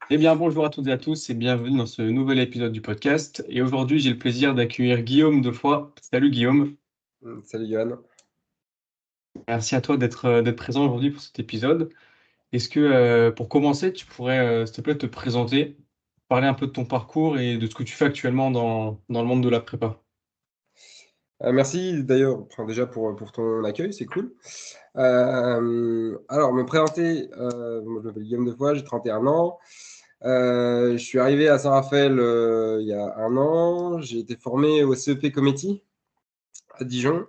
Eh bien, bonjour à toutes et à tous et bienvenue dans ce nouvel épisode du podcast. Et aujourd'hui, j'ai le plaisir d'accueillir Guillaume Defoy. Salut Guillaume, Salut Johan. merci à toi d'être présent aujourd'hui pour cet épisode. Est-ce que pour commencer, tu pourrais s'il te plaît te présenter, parler un peu de ton parcours et de ce que tu fais actuellement dans le monde de la prépa? Merci d'ailleurs déjà pour ton accueil, c'est cool. Alors, me présenter, moi, je m'appelle Guillaume Defoy, j'ai 31 ans. Je suis arrivé à Saint-Raphaël il y a un an. J'ai été formé au CEP Cometti à Dijon,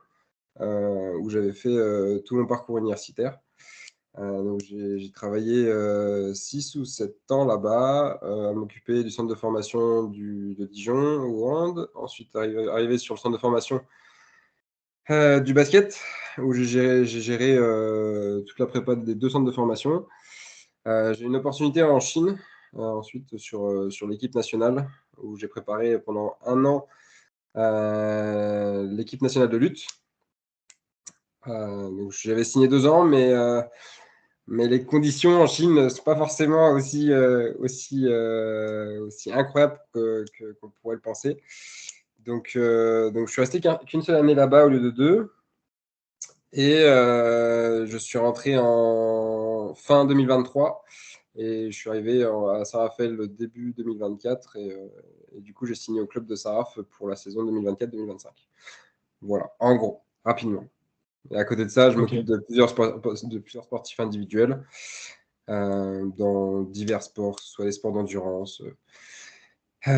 où j'avais fait tout mon parcours universitaire. Donc j'ai travaillé 6 ou 7 ans là-bas à m'occuper du centre de formation de Dijon, au hand. Ensuite, arrivé sur le centre de formation du basket, où j'ai géré toute la prépa des 2 centres de formation. J'ai eu une opportunité en Chine, ensuite sur l'équipe nationale, où j'ai préparé pendant un an l'équipe nationale de lutte. Donc j'avais signé 2 ans, mais les conditions en Chine ne sont pas forcément aussi incroyables qu'on pourrait le penser. Donc je suis resté qu'une seule année là-bas au lieu de 2. Et je suis rentré en fin 2023 et je suis arrivé à Saint-Raphaël le début 2024 et du coup j'ai signé au club de Saraf pour la saison 2024-2025. Voilà, en gros, rapidement. Et à côté de ça, je Ok. m'occupe de plusieurs sportifs individuels dans divers sports, que ce soit les sports d'endurance, du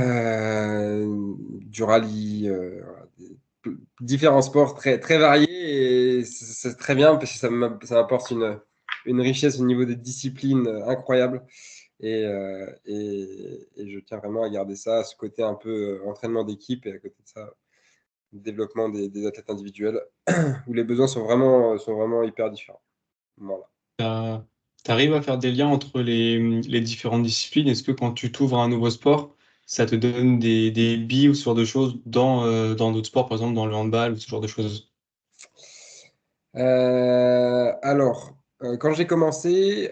rallye, voilà, différents sports très, très variés et c'est très bien parce que ça m'apporte une richesse au niveau des disciplines incroyable et je tiens vraiment à garder ça, ce côté un peu entraînement d'équipe et à côté de ça, développement des athlètes individuels où les besoins sont vraiment hyper différents. Voilà. Tu arrives à faire des liens entre les différentes disciplines? Est-ce que quand tu t'ouvres à un nouveau sport, ça te donne des billes ou ce genre de choses dans d'autres sports, par exemple dans le handball ou ce genre de choses? Quand j'ai commencé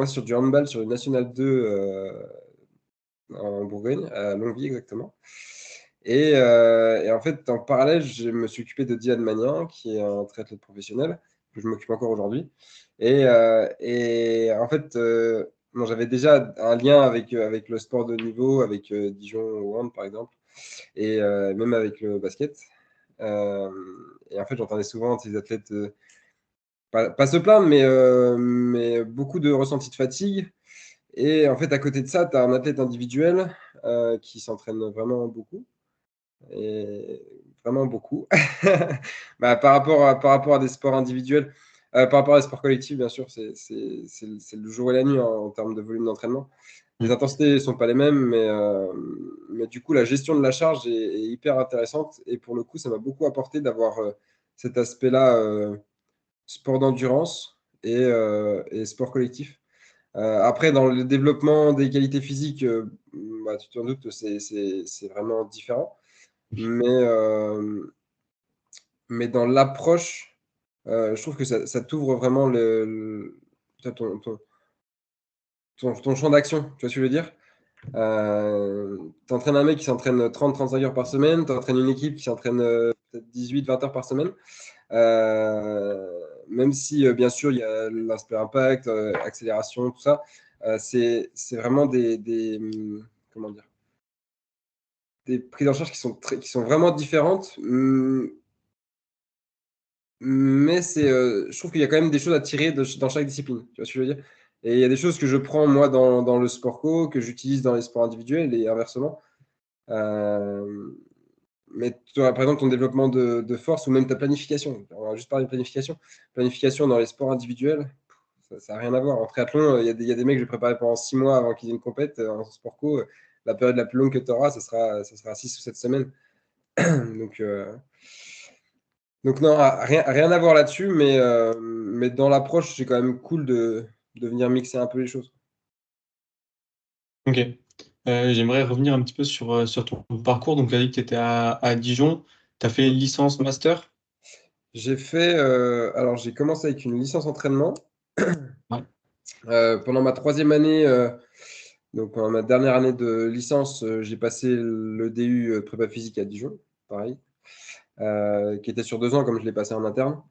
sur du handball sur le National 2 en Bourgogne, à Longwy exactement. Et en fait, en parallèle, je me suis occupé de Diane Magnin, qui est un triathlète professionnel, que je m'occupe encore aujourd'hui. Et en fait, bon, j'avais déjà un lien avec le sport de haut niveau, avec Dijon au hand par exemple, et même avec le basket. Euh, et en fait, j'entendais souvent ces athlètes pas se plaindre, mais beaucoup de ressentis de fatigue. Et en fait, à côté de ça, tu as un athlète individuel qui s'entraîne vraiment beaucoup. Et vraiment beaucoup. Bah, par rapport à des sports individuels, par rapport à des sports collectifs, bien sûr, c'est le jour et la nuit hein, en termes de volume d'entraînement. Les Mm. intensités ne sont pas les mêmes, mais du coup, la gestion de la charge est hyper intéressante. Et pour le coup, ça m'a beaucoup apporté d'avoir cet aspect-là, sport d'endurance et sport collectif. Après, dans le développement des qualités physiques, bah, tu t'en doutes, c'est vraiment différent. Mais, mais dans l'approche, je trouve que ça t'ouvre vraiment ton champ d'action. Tu vois ce que je veux dire? Tu entraînes un mec qui s'entraîne 30-35 heures par semaine, tu entraînes une équipe qui s'entraîne peut-être 18-20 heures par semaine. Même si, bien sûr, il y a l'aspect impact, accélération, tout ça, c'est vraiment comment dire, des prises en charge qui sont vraiment différentes. Mais je trouve qu'il y a quand même des choses à tirer dans chaque discipline. Tu vois ce que je veux dire? Et il y a des choses que je prends moi dans le sport co, que j'utilise dans les sports individuels et inversement. Euh, mais toi, par exemple, ton développement de force ou même ta planification. On va juste parler de planification. Planification dans les sports individuels, ça n'a rien à voir. En triathlon, il y a des mecs que j'ai préparé pendant 6 mois avant qu'ils aient une compète. En sport co, la période la plus longue que tu auras, ça sera 6 ou 7 semaines. Donc, Donc non, rien à voir là-dessus, mais dans l'approche, c'est quand même cool de venir mixer un peu les choses. Ok. J'aimerais revenir un petit peu sur ton parcours. Donc, tu as dit que tu étais à Dijon. Tu as fait Mm. licence, master? Alors j'ai commencé avec une licence entraînement. Ouais. Pendant ma troisième année, donc pendant ma dernière année de licence, j'ai passé le DU prépa physique à Dijon, pareil, qui était sur 2 ans comme je l'ai passé en interne.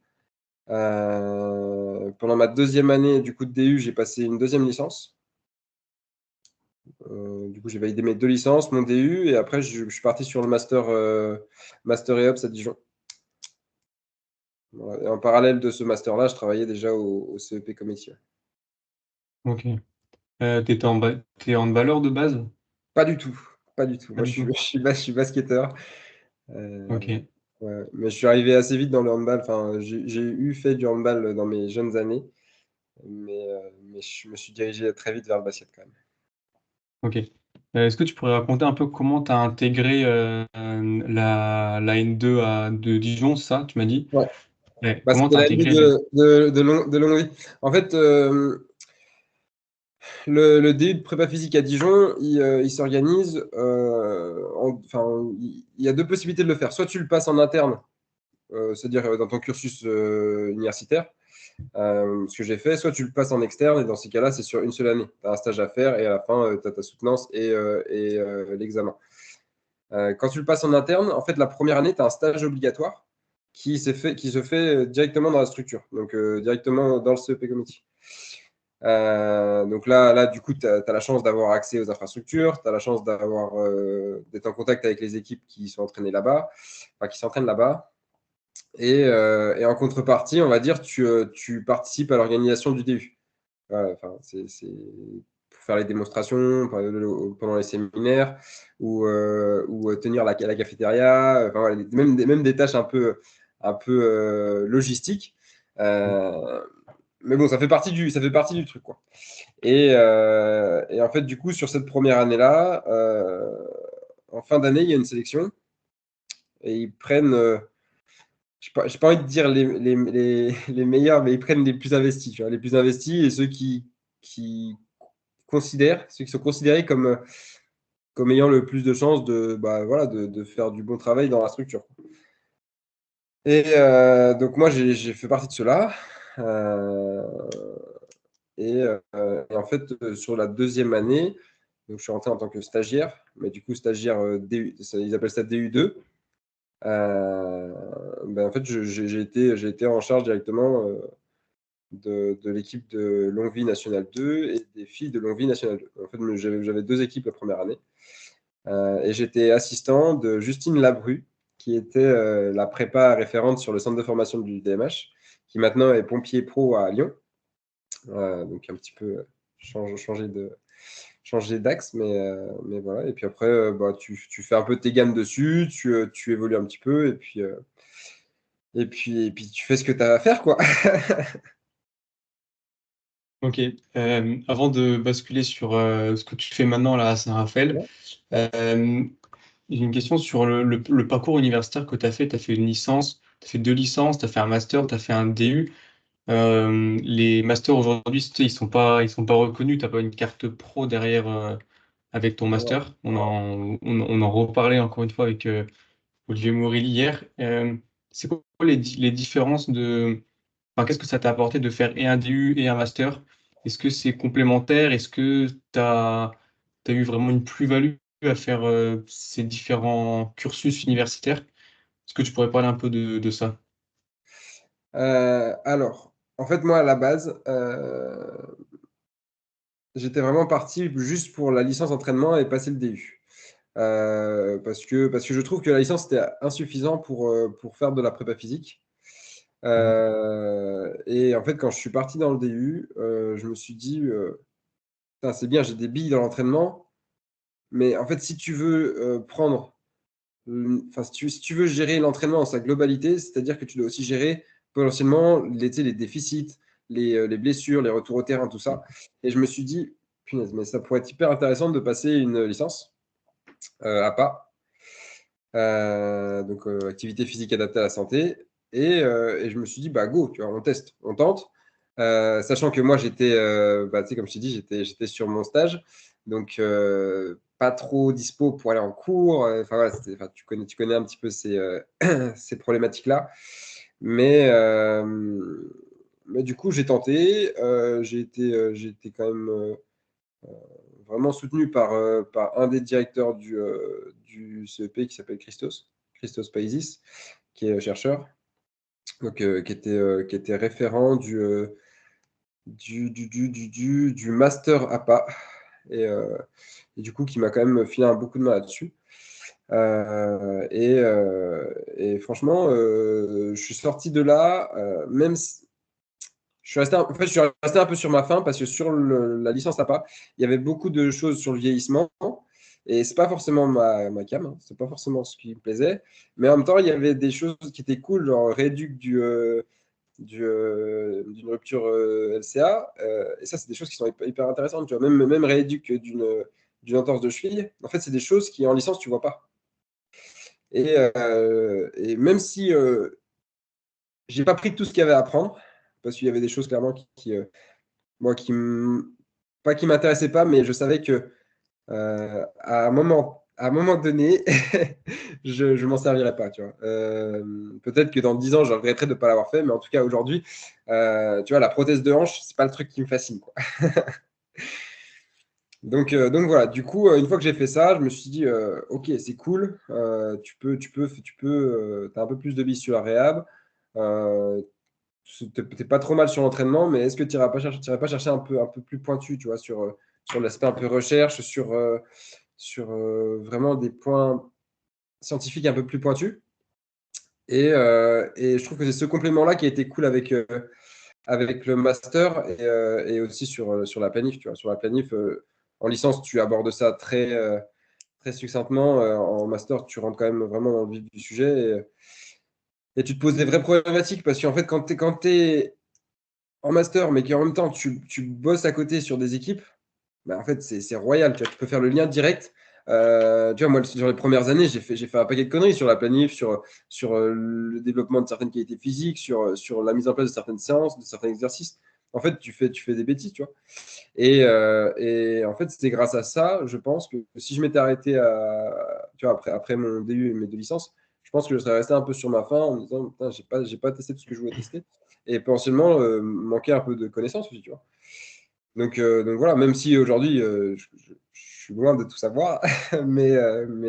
Pendant ma deuxième année du coup de DU, j'ai passé une deuxième licence. Du coup, j'ai validé mes 2 licences, mon DU, et après, je suis parti sur le master EOPS à Dijon. Voilà. Et en parallèle de ce master-là, je travaillais déjà au CEP Committee. Ok. T'es handballeur de base? Pas du tout, pas du tout. Pas Moi, du tout. je suis basketteur. Ok. Ouais. Mais je suis arrivé assez vite dans le handball. Enfin, j'ai eu fait du handball dans mes jeunes années, mais je me suis dirigé très vite vers le basket quand même. Ok. Est-ce que tu pourrais raconter un peu comment tu as intégré la N2 de Dijon, c'est ça, tu m'as dit? Ouais. Ouais. Bah, Comment tu c'était as la vie intégré de longue vie. En fait, le DU de prépa physique à Dijon, il s'organise. Enfin, il y a 2 possibilités de le faire. Soit tu le passes en interne, c'est-à-dire dans ton cursus universitaire, ce que j'ai fait, soit tu le passes en externe, et dans ces cas-là, c'est sur une seule année. Tu as un stage à faire, et à la fin, tu as ta soutenance et l'examen. Quand tu le passes en interne, en fait, la première année, tu as un stage obligatoire qui se fait directement dans la structure, donc directement dans le CEP Committee. Donc là, du coup, tu as la chance d'avoir accès aux infrastructures, tu as la chance d'être en contact avec les équipes qui sont entraînées là-bas, enfin, qui s'entraînent là-bas. Et en contrepartie, on va dire, tu participes à l'organisation du DU. Voilà, enfin, c'est pour faire les démonstrations pendant les séminaires ou tenir la cafétéria, enfin, voilà, même des tâches un peu logistiques. Mais bon, ça fait partie du truc, quoi. Et en fait, du coup, sur cette première année-là, en fin d'année, il y a une sélection et ils prennent, j'ai pas envie de dire les meilleurs, mais ils prennent les plus investis, tu vois, les plus investis et ceux qui ceux qui sont considérés comme ayant le plus de chances bah, voilà, de faire du bon travail dans la structure. Et donc, moi, j'ai fait partie de ceux-là. Euh, et en fait, sur la deuxième année, donc je suis rentré en tant que stagiaire, mais du coup, stagiaire DU, ils appellent ça DU2. Ben, en fait, j'ai été en charge directement de l'équipe de Longue Vie Nationale 2 et des filles de Longue Vie Nationale 2. En fait, j'avais 2 équipes la première année. Et j'étais assistant de Justine Labru, qui était la prépa référente sur le centre de formation du DMH, qui maintenant est pompier pro à Lyon. Donc un petit peu changer d'axe, mais voilà. Et puis après, bah, tu fais un peu tes gammes dessus, tu évolues un petit peu, et puis tu fais ce que tu as à faire, quoi. Ok. Avant de basculer sur ce que tu fais maintenant là à Saint-Raphaël, euh, j'ai une question sur le parcours universitaire que tu as fait. Tu as fait une licence, tu as fait 2 licences, tu as fait un master, tu as fait un DU. Les masters aujourd'hui, tu sais, ils sont pas reconnus. Tu n'as pas une carte pro derrière avec ton Ouais. master. On en reparlait encore une fois avec Olivier Mouril hier. C'est quoi les différences de... Enfin, qu'est-ce que ça t'a apporté de faire et un DU et un master? Est-ce que c'est complémentaire? Est-ce que tu as eu vraiment une plus-value à faire ces différents cursus universitaires? Est-ce que tu pourrais parler un peu de ça? Alors, en fait, moi, à la base, j'étais vraiment parti juste pour la licence entraînement et passer le DU. Parce que je trouve que la licence était insuffisant pour faire de la prépa physique. Mhm. Et en fait, quand je suis parti dans le DU, je me suis dit, putain, c'est bien, j'ai des billes dans l'entraînement, mais en fait, si tu veux enfin, si tu veux gérer l'entraînement dans sa globalité, c'est-à-dire que tu dois aussi gérer potentiellement tu sais, les déficits, les blessures, les retours au terrain, tout ça. Et je me suis dit, punaise, mais ça pourrait être hyper intéressant de passer une licence APA, donc activité physique adaptée à la santé. Et je me suis dit, bah go, tu vois, on teste, on tente. Sachant que moi, bah, tu sais, comme je t'ai dit, j'étais sur mon stage, donc pas trop dispo pour aller en cours. Enfin, voilà, enfin, tu connais un petit peu ces problématiques-là. Mais, mais du coup, j'ai tenté. J'ai été quand même vraiment soutenu par un des directeurs du CEP qui s'appelle Christos Paizis, qui est chercheur, donc, qui était référent du master APA, et, et du coup, qui m'a quand même filé un beaucoup de main là-dessus. Et franchement, je suis sorti de là, même si en fait, je suis resté un peu sur ma faim parce que sur la licence APA, il y avait beaucoup de choses sur le vieillissement et c'est pas forcément ma cam, hein, c'est pas forcément ce qui me plaisait, mais en même temps, il y avait des choses qui étaient cool, genre rééduc d'une rupture LCA, et ça, c'est des choses qui sont hyper intéressantes, tu vois, même rééduc d'une entorse de cheville, en fait, c'est des choses qui en licence, tu vois pas. Et même si j'ai pas pris tout ce qu'il y avait à apprendre, parce qu'il y avait des choses clairement moi, pas qui m'intéressaient pas, mais je savais que à un moment donné, je m'en servirais pas, tu vois. Peut-être que dans 10 ans, je regretterais de ne pas l'avoir fait, mais en tout cas, aujourd'hui, tu vois, la prothèse de hanche, c'est pas le truc qui me fascine, quoi. Donc voilà, du coup, une fois que j'ai fait ça, je me suis dit, ok, c'est cool, t'as un peu plus de billes sur la réhab, euh, t'es pas trop mal sur l'entraînement, mais est-ce que tu n'irais pas chercher un peu plus pointu, tu vois, sur l'aspect un peu recherche, sur vraiment des points scientifiques un peu plus pointus. Et je trouve que c'est ce complément-là qui a été cool avec le master et aussi sur la planif. Tu vois. Sur la planif, en licence, tu abordes ça très succinctement. En master, tu rentres quand même vraiment dans le vif du sujet et tu te poses des vraies problématiques parce qu'en fait, quand tu es en master, mais qu'en même temps, tu bosses à côté sur des équipes, bah, en fait, c'est royal. Tu vois, tu peux faire le lien direct. Tu vois, moi, sur les premières années, j'ai fait un paquet de conneries sur la planif, sur le développement de certaines qualités physiques, sur la mise en place de certaines séances, de certains exercices. En fait, tu fais des bêtises, tu vois. Et en fait, c'était grâce à ça, je pense, que si je m'étais arrêté tu vois, après mon DU et mes deux licences, je pense que je serais resté un peu sur ma faim en me disant, putain, j'ai pas testé tout ce que je voulais tester. Et potentiellement, manquer un peu de connaissances aussi, tu vois. Donc voilà, même si aujourd'hui, je suis loin de tout savoir, mais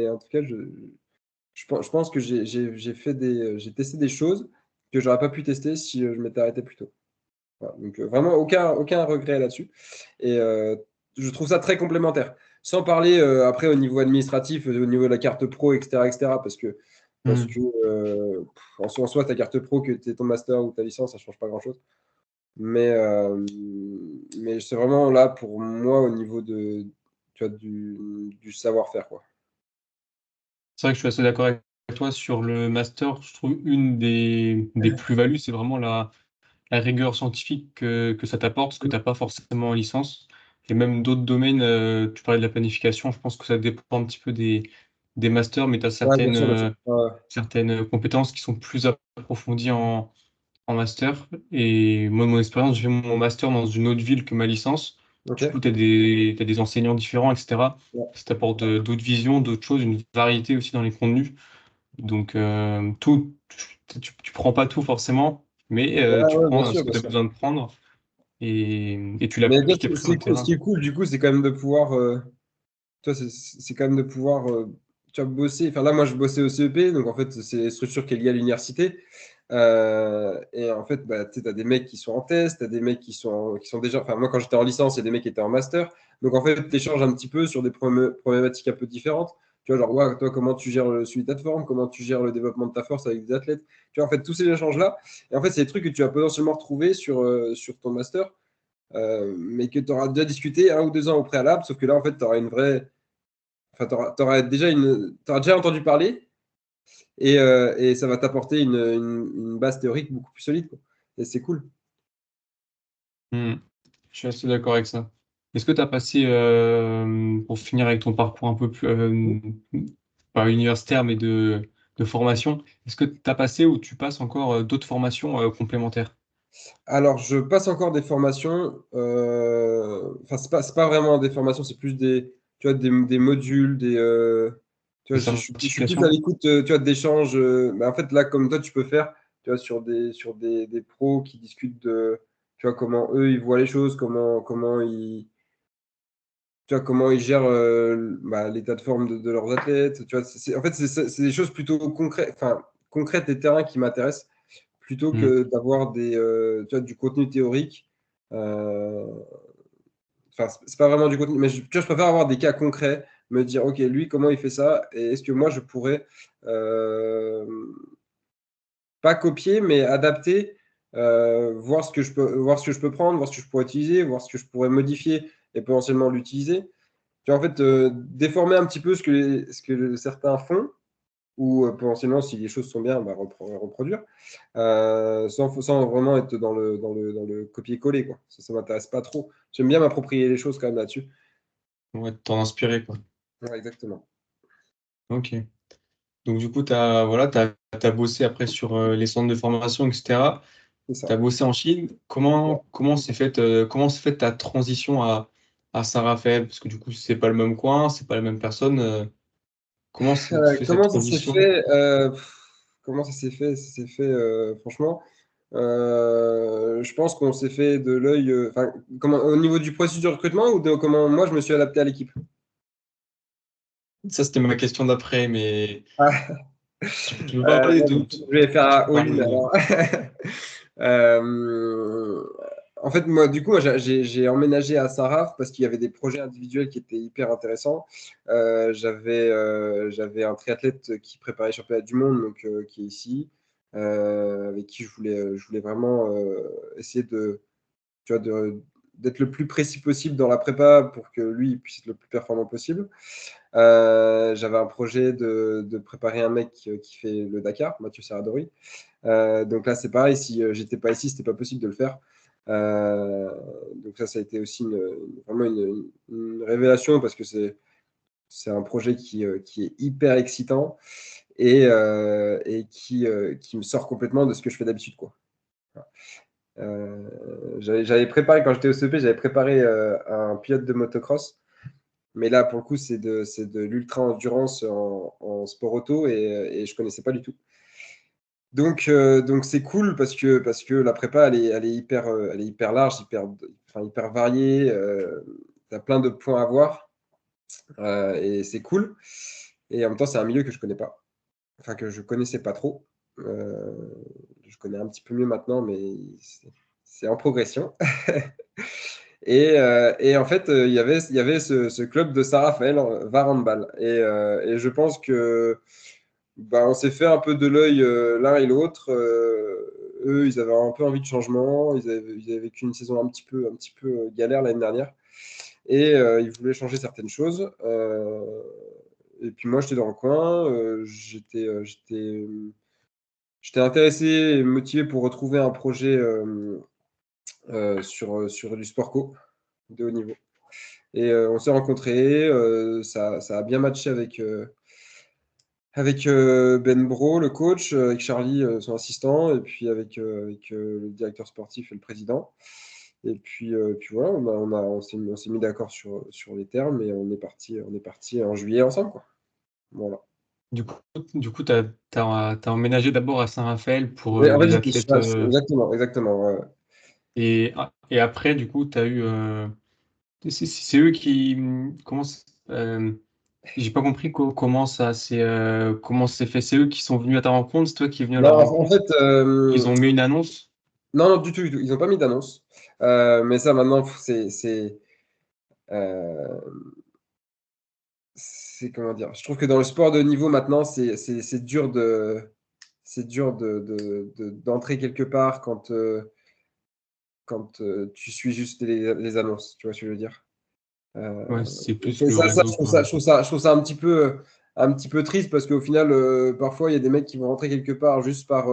en tout cas, je pense que j'ai testé des choses que j'aurais pas pu tester si je m'étais arrêté plus tôt. Voilà, donc vraiment, aucun regret là-dessus. Et je trouve ça très complémentaire. Sans parler après au niveau administratif, au niveau de la carte pro, etc., etc., parce Hmm. que en soi, ta carte pro, que tu aies ton master ou ta licence, ça change pas grand-chose. Mais, euh, mais c'est vraiment là pour moi au niveau tu vois, du savoir-faire, quoi. C'est vrai que je suis assez d'accord avec toi sur le master. Je trouve une des plus-values, c'est vraiment la rigueur scientifique que ça t'apporte, ce que tu n'as pas forcément en licence. Et même d'autres domaines, tu parlais de la planification, je pense que ça dépend un petit peu des masters, mais tu as Ouais, bien sûr, bien sûr. Ouais, certaines compétences qui sont plus approfondies en master. Et moi, de mon expérience, j'ai fait mon master dans une autre ville que ma licence. ok. Du coup, t'as des enseignants différents, etc. Ouais, Ça t'apporte d'autres visions, d'autres choses, une variété aussi dans les contenus. Donc, tu prends pas tout forcément, mais ouais, tu ouais, bien prends ce sûr, que bien tu as sûr. besoin de prendre et tu Mais l'appliques après sur le ce terrain. qui est cool, du coup, c'est quand même de pouvoir, tu vois, c'est quand même de pouvoir, tu vois, bosser. Enfin, là, moi, je bossais au CEP, donc en fait, c'est une structure qui est liée à l'université. Et en fait, bah, tu as des mecs qui sont en test, tu as des mecs qui sont déjà. Enfin, moi, quand j'étais en licence, il y a des mecs qui étaient en master. Donc, en fait, tu échanges un petit peu sur des problématiques un peu différentes. Tu vois, genre, ouais, toi, comment tu gères le suivi de ta forme, comment tu gères le développement de ta force avec des athlètes. Tu vois, en fait, tous ces échanges-là. Et en fait, c'est des trucs que tu vas potentiellement retrouver sur ton master, mais que tu auras déjà discuté 1 ou 2 ans au préalable. Sauf que là, en fait, tu auras une vraie. Enfin, t'auras déjà entendu parler et ça va t'apporter une base théorique beaucoup plus solide, quoi. Et c'est cool. Hmm. Je suis assez d'accord avec ça. Est-ce que tu as passé, pour finir avec ton parcours un peu plus, pas universitaire, mais de formation, est-ce que tu as passé ou tu passes encore d'autres formations complémentaires? Alors, je passe encore des formations. Enfin, c'est pas vraiment des formations, c'est plus tu vois, des modules, tu Des vois, je suis plus à certifications? l'écoute, tu vois, d'échanges. En fait, là, comme toi, tu peux faire, tu vois, sur des pros qui discutent tu vois, comment eux, ils voient les choses, comment ils, tu vois, comment ils gèrent l'état de forme de leurs athlètes. Tu vois, en fait, c'est des choses plutôt concrètes, enfin, concrètes et terrain qui m'intéressent, plutôt Mm. que d'avoir tu vois, du contenu théorique. Euh, Enfin, c'est pas vraiment du contenu, mais tu vois, je préfère avoir des cas concrets, me dire, OK, lui, comment il fait ça, et est-ce que moi, je pourrais euh, pas copier, mais adapter, voir ce que je peux prendre, voir ce que je pourrais utiliser, voir ce que je pourrais modifier et potentiellement l'utiliser. Tu vois, en fait, déformer un petit peu ce que certains font, ou potentiellement, si les choses sont bien, bah, reproduire, sans vraiment être dans le copier-coller, quoi. Ça m'intéresse pas trop. J'aime bien m'approprier les choses quand même là-dessus. Ouais, t'en inspirer, quoi. Ouais, exactement. Ok. Donc, du coup, t'as bossé après sur les centres de formation, etc. C'est Tu as ça. bossé en Chine. Ouais. Comment s'est faite ta transition à Saint-Raphaël? Parce que du coup, c'est pas le même coin, c'est pas la même personne. Comment s'est fait cette Comment ça s'est transition? fait comment ça s'est fait? Ça s'est fait, franchement, je pense qu'on s'est fait de l'œil. Enfin, au niveau du processus de recrutement ou de comment moi je me suis adapté à l'équipe? Ça, c'était ma question d'après, mais Ah, tu peux parler de je vais faire tu un peux parler all-in de- alors. Euh, En fait, moi, du coup, moi, j'ai emménagé à Saint-Raph parce qu'il y avait des projets individuels qui étaient hyper intéressants. J'avais un triathlète qui préparait le championnat du monde, donc qui est ici, avec qui je voulais vraiment essayer tu vois, d'être le plus précis possible dans la prépa pour que lui il puisse être le plus performant possible. J'avais un projet de préparer un mec qui fait le Dakar, Mathieu Serradori. Donc là, c'est pareil, si j'étais pas ici, c'était pas possible de le faire. Euh, donc ça a été aussi vraiment une révélation parce que c'est un projet qui est hyper excitant et qui me sort complètement de ce que je fais d'habitude, quoi. J'avais préparé, quand j'étais au CP, j'avais préparé un pilote de motocross. Mais là, pour le coup, c'est de l'ultra-endurance en sport auto et je connaissais pas du tout. Donc c'est cool parce que la prépa, elle est hyper large, enfin, hyper variée. Tu as plein de points à voir et c'est cool. Et en même temps, c'est un milieu que je connais pas, enfin que je connaissais pas trop. Euh, je connais un petit peu mieux maintenant, mais c'est en progression. Et en fait, il y avait ce club de Saint-Raphaël, Var Handball. Et je pense que bah, on s'est fait un peu de l'œil l'un et l'autre. Eux, ils avaient un peu envie de changement. Ils avaient vécu une saison un petit peu galère l'année dernière. Et ils voulaient changer certaines choses. Et puis moi, j'étais dans le coin. J'étais intéressé et motivé pour retrouver un projet sur du sport co de haut niveau. Et on s'est rencontrés. Ça a bien matché avec Ben Bro, le coach, avec Charlie, son assistant, et puis avec le directeur sportif et le président. Et puis voilà, on s'est mis d'accord sur les termes et on est parti en juillet ensemble, quoi. Voilà. Du coup, t'as emménagé d'abord à Saint-Raphaël pour Mais en fait, les athlètes. exactement, exactement. Ouais. Et après, du coup, t'as eu. C'est eux qui. J'ai pas compris comment c'est fait. C'est eux qui sont venus à ta rencontre, c'est toi qui es venu à Non, leur en rencontre. fait, Ils ont mis une annonce. non, non, du tout, du tout. Ils n'ont pas mis d'annonce. Mais ça, maintenant, euh, c'est comment dire? Je trouve que dans le sport de niveau maintenant, c'est dur d'entrer quelque part quand tu suis juste les annonces. Tu vois ce que je veux dire? Ouais, c'est plus Et le ça, réseau, quoi. je trouve ça un petit peu triste parce qu'au final, parfois, il y a des mecs qui vont rentrer quelque part juste par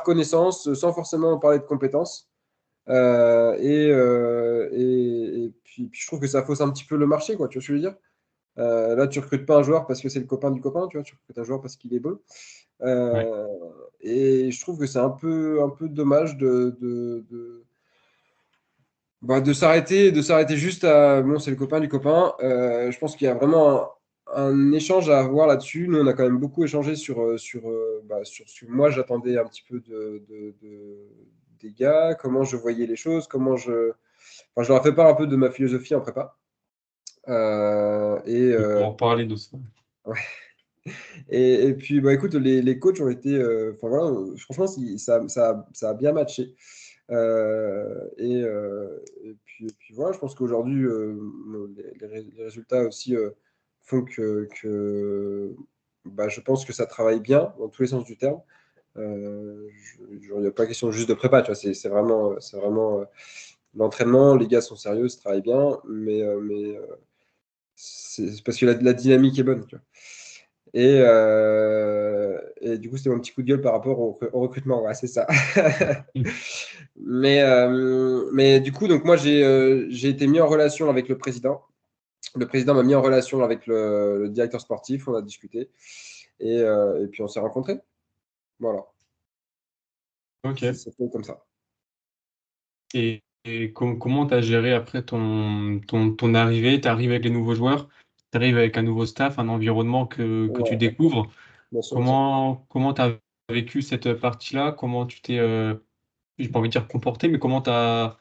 connaissance, sans forcément parler de compétences. Puis je trouve que ça fausse un petit peu le marché, quoi. Tu vois ce que je veux dire? Là, tu recrutes pas un joueur parce que c'est le copain du copain, tu vois, tu recrutes un joueur parce qu'il est bon. Ouais. Euh, et je trouve que c'est un peu dommage de de s'arrêter juste à bon, c'est le copain du copain. Je pense qu'il y a vraiment un échange à avoir là-dessus. Nous, on a quand même beaucoup échangé sur ce que moi j'attendais un petit peu des gars, comment je voyais les choses, Enfin, je leur ai fait part un peu de ma philosophie en prépa. On va en parler de ça. Ouais. Et puis, bah, écoute, les coachs ont été. Enfin, voilà, franchement, ça a bien matché. Et puis voilà, je pense qu'aujourd'hui, les résultats aussi font que bah, je pense que ça travaille bien dans tous les sens du terme. Il n'y a pas question juste de prépa, tu vois, c'est vraiment l'entraînement, les gars sont sérieux, ça travaille bien, mais c'est parce que la dynamique est bonne, tu vois. Et du coup, c'était mon petit coup de gueule par rapport au recrutement, ouais, c'est ça. Mais du coup, donc moi, j'ai été mis en relation avec le président. Le président m'a mis en relation avec le directeur sportif, on a discuté. Et puis, on s'est rencontrés. Voilà, Ok. ça fait comme ça. Et comment tu as géré après ton arrivée? Tu arrives avec les nouveaux joueurs, tu arrives avec un nouveau staff, un environnement que tu Ouais, découvres. bien sûr, bien sûr. Comment tu as vécu cette partie-là? Comment tu t'es, j'ai pas envie de dire comporté, mais comment tu as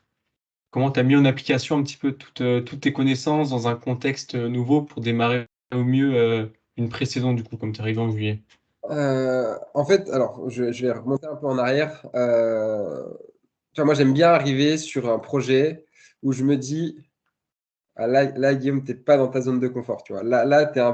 mis en application un petit peu toutes tes connaissances dans un contexte nouveau pour démarrer au mieux une pré-saison du coup, comme tu es arrivé en juillet? En fait, alors, je vais remonter un peu en arrière. Tu vois, moi, j'aime bien arriver sur un projet où je me dis, ah, là, Guillaume, t'es pas dans ta zone de confort, tu vois. Là, t'es un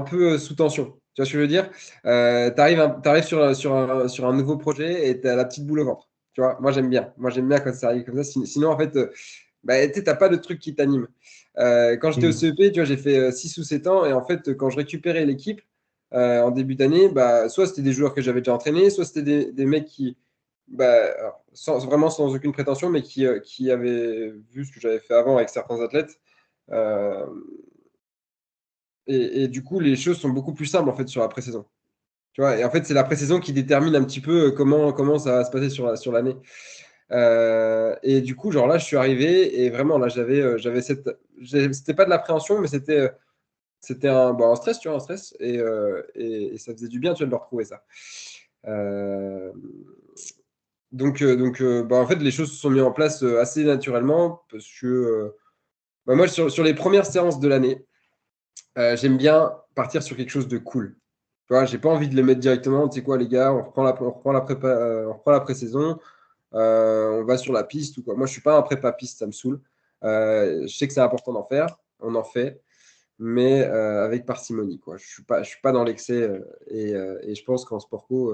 peu sous tension. Tu vois ce que je veux dire? T'arrives sur un nouveau projet et t'as la petite boule au ventre. Tu vois, moi, j'aime bien. Moi, j'aime bien quand ça arrive comme ça. Sinon, en fait, bah, tu sais, t'as pas de truc qui t'anime. Quand j'étais au Hmm. CEP, tu vois, j'ai fait 6 ou 7 ans. Et en fait, quand je récupérais l'équipe en début d'année, bah, soit c'était des joueurs que j'avais déjà entraînés, soit c'était des mecs qui, bah, alors, vraiment sans aucune prétention, mais qui avaient vu ce que j'avais fait avant avec certains athlètes. Euh, et du coup, les choses sont beaucoup plus simples en fait sur la pré-saison. Tu vois, et en fait, c'est la pré-saison qui détermine un petit peu comment ça va se passer sur l'année. Et du coup, genre là, je suis arrivé et vraiment là, c'était pas de l'appréhension, mais c'était un stress, tu vois, un stress. Et ça faisait du bien, tu vois, de le retrouver ça. Euh, donc, bah, en fait, les choses se sont mises en place assez naturellement parce que bah, moi, sur les premières séances de l'année, j'aime bien partir sur quelque chose de cool. Tu vois, j'ai pas envie de le mettre directement. Tu sais quoi, les gars, on reprend la pré-saison, on va sur la piste ou quoi. Moi, je suis pas un prépa piste, ça me saoule. Je sais que c'est important d'en faire, on en fait, mais avec parcimonie, quoi. Je suis pas dans l'excès et je pense qu'en sport co,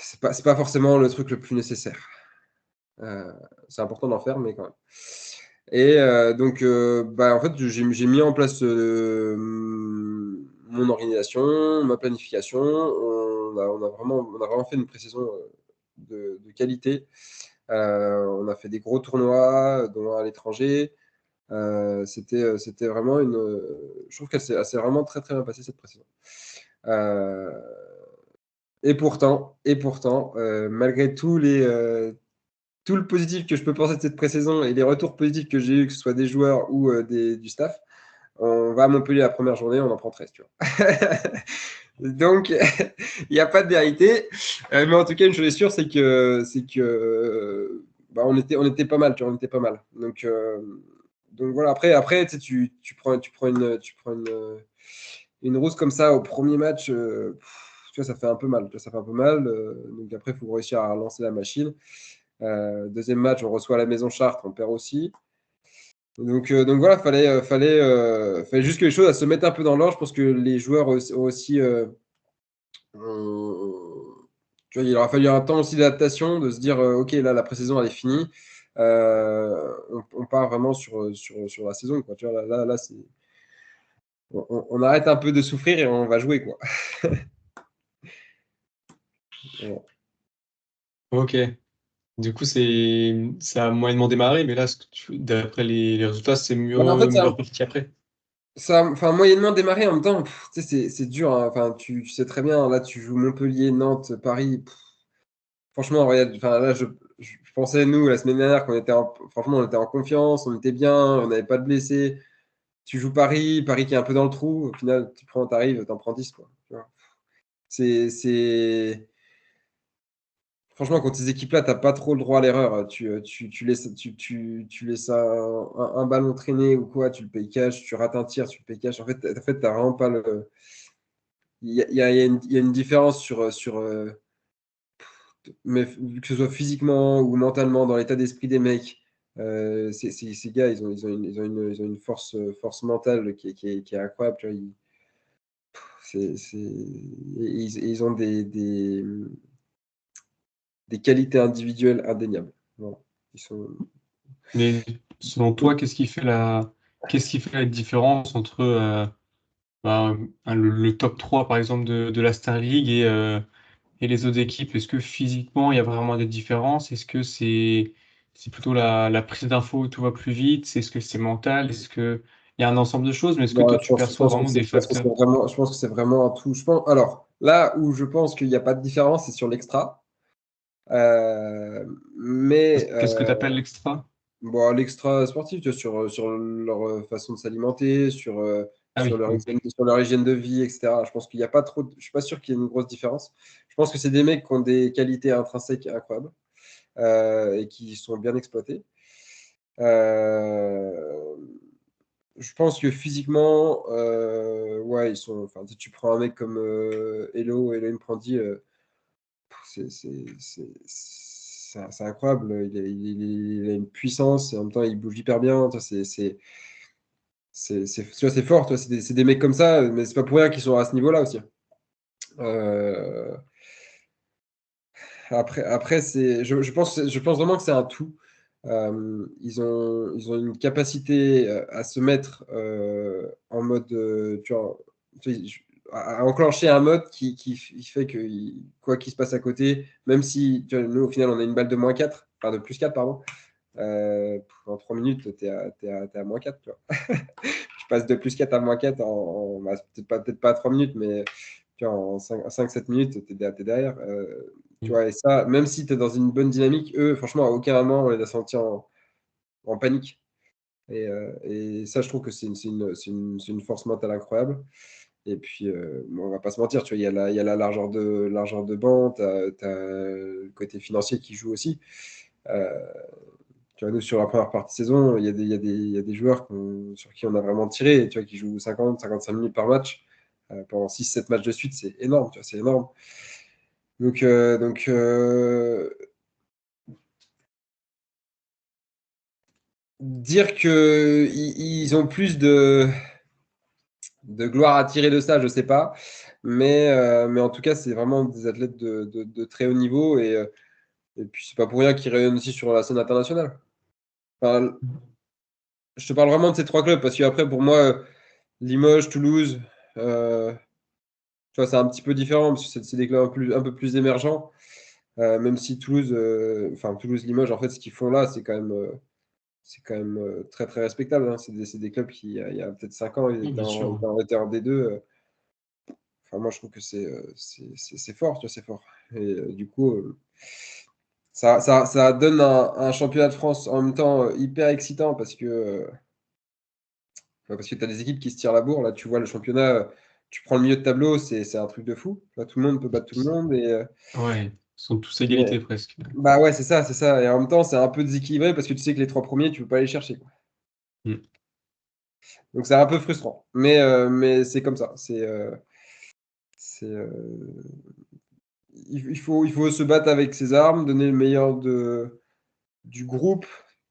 c'est pas forcément le truc le plus nécessaire. Euh, c'est important d'en faire, mais quand même. Et donc, bah, en fait, j'ai mis en place mon organisation, ma planification. On a vraiment fait une pré-saison de qualité. On a fait des gros tournois, dont un à l'étranger. C'était vraiment je trouve qu'elle s'est vraiment très très bien passée cette pré-saison. Euh, et pourtant, malgré tout le positif que je peux penser de cette pré-saison et les retours positifs que j'ai eu, que ce soit des joueurs ou du staff, on va à Montpellier la première journée, on en prend 13, tu vois. Donc, il n'y a pas de vérité. Mais en tout cas, une chose est sûre, c'est que bah, on était pas mal, tu vois, on était pas mal. Donc voilà, après tu prends une rousse comme ça au premier match, tu vois, ça fait un peu mal. Tu vois, ça fait un peu mal. Donc après, il faut réussir à relancer la machine. Deuxième match, on reçoit à la Maison Chartres, on perd aussi. Donc voilà, fallait juste que les choses elles se mettent un peu dans l'ordre. Je pense que les joueurs ont aussi, tu vois, il aura fallu un temps aussi d'adaptation, de se dire, ok, là, la pré-saison, elle est finie. On part vraiment sur la saison, quoi. Tu vois, là, on arrête un peu de souffrir et on va jouer, quoi. Voilà. Ok. Du coup, ça a moyennement démarré, mais là, d'après les résultats, c'est Ouais, en fait, mieux reparti après. enfin, moyennement démarré en même temps, tu sais, c'est dur, hein. Enfin, tu sais très bien, là, tu joues Montpellier, Nantes, Paris. Franchement, regarde, enfin, là, je pensais, nous, la semaine dernière, franchement, on était en confiance, on était bien, on n'avait pas de blessés. Tu joues Paris qui est un peu dans le trou. Au final, t'arrives, t'en prends 10, quoi. Tu vois. Franchement, contre ces équipes-là, tu n'as pas trop le droit à l'erreur. Tu laisses un ballon traîner ou quoi, tu le payes cash, tu rates un tir, tu le payes cash. En fait, tu n'as vraiment pas le. Il y a une différence mais que ce soit physiquement ou mentalement, dans l'état d'esprit des mecs. Ces gars, ils ont une force mentale qui est incroyable. Tu vois, ils ont des qualités individuelles indéniables. Voilà. Ils sont. Mais selon toi, qu'est-ce qui fait la différence entre bah, le top 3 par exemple de la Star League et les autres équipes? Est-ce que physiquement il y a vraiment des différences? Est-ce que c'est plutôt la prise d'infos où tout va plus vite? Est-ce que c'est mental? Est-ce que il y a un ensemble de choses? Mais est-ce que Non, toi tu je perçois pense que vraiment c'est des je pense que c'est facteurs? vraiment, je pense que c'est vraiment un tout. Alors, là où je pense qu'il n'y a pas de différence, c'est sur l'extra. Euh, mais Qu'est-ce que tu appelles l'extra? bon, l'extra sportif, tu vois, sur leur façon de s'alimenter, Ah oui, sur leur hygiène de vie, etc. Je pense qu'il n'y a pas trop. Je suis pas sûr qu'il y ait une grosse différence. Je pense que c'est des mecs qui ont des qualités intrinsèques incroyables et qui sont bien exploités. Euh, je pense que physiquement, ouais, ils sont. Enfin, tu prends un mec comme Elohim Prandi, c'est incroyable. Il a une puissance et en même temps, il bouge hyper bien. Tu vois, tu vois, c'est fort. Tu vois, c'est des mecs comme ça, mais c'est pas pour rien qu'ils sont à ce niveau-là aussi. Euh, après je pense vraiment que c'est un tout. Ils ont une capacité à se mettre en mode, à enclencher un mode qui fait que quoi qu'il se passe à côté, même si tu vois, nous au final on a une balle de -4, enfin de +4, pardon, en 3 minutes, t'es à -4. Tu vois. Je passe de +4 à -4 bah, peut-être pas à 3 minutes, mais tu vois, en 5-7 minutes, t'es derrière. Tu oui. vois, et ça, même si tu es dans une bonne dynamique, eux, franchement, à aucun moment, on les a sentis en panique. Et ça, je trouve que c'est une force mentale incroyable. Et puis, bon, on va pas se mentir, tu vois, il y a la largeur de banc, tu as le côté financier qui joue aussi. Euh, Tu vois, nous, sur la première partie de saison, il y a des joueurs sur qui on a vraiment tiré, tu vois, qui jouent 50-55 minutes par match pendant 6-7 matchs de suite, c'est énorme, tu vois, c'est énorme. Donc, dire qu'ils ont plus de gloire à tirer de ça, je sais pas. Mais en tout cas, c'est vraiment des athlètes de très haut niveau. Et puis, c'est pas pour rien qu'ils rayonnent aussi sur la scène internationale. Enfin, je te parle vraiment de ces trois clubs parce qu'après, pour moi, Limoges, Toulouse, euh, tu vois, c'est un petit peu différent parce que c'est des clubs un peu plus émergents. Même si Toulouse-Limoges, en fait, ce qu'ils font là, c'est quand même très, très respectable. Hein. C'est des clubs qui, il y a peut-être 5 ans, ils Oui, étaient bien sûr. en D2. Enfin, moi, je trouve que c'est fort, tu vois, c'est fort. Et du coup, ça donne un championnat de France en même temps hyper excitant parce que tu as des équipes qui se tirent la bourre. Là, tu vois, le championnat, tu prends le milieu de tableau, c'est un truc de fou. Là, tout le monde peut battre tout le monde. Ouais, ils sont tous à Mais, égalité presque. bah ouais, c'est ça, c'est ça. Et en même temps, c'est un peu déséquilibré parce que tu sais que les trois premiers, tu peux pas les chercher, quoi. Mm. Donc, c'est un peu frustrant. Mais c'est comme ça. C'est, il faut se battre avec ses armes, donner le meilleur du groupe,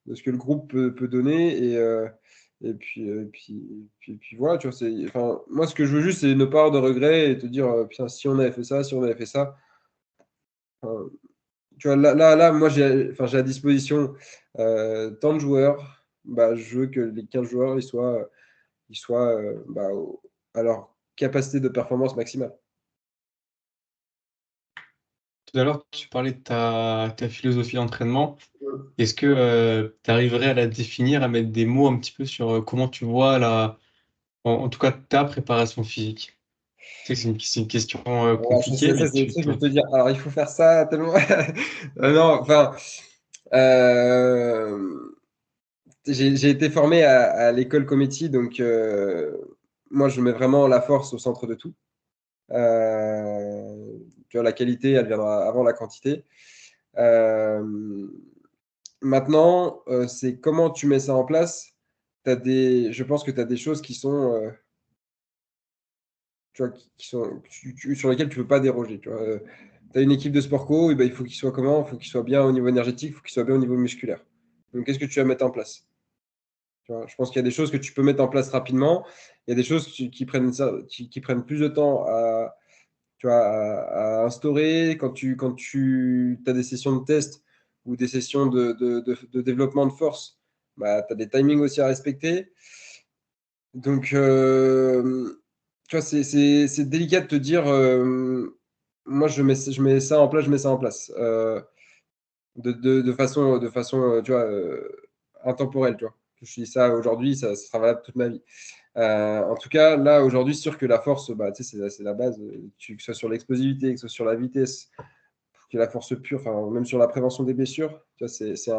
de ce que le groupe peut donner. Et puis voilà, tu vois, enfin, moi, ce que je veux juste, c'est ne pas avoir de regrets et te dire, putain, si on avait fait ça, si on avait fait ça. Enfin, tu vois, là, moi, j'ai à disposition tant de joueurs. Bah, je veux que les 15 joueurs, ils soient bah, à leur capacité de performance maximale. Tout à l'heure, tu parlais de ta philosophie d'entraînement. Est-ce que tu arriverais à la définir, à mettre des mots un petit peu sur comment tu vois en tout cas ta préparation physique? Tu sais que c'est une question Ouais, je compliquée, sais, ça, mais c'est le truc que je toi. peux dire. Alors, il faut faire ça tellement. Non, enfin, euh, j'ai été formé à l'école Cometti, donc moi, je mets vraiment la force au centre de tout. Tu vois, la qualité, elle viendra avant la quantité. Maintenant, c'est comment tu mets ça en place. Je pense que tu as des choses qui sont, tu vois, qui sont, sur lesquelles tu ne peux pas déroger. Tu as une équipe de sport co, et ben, il faut qu'il soit comment? Il faut qu'il soit bien au niveau énergétique, il faut qu'il soit bien au niveau musculaire. Donc, qu'est-ce que tu vas mettre en place? Tu vois, je pense qu'il y a des choses que tu peux mettre en place rapidement. Il y a des choses qui prennent, qui prennent plus de temps tu vois, à instaurer quand tu as des sessions de test ou des sessions de développement de force. Bah, tu as des timings aussi à respecter. Donc, tu vois, c'est délicat de te dire, moi, je mets ça en place, je mets ça en place. De façon tu vois, intemporelle, tu vois. Je dis ça aujourd'hui, ça sera valable toute ma vie. En tout cas, là, aujourd'hui, c'est sûr que la force, bah, tu sais, c'est la base. Que ce soit sur l'explosivité, que ce soit sur la vitesse, que la force pure, enfin, même sur la prévention des blessures, tu vois, c'est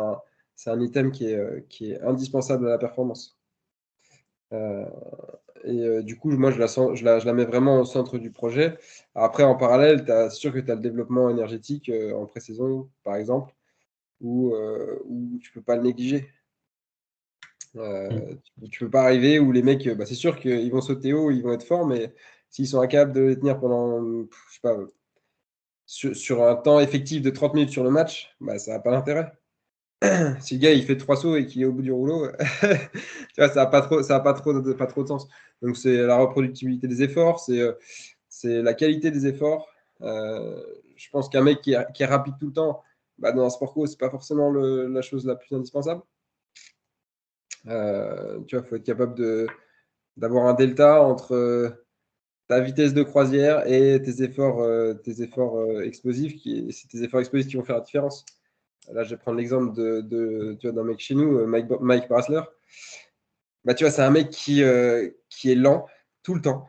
un item qui est indispensable à la performance. Du coup, moi, je la mets vraiment au centre du projet. Après, en parallèle, c'est sûr que tu as le développement énergétique en pré-saison, par exemple, où tu ne peux pas le négliger. Tu peux pas arriver où les mecs, bah, c'est sûr qu'ils vont sauter haut, ils vont être forts, mais s'ils sont incapables de les tenir pendant, je sais pas, sur un temps effectif de 30 minutes sur le match, bah, ça n'a pas d'intérêt. Si le gars il fait 3 sauts et qu'il est au bout du rouleau, tu vois, ça a pas trop de sens. Donc c'est la reproductibilité des efforts, c'est la qualité des efforts. Je pense qu'un mec qui est rapide tout le temps, bah, dans un sport co, c'est pas forcément la chose la plus indispensable. Tu vois, il faut être capable d'avoir un delta entre ta vitesse de croisière et tes efforts explosifs. C'est tes efforts explosifs qui vont faire la différence. Là, je vais prendre l'exemple tu vois, d'un mec chez nous, Mike Brasler. Bah, tu vois, c'est un mec qui est lent tout le temps.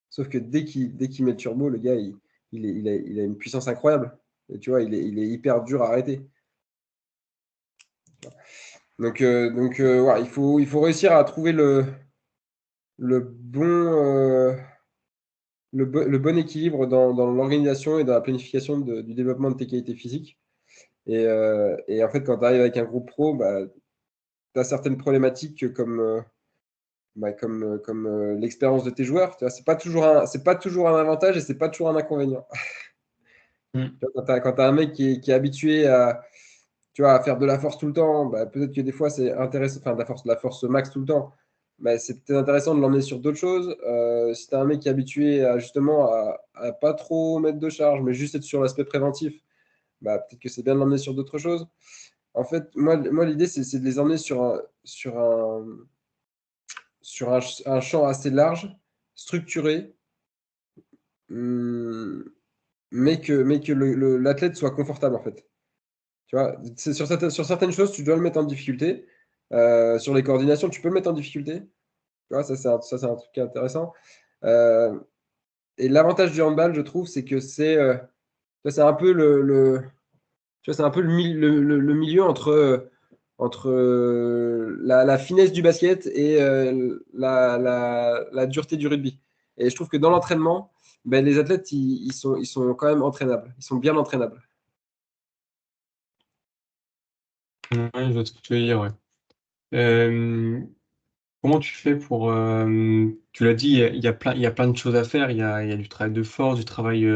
Sauf que dès qu'il met le turbo, le gars, il a une puissance incroyable. Et tu vois, il est hyper dur à arrêter. Donc, voilà, il faut réussir à trouver le bon, le bon équilibre dans l'organisation et dans la planification du développement de tes qualités physiques. Et en fait, quand tu arrives avec un groupe pro, bah, tu as certaines problématiques comme l'expérience de tes joueurs. Tu vois, c'est pas toujours un avantage et c'est pas toujours un inconvénient. Mm. Tu vois, quand tu as un mec qui est habitué tu vois, à faire de la force tout le temps, bah, peut-être que des fois c'est intéressant, enfin de la force max tout le temps, mais c'est peut-être intéressant de l'emmener sur d'autres choses. Si tu as un mec qui est habitué justement à pas trop mettre de charge, mais juste être sur l'aspect préventif, bah, peut-être que c'est bien de l'emmener sur d'autres choses. En fait, moi l'idée, c'est de les emmener sur un champ assez large, structuré, hum, mais que l'athlète soit confortable en fait. Tu vois, sur certaines choses, tu dois le mettre en difficulté. Sur les coordinations, tu peux le mettre en difficulté. Tu vois, ça, c'est un truc qui est intéressant. Euh, et l'avantage du handball, je trouve, c'est que c'est un peu tu vois, c'est un peu le milieu entre la finesse du basket et la dureté du rugby. Et je trouve que dans l'entraînement, ben, les athlètes, ils sont quand même entraînables. Ils sont bien entraînables. Ouais, je vois ce que tu veux dire, ouais. Euh, Comment tu fais pour... tu l'as dit, il y a plein de choses à faire. Il y a du travail de force, du travail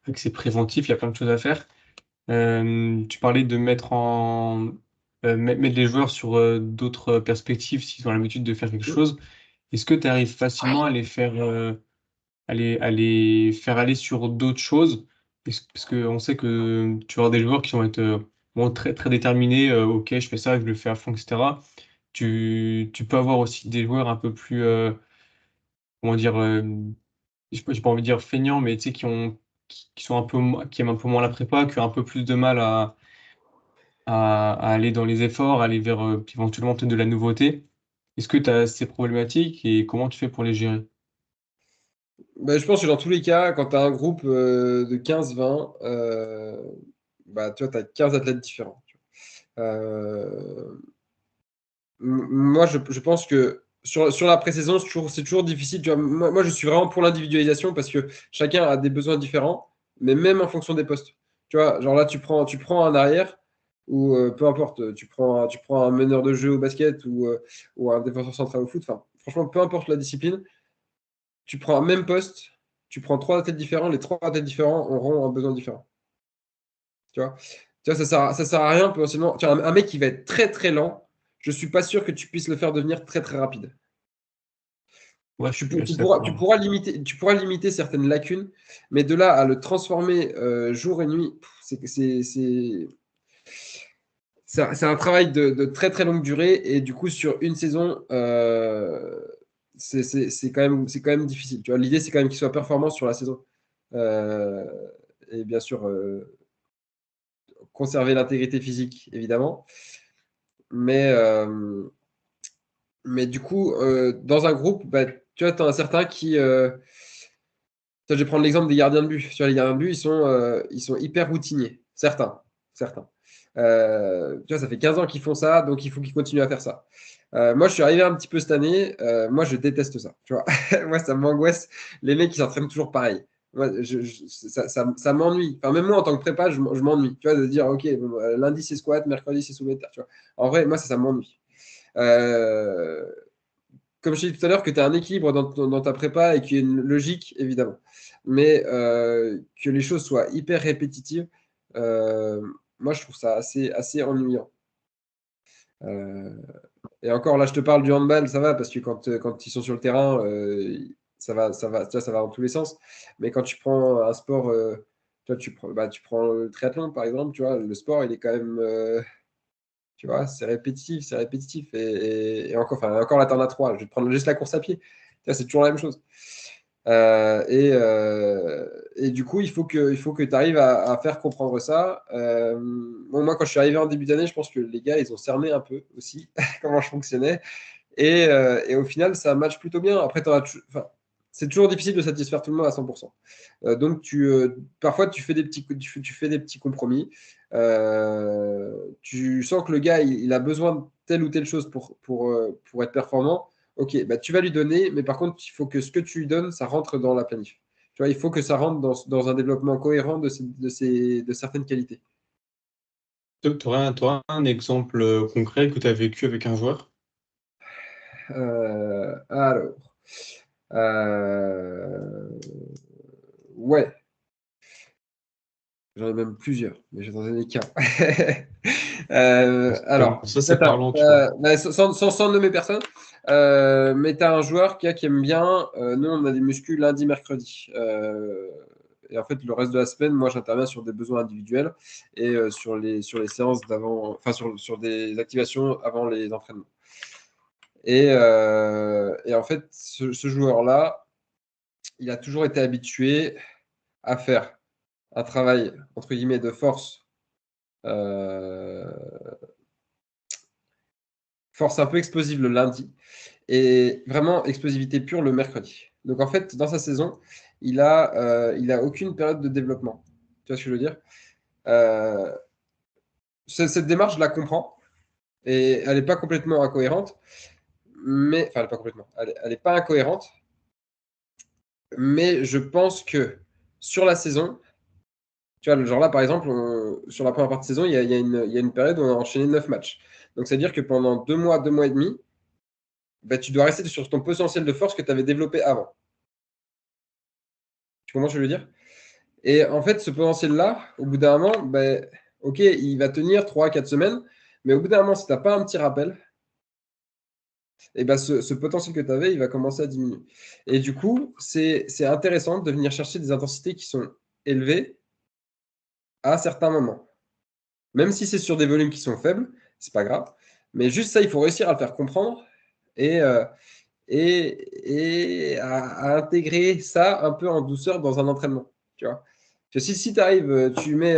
accès préventif, il y a plein de choses à faire. Tu parlais de mettre les joueurs sur d'autres perspectives s'ils ont l'habitude de faire quelque chose. Est-ce que tu arrives facilement à les faire aller sur d'autres choses? Parce qu'on sait que tu vas avoir des joueurs qui vont être bon, très, très déterminés. Ok, je fais ça, je le fais à fond, etc. Tu peux avoir aussi des joueurs un peu plus, comment dire, j'ai pas envie de dire feignants, mais tu sais, qui sont un peu, qui aiment un peu moins la prépa, qui ont un peu plus de mal à aller dans les efforts, aller vers éventuellement peut-être de la nouveauté. Est-ce que tu as ces problématiques et comment tu fais pour les gérer? Ben, je pense que dans tous les cas, quand tu as un groupe de 15-20, bah, tu vois, tu as 15 athlètes différents. Moi, je pense que sur la pré-saison, c'est toujours difficile. Tu vois, moi, je suis vraiment pour l'individualisation parce que chacun a des besoins différents, mais même en fonction des postes. Tu vois, genre là, tu prends un arrière ou peu importe, tu prends un meneur de jeu au basket ou un défenseur central au foot. Enfin, franchement, peu importe la discipline, tu prends un même poste, tu prends trois athlètes différents, les trois athlètes différents auront un besoin différent. Tu vois, ça sert à rien potentiellement. Tu vois, un mec qui va être très très lent, je suis pas sûr que tu puisses le faire devenir très très rapide. Ouais, Tu, je pour- tu suis pourras, d'accord. tu pourras limiter, tu pourras limiter certaines lacunes, mais de là à le transformer jour et nuit, c'est un travail de très très longue durée et du coup sur une saison, c'est quand même difficile. Tu vois, l'idée c'est quand même qu'il soit performant sur la saison. Euh, et bien sûr, conserver l'intégrité physique, évidemment. Mais, euh, mais du coup, dans un groupe, bah, tu vois, tu as un certain qui. Je vais prendre l'exemple des gardiens de but. Sur les gardiens de but, ils sont hyper routiniers. Certains. Certains. Tu vois, ça fait 15 ans qu'ils font ça, donc il faut qu'ils continuent à faire ça. Moi, je suis arrivé un petit peu cette année. Moi, je déteste ça. Tu vois, moi, ça m'angoisse. Les mecs qui s'entraînent toujours pareil. Moi, ça m'ennuie. Enfin, même moi, en tant que prépa, je m'ennuie. Tu vois, de dire, OK, bon, lundi, c'est squat, mercredi, c'est soulevé de terre. Tu vois. En vrai, moi, ça m'ennuie. Euh, Comme je t'ai dit tout à l'heure, que tu as un équilibre dans ta prépa et qu'il y ait une logique, évidemment. Mais que les choses soient hyper répétitives, euh, moi, je trouve ça assez ennuyant. Euh, et encore, là, je te parle du handball, ça va, parce que quand ils sont sur le terrain, ça va, tu vois, ça va dans tous les sens. Mais quand tu prends un sport, tu prends le triathlon, par exemple, tu vois, le sport, il est quand même, tu vois, c'est répétitif, c'est répétitif. Et encore, enfin, encore là, t'en as trois. Je vais te prendre juste la course à pied. Tu vois, c'est toujours la même chose. Et du coup, il faut que tu arrives à faire comprendre ça. Bon, moi, quand je suis arrivé en début d'année, je pense que les gars, ils ont cerné un peu aussi comment je fonctionnais. Et au final, ça match plutôt bien. Après, enfin, c'est toujours difficile de satisfaire tout le monde à 100%. Donc, parfois, tu fais des petits compromis. Tu sens que le gars, il a besoin de telle ou telle chose pour être performant. Ok, bah, tu vas lui donner, mais par contre, il faut que ce que tu lui donnes, ça rentre dans la planif. Tu vois, il faut que ça rentre dans un développement cohérent de certaines qualités. T'aurais un exemple concret que tu as vécu avec un joueur? Alors, euh, ouais. J'en ai même plusieurs, mais je vais t'en donner qu'un. Alors, Ça, c'est parlant, tu vois. bah, sans nommer personne, mais tu as un joueur qui aime bien. Nous, on a des muscles lundi, mercredi. Et en fait, le reste de la semaine, moi, j'interviens sur des besoins individuels et sur les séances d'avant, enfin, sur des activations avant les entraînements. Et en fait, ce joueur-là, il a toujours été habitué à faire un travail, entre guillemets, de force euh, force un peu explosive le lundi et vraiment explosivité pure le mercredi. Donc en fait, dans sa saison, il a aucune période de développement. Tu vois ce que je veux dire? Euh, cette démarche, je la comprends et elle n'est pas complètement incohérente, mais enfin, elle n'est pas complètement, elle est pas incohérente, mais je pense que sur la saison, tu vois, le genre là, par exemple, sur la première partie de saison, il y a une période où on a enchaîné 9 matchs. Donc, c'est-à-dire que pendant 2 mois et demi, bah, tu dois rester sur ton potentiel de force que tu avais développé avant. Tu comprends ce que je veux dire? Et en fait, ce potentiel-là, au bout d'un moment, bah, ok, il va tenir 3 à 4 semaines, mais au bout d'un moment, si tu n'as pas un petit rappel, et ben ce potentiel que tu avais, il va commencer à diminuer. Et du coup, c'est intéressant de venir chercher des intensités qui sont élevées à certains moments. Même si c'est sur des volumes qui sont faibles, c'est pas grave. Mais juste ça, il faut réussir à le faire comprendre et, et à intégrer ça un peu en douceur dans un entraînement. Tu vois? Parce que si tu arrives, tu mets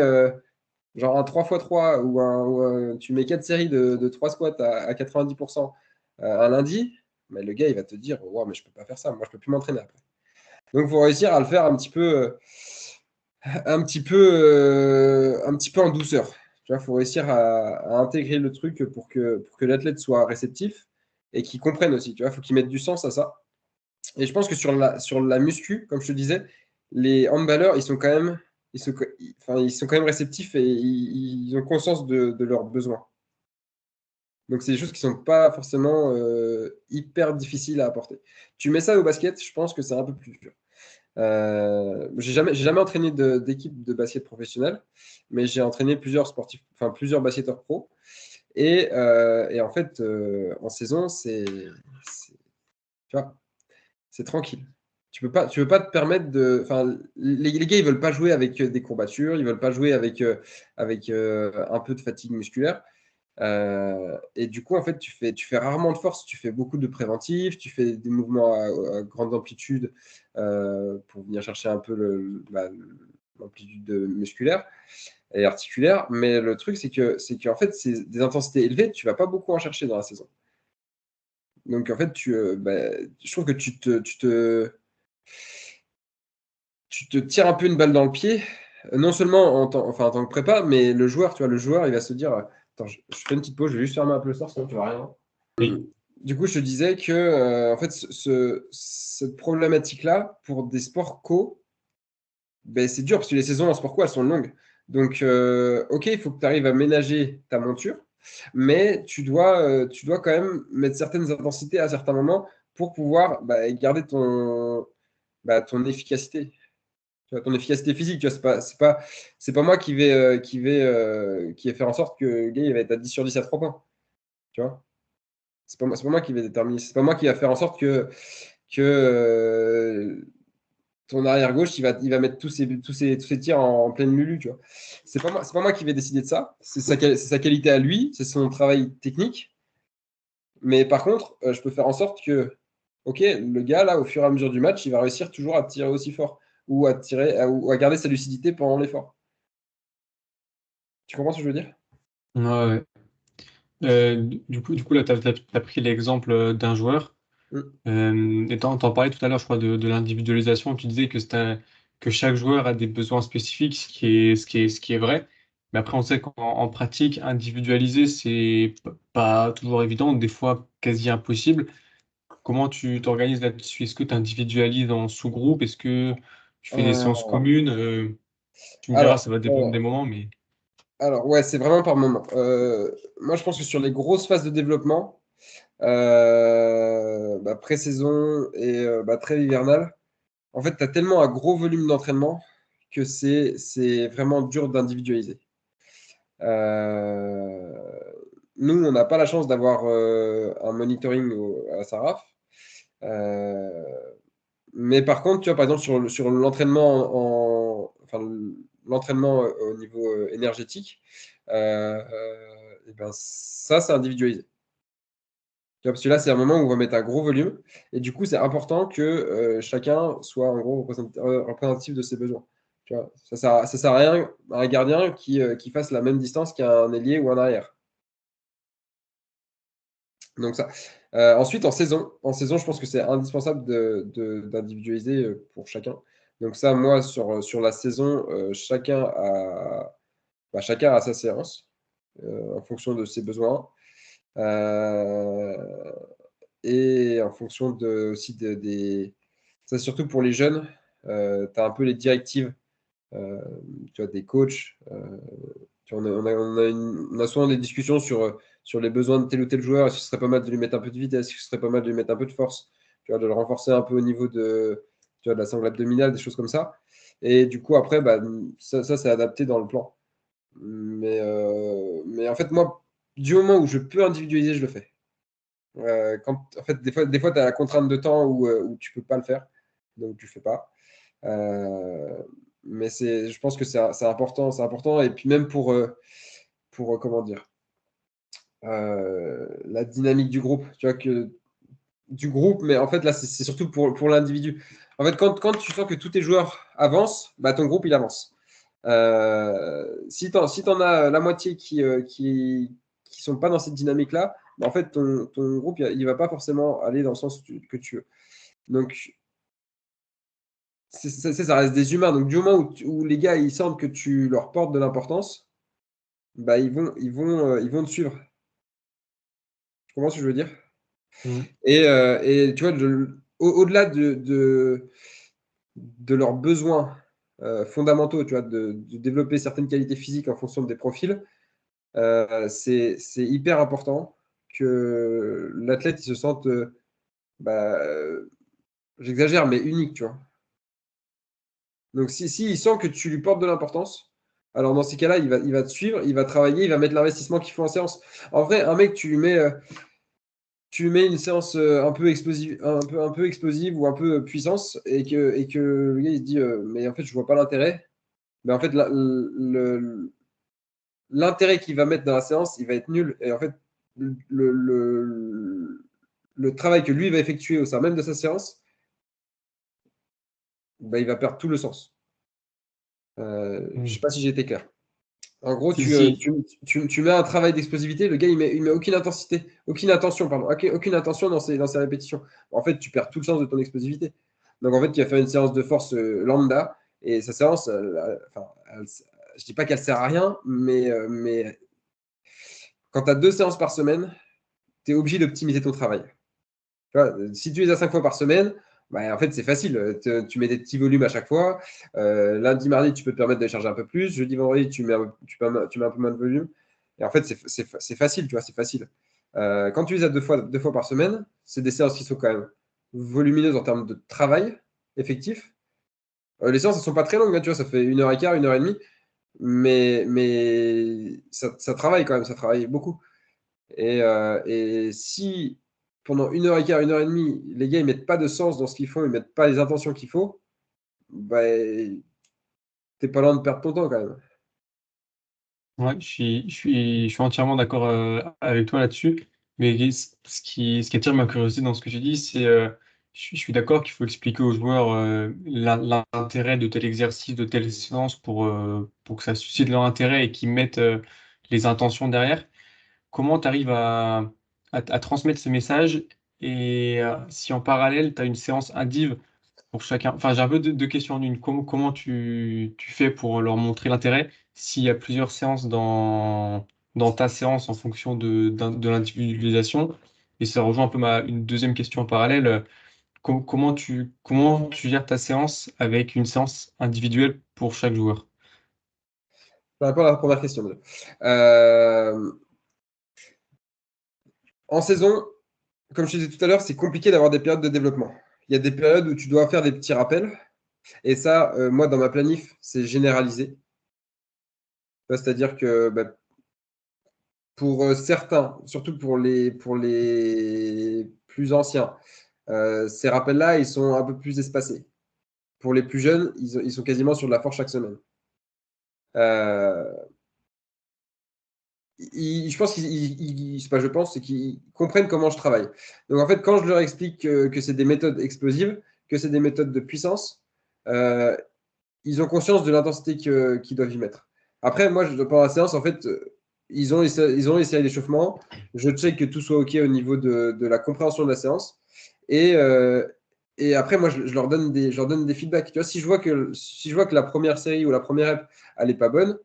genre un 3x3 tu mets 4 séries de 3 squats à 90% un lundi, mais le gars, il va te dire, wow, mais je peux pas faire ça, moi, je peux plus m'entraîner après. Donc, il faut réussir à le faire un petit peu en douceur. Tu vois, faut réussir à intégrer le truc pour que l'athlète soit réceptif et qu'ils comprennent aussi, tu vois. Il faut qu'ils mettent du sens à ça. Et je pense que sur la muscu, comme je te disais, les handballeurs, ils sont quand même réceptifs et ils ont conscience de leurs besoins. Donc, c'est des choses qui ne sont pas forcément hyper difficiles à apporter. Tu mets ça au basket, je pense que c'est un peu plus dur. J'ai jamais entraîné d'équipe de basket professionnelle, mais j'ai entraîné plusieurs sportifs, enfin plusieurs basketteurs pro. Et en fait, en saison, tu vois, c'est tranquille. Tu peux pas te permettre de. Enfin, les gars, ils veulent pas jouer avec des courbatures, ils veulent pas jouer avec un peu de fatigue musculaire. Et du coup, en fait, tu fais rarement de force, tu fais beaucoup de préventif, tu fais des mouvements à grande amplitude pour venir chercher un peu l'amplitude musculaire et articulaire. Mais le truc, c'est qu'en fait, c'est des intensités élevées, tu vas pas beaucoup en chercher dans la saison. Donc, en fait, je trouve que tu te tires un peu une balle dans le pied, non seulement en tant que prépa, mais le joueur, tu vois, le joueur, il va se dire, attends, je fais une petite pause, je vais juste fermer un peu le sort, sinon tu vas rien. Oui. Du coup, je te disais que, en fait, cette problématique-là, pour des sports co, ben, c'est dur parce que les saisons en sport co, elles sont longues. Donc, ok, il faut que tu arrives à ménager ta monture, mais tu dois quand même mettre certaines intensités à certains moments pour pouvoir garder ton efficacité. Tu vois, ton efficacité physique, tu vois, c'est pas moi qui vais faire en sorte que le gars il va être à 10 sur 10 à 3 points. Tu vois? C'est pas moi qui vais déterminer. C'est pas moi qui va faire en sorte que ton arrière gauche il va mettre tous ses tirs en pleine lulu. Tu vois? C'est pas moi qui vais décider de ça. C'est sa qualité à lui, c'est son travail technique. Mais par contre, je peux faire en sorte que, ok, le gars là, au fur et à mesure du match, il va réussir toujours à tirer aussi fort ou à tirer ou à garder sa lucidité pendant l'effort. Tu comprends ce que je veux dire? Ouais, ouais. Du coup, là, tu as pris l'exemple d'un joueur. Mm. Et t'en parlais tout à l'heure, je crois, de l'individualisation. Tu disais que chaque joueur a des besoins spécifiques, ce qui est vrai. Mais après, on sait qu'en pratique, individualiser, c'est pas toujours évident, des fois quasi impossible. Comment tu t'organises là-dessus? Est-ce que tu individualises en sous-groupe? Est-ce que tu fais des séances Euh, communes? Tu me diras, alors, ça va dépendre des moments, mais ouais, c'est vraiment par moment. Moi, je pense que sur les grosses phases de développement, pré-saison et trêve hivernale, en fait, tu as tellement un gros volume d'entraînement que c'est vraiment dur d'individualiser. Euh, Nous, on n'a pas la chance d'avoir un monitoring à Saraf. Euh, mais par contre, tu vois, par exemple, sur enfin, l'entraînement au niveau énergétique, et ben, ça, c'est individualisé. Tu vois, parce que là, c'est un moment où on va mettre un gros volume. Et du coup, c'est important que chacun soit en gros représentatif de ses besoins. Tu vois, ça sert à rien à un gardien qui fasse la même distance qu'un ailier ou un arrière. Donc ça. Ensuite, en saison, je pense que c'est indispensable d'individualiser pour chacun. Donc ça, moi, sur la saison, chacun a sa séance en fonction de ses besoins et en fonction aussi des. Ça, surtout pour les jeunes, tu as un peu les directives, euh, tu vois, des coachs. Tu vois, on a souvent des discussions sur les besoins de tel ou tel joueur. Est-ce que ce serait pas mal de lui mettre un peu de vitesse? Est-ce que ce serait pas mal de lui mettre un peu de force? Tu vois, de le renforcer un peu au niveau tu vois, de la sangle abdominale, des choses comme ça. Et du coup, après, ça c'est adapté dans le plan. Mais en fait, moi, du moment où je peux individualiser, je le fais. En fait, des fois tu as la contrainte de temps où tu peux pas le faire, donc tu fais pas. Euh, mais je pense que c'est important, c'est important. Et puis même pour comment dire, la dynamique du groupe, tu vois que du groupe, mais en fait là c'est surtout pour l'individu. En fait, quand tu sens que tous tes joueurs avancent, ton groupe il avance. Si t'en as la moitié qui sont pas dans cette dynamique-là, en fait ton groupe il va pas forcément aller dans le sens que tu veux. Donc ça reste des humains. Donc du moment où les gars ils sentent que tu leur portes de l'importance, ils vont te suivre. Tu comprends ce que je veux dire? Et tu vois, au-delà de leurs besoins fondamentaux, tu vois, de développer certaines qualités physiques en fonction des profils, c'est hyper important que l'athlète il se sente, bah, j'exagère, mais unique, tu vois. Donc, si il sent que tu lui portes de l'importance, alors dans ces cas-là, il va te suivre, il va travailler, il va mettre l'investissement qu'il faut en séance. En vrai, un mec, tu lui mets une séance un peu explosive, un peu explosive ou un peu puissance, et que le gars il se dit, mais en fait, je vois pas l'intérêt. Mais en fait, l'intérêt qu'il va mettre dans la séance, il va être nul. Et en fait, le, le, le travail que lui va effectuer au sein même de sa séance, bah, il va perdre tout le sens. Je ne sais Mm. pas si j'ai été clair. En gros, Si, si. tu mets un travail d'explosivité, le gars, il met aucune intensité, aucune attention, pardon, aucune attention dans ses répétitions. En fait, tu perds tout le sens de ton explosivité. Donc, en fait, tu vas faire une séance de force lambda, et sa séance, enfin, je dis pas qu'elle sert à rien, mais quand tu as 2 séances par semaine, tu es obligé d'optimiser ton travail. Tu vois, si tu es à 5 fois par semaine, bah, en fait, c'est facile. Tu mets des petits volumes à chaque fois. Lundi, mardi, tu peux te permettre de charger un peu plus. Jeudi, vendredi, tu mets un peu moins de volume. Et en fait, c'est facile, tu vois, c'est facile. Quand tu les as 2 fois par semaine, c'est des séances qui sont quand même volumineuses en termes de travail effectif. Les séances, elles ne sont pas très longues, hein, tu vois, ça fait 1h15, 1h30. Mais ça travaille quand même, ça travaille beaucoup. Et si pendant 1h15, 1h30, les gars, ils mettent pas de sens dans ce qu'ils font, ils mettent pas les intentions qu'il faut, bah, t'es pas loin de perdre ton temps quand même. Ouais, je suis entièrement d'accord avec toi là-dessus. Mais ce qui attire ma curiosité dans ce que tu dis, c'est je suis d'accord qu'il faut expliquer aux joueurs l'intérêt de tel exercice, de telle séance pour que ça suscite leur intérêt et qu'ils mettent les intentions derrière. Comment tu arrives à transmettre ce message et si en parallèle, tu as une séance indiv pour chacun. Enfin, j'ai un peu deux questions en une. Comment tu fais pour leur montrer l'intérêt s'il y a plusieurs séances dans ta séance en fonction de l'individualisation? Et ça rejoint un peu une deuxième question en parallèle. Comment tu gères ta séance avec une séance individuelle pour chaque joueur? Par rapport à la première question, déjà. Euh, En saison, comme je te disais tout à l'heure, c'est compliqué d'avoir des périodes de développement. Il y a des périodes où tu dois faire des petits rappels. Et ça, moi, dans ma planif, c'est généralisé. C'est-à-dire que bah, pour certains, surtout pour les plus anciens, ces rappels-là, ils sont un peu plus espacés. Pour les plus jeunes, ils sont quasiment sur de la force chaque semaine. Euh, je pense c'est pas je pense, c'est qu'ils comprennent comment je travaille. Donc en fait, quand je leur explique que c'est des méthodes explosives, que c'est des méthodes de puissance, euh, ils ont conscience de l'intensité qu'ils doivent y mettre. Après, moi, pendant la séance, en fait, ils ont essayé l'échauffement. Je check que tout soit OK au niveau de la compréhension de la séance. Et, euh, et après, moi, je leur donne des feedbacks. Tu vois, si je vois que la première série ou la première rep, elle n'est pas bonne,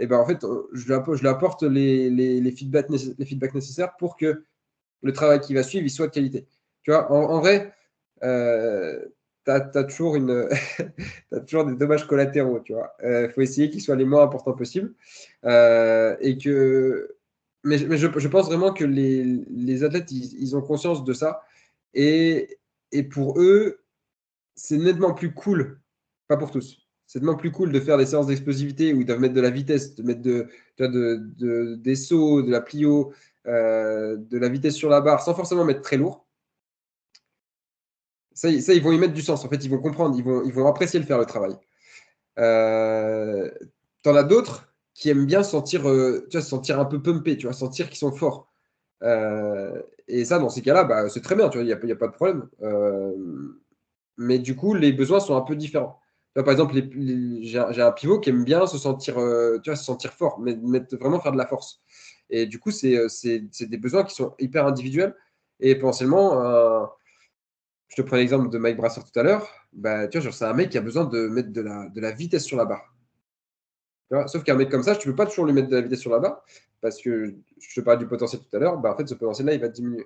et ben en fait, je lui apporte les feedbacks nécessaires pour que le travail qui va suivre, il soit de qualité. Tu vois, en vrai, tu as, toujours t'as toujours des dommages collatéraux, tu vois. Faut essayer qu'ils soient les moins importants possibles. Et que... Mais je pense vraiment que les athlètes, ils ont conscience de ça. Et, et pour eux, c'est nettement plus cool, pas pour tous, c'est nettement plus cool de faire des séances d'explosivité où ils doivent mettre de la vitesse, de mettre tu vois, des sauts, de la plio, de la vitesse sur la barre, sans forcément mettre très lourd. Ça, ils vont y mettre du sens. En fait, ils vont comprendre, ils vont apprécier le faire, le travail. Euh, T'en as d'autres qui aiment bien sentir, tu vois, se sentir un peu pumpé, tu vois, sentir qu'ils sont forts. Et ça, dans ces cas-là, bah, c'est très bien, tu vois, il y a pas de problème. Mais du coup, les besoins sont un peu différents. Tu vois, par exemple, j'ai un pivot qui aime bien se sentir, tu vois, se sentir fort, mais vraiment faire de la force. Et du coup, c'est des besoins qui sont hyper individuels. Et potentiellement, je te prends l'exemple de Mike Brasseur tout à l'heure, bah, tu vois, genre, c'est un mec qui a besoin de mettre de la vitesse sur la barre. Tu vois, sauf qu'un mec comme ça, tu ne peux pas toujours lui mettre de la vitesse sur la barre, parce que je te parlais du potentiel tout à l'heure, bah, en fait, ce potentiel-là, il va diminuer.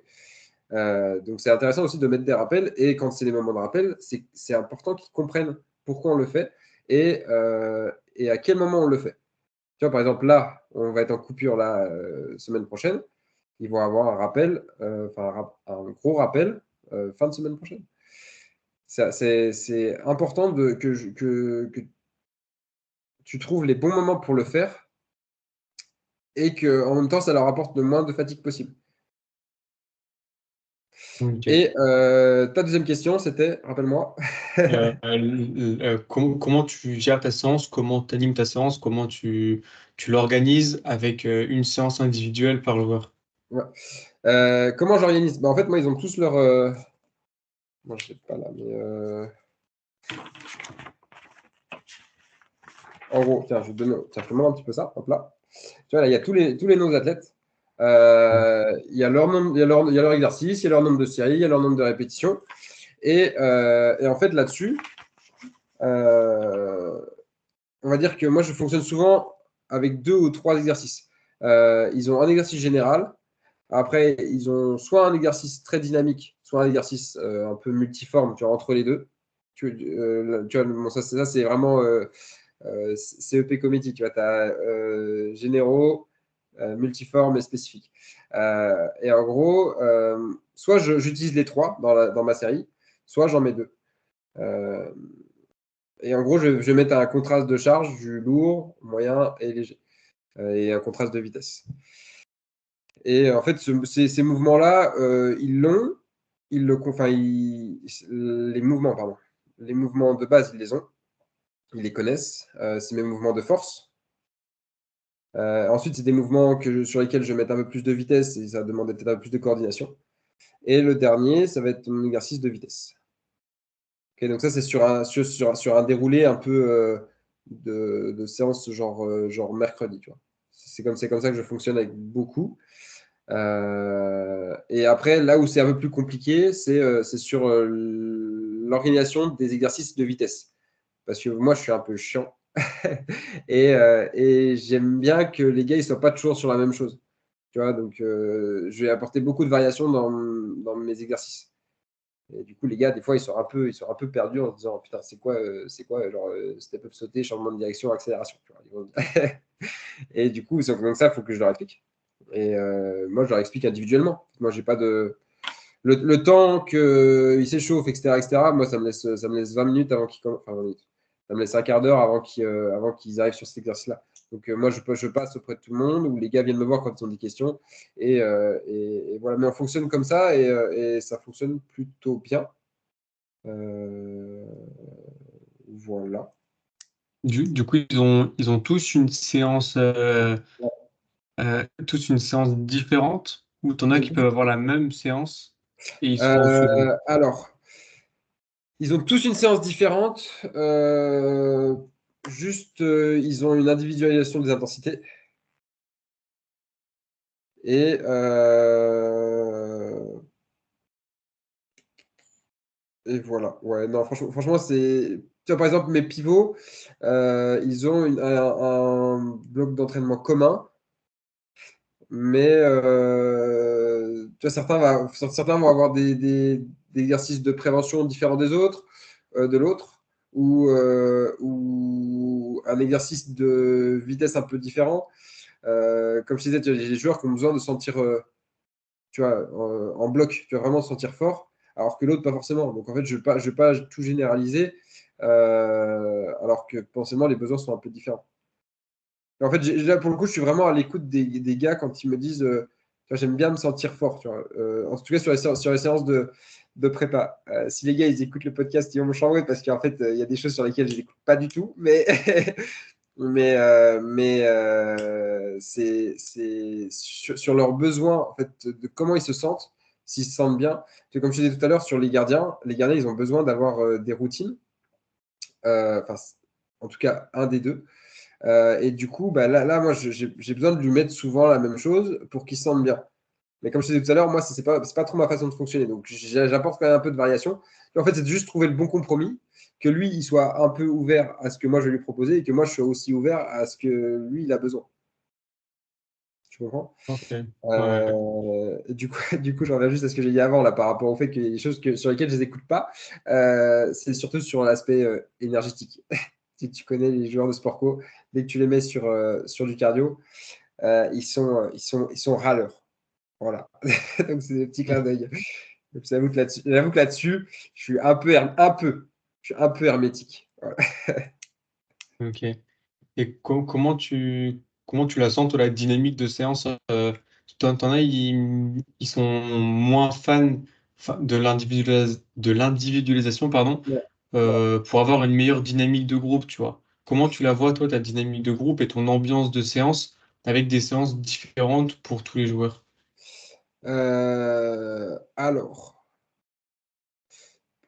Donc, c'est intéressant aussi de mettre des rappels. Et quand c'est les moments de rappel, c'est important qu'ils comprennent pourquoi on le fait et à quel moment on le fait. Tu vois, par exemple, là, on va être en coupure la semaine prochaine. Ils vont avoir un rappel, un gros rappel fin de semaine prochaine. C'est important que tu trouves les bons moments pour le faire et qu'en même temps, ça leur apporte le moins de fatigue possible. Ok. Et ta deuxième question, c'était, rappelle-moi. Comment tu gères ta séance, comment tu animes ta séance, comment tu l'organises avec une séance individuelle par joueur? Ouais. Comment j'organise? En fait, moi, ils ont tous leur. Moi, je ne sais pas là, mais. En gros, tiens, je vais te donner. Tiens, je te montre un petit peu ça. Hop là. Tu vois, là, il y a tous les noms athlètes. Il y a leur nombre, il y a leur exercice, il y a leur nombre de séries, il y a leur nombre de répétitions. Et en fait, là-dessus, on va dire que moi, je fonctionne souvent avec 2 ou 3 exercices. Ils ont un exercice général. Après, ils ont soit un exercice très dynamique, soit un exercice un peu multiforme, tu vois, entre les deux. Tu vois, bon, ça c'est vraiment CEP Comedy. Tu vois, tu as généraux, multiforme et spécifique. Et en gros, soit j'utilise les trois dans ma série, soit j'en mets deux. Et en gros, je vais mettre un contraste de charge du lourd, moyen et léger. Et un contraste de vitesse. Et en fait, ces mouvements-là, ils l'ont. Les mouvements, pardon. Les mouvements de base, ils les ont. Ils les connaissent. C'est mes mouvements de force. Ensuite, c'est des mouvements sur lesquels je vais mettre un peu plus de vitesse et ça va demander peut-être un peu plus de coordination. Et le dernier, ça va être mon exercice de vitesse. Okay, donc ça, c'est sur un déroulé un peu de séance genre mercredi. Tu vois. C'est comme ça que je fonctionne avec beaucoup. Et après, là où c'est un peu plus compliqué, c'est sur l'organisation des exercices de vitesse. Parce que moi, je suis un peu chiant. Et j'aime bien que les gars ne soient pas toujours sur la même chose. Tu vois, donc je vais apporter beaucoup de variations dans mes exercices. Et du coup, les gars, des fois, ils sont un peu perdus en se disant putain, c'est quoi genre step up sauter, changement de direction, accélération. Tu vois. Et du coup, donc ça, il faut que je leur explique. Et moi, je leur explique individuellement. Moi, j'ai pas de. Le temps qu'ils s'échauffent, etc., moi, ça me laisse 20 minutes avant qu'ils commencent. Enfin, 20 minutes. Ça me laisse un quart d'heure avant qu'ils arrivent sur cet exercice-là. Donc, moi, je passe auprès de tout le monde, ou les gars viennent me voir quand ils ont des questions. Et voilà. Mais on fonctionne comme ça, et ça fonctionne plutôt bien. Voilà. Du coup, ils ont tous une séance différente, ou t'en as qui peuvent avoir la même séance et ils seront en second. Alors, ils ont tous une séance différente. Juste, ils ont une individualisation des intensités. Et, et voilà. Ouais, non, franchement, c'est. Tu vois, par exemple, mes pivots, ils ont un bloc d'entraînement commun. Mais tu vois, certains vont avoir des exercices de prévention différents des autres, de l'autre, ou un exercice de vitesse un peu différent. Comme je disais, tu as des joueurs qui ont besoin de sentir, tu vois, en bloc, tu vas vraiment se sentir fort, alors que l'autre pas forcément. Donc en fait, je vais pas tout généraliser, alors que potentiellement les besoins sont un peu différents. En fait, là, pour le coup, je suis vraiment à l'écoute des gars quand ils me disent tu vois, j'aime bien me sentir fort. Tu vois. En tout cas, sur les séances de prépa. Si les gars, ils écoutent le podcast, ils vont me chambrer parce qu'en fait, il y a des choses sur lesquelles je n'écoute pas du tout. Mais, c'est sur leurs besoins, en fait, de comment ils se sentent, s'ils se sentent bien. Parce que comme je disais tout à l'heure, sur les gardiens, ils ont besoin d'avoir des routines. Enfin, en tout cas, un des deux. Et du coup, bah, là moi, j'ai besoin de lui mettre souvent la même chose pour qu'il se sente bien. Mais comme je te disais tout à l'heure, moi, c'est pas trop ma façon de fonctionner. Donc, j'apporte quand même un peu de variation. Et en fait, c'est de juste trouver le bon compromis, que lui, il soit un peu ouvert à ce que moi, je vais lui proposer et que moi, je sois aussi ouvert à ce que lui, il a besoin. Tu comprends? Ok. Ouais. Du coup, du coup, je reviens juste à ce que j'ai dit avant, là, par rapport au fait qu'il y a des choses sur lesquelles je ne les écoute pas. C'est surtout sur l'aspect énergétique. Si tu connais les joueurs de sport co, dès que tu les mets sur du cardio, ils sont râleurs. Voilà. Donc, c'est des petits clins d'œil. Donc, j'avoue que là-dessus, je suis je suis un peu hermétique. Voilà. Ok. Et comment tu la sens, toi, la dynamique de séance? T'en as, ils sont moins fans de l'individualisation, pardon, Ouais, voilà. pour avoir une meilleure dynamique de groupe, tu vois. Comment tu la vois, toi, ta dynamique de groupe et ton ambiance de séance avec des séances différentes pour tous les joueurs? Alors,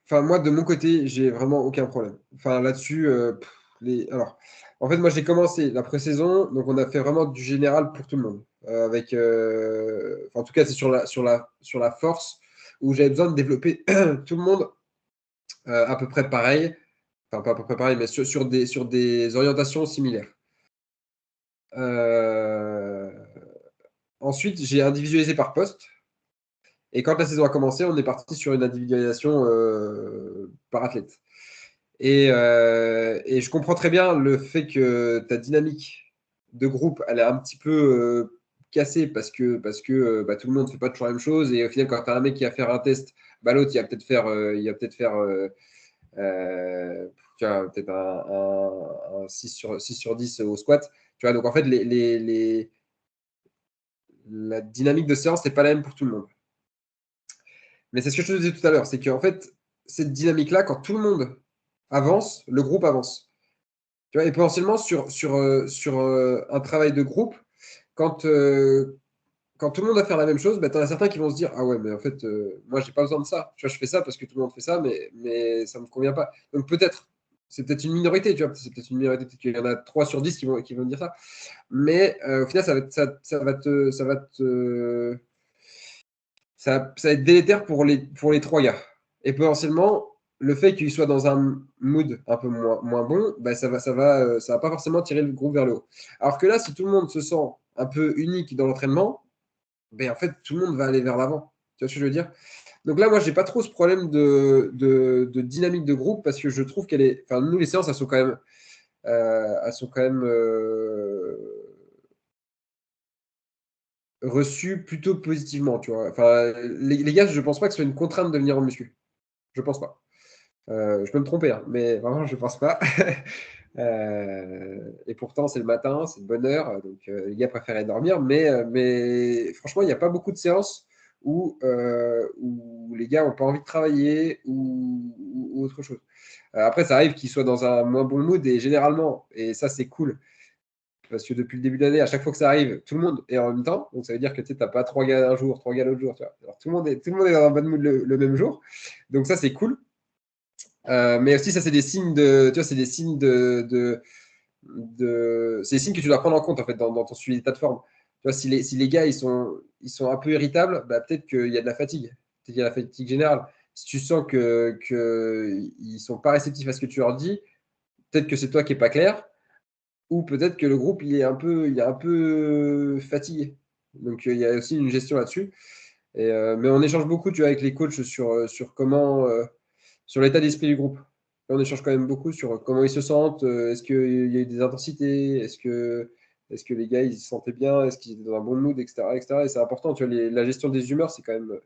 enfin, moi, de mon côté, j'ai vraiment aucun problème. Enfin, là-dessus, alors, en fait, moi, j'ai commencé la pré-saison, donc on a fait vraiment du général pour tout le monde. Enfin, en tout cas, c'est sur la force où j'avais besoin de développer tout le monde à peu près pareil. Enfin, pas à peu près pareil, mais sur des orientations similaires. Euh, Ensuite, j'ai individualisé par poste. Et quand la saison a commencé, on est parti sur une individualisation par athlète. Et je comprends très bien le fait que ta dynamique de groupe, elle est un petit peu cassée parce que bah, tout le monde ne fait pas toujours la même chose. Et au final, quand tu as un mec qui va faire un test, bah, l'autre, euh, tu vois, peut-être un 6 sur 10 au squat. Tu vois, donc en fait, la dynamique de séance n'est pas la même pour tout le monde. Mais c'est ce que je te disais tout à l'heure, c'est qu'en fait, cette dynamique-là, quand tout le monde avance, le groupe avance. Tu vois, et potentiellement sur un travail de groupe, quand, euh, quand tout le monde va faire la même chose, bah, tu en as certains qui vont se dire: ah ouais, mais en fait, moi, j'ai pas besoin de ça. Tu vois, je fais ça parce que tout le monde fait ça, mais ça me convient pas. Donc peut-être, c'est peut-être une minorité, tu vois, c'est peut-être une minorité, peut-être qu'il y en a 3 sur 10 qui vont dire ça. Mais au final, ça va être délétère pour les 3 gars. Et potentiellement, le fait qu'ils soient dans un mood un peu moins bon, bah, ça va pas forcément tirer le groupe vers le haut. Alors que là, si tout le monde se sent un peu unique dans l'entraînement, ben, en fait, tout le monde va aller vers l'avant. Tu vois ce que je veux dire? Donc là, moi, j'ai pas trop ce problème de dynamique de groupe parce que je trouve qu'elle est. Enfin, nous, les séances, elles sont quand même reçues plutôt positivement, tu vois. Enfin, les gars, je pense pas que ce soit une contrainte de venir en muscu. Je pense pas. Je peux me tromper, hein, mais vraiment, je pense pas. Et pourtant, c'est le matin, c'est de bonne heure, donc les gars préfèrent dormir. Mais franchement, il n'y a pas beaucoup de séances où les gars n'ont pas envie de travailler ou autre chose. Après, ça arrive qu'ils soient dans un moins bon mood et généralement, et ça, c'est cool. Parce que depuis le début de l'année, à chaque fois que ça arrive, tout le monde est en même temps. Donc ça veut dire que tu n'as pas 3 gars un jour, 3 gars l'autre jour. Tu vois. Alors, tout le monde est dans un bon mood le même jour. Donc ça, c'est cool. Mais aussi, ça, c'est des signes tu vois, c'est des signes c'est des signes que tu dois prendre en compte en fait dans ton suivi d'état de forme. Tu vois, si les gars ils sont un peu irritables, bah, peut-être qu'il y a de la fatigue. Peut-être qu'il y a la fatigue générale. Si tu sens que ils sont pas réceptifs à ce que tu leur dis, peut-être que c'est toi qui est pas clair, ou peut-être que le groupe il est un peu fatigué. Donc il y a aussi une gestion là-dessus. Mais on échange beaucoup, tu vois, avec les coachs sur comment, sur l'état d'esprit du groupe. On échange quand même beaucoup sur comment ils se sentent. Est-ce qu'il y a eu des intensités? Est-ce que les gars ils se sentaient bien? Est-ce qu'ils étaient dans un bon mood, etc., etc. Et c'est important, tu vois, la gestion des humeurs, c'est quand même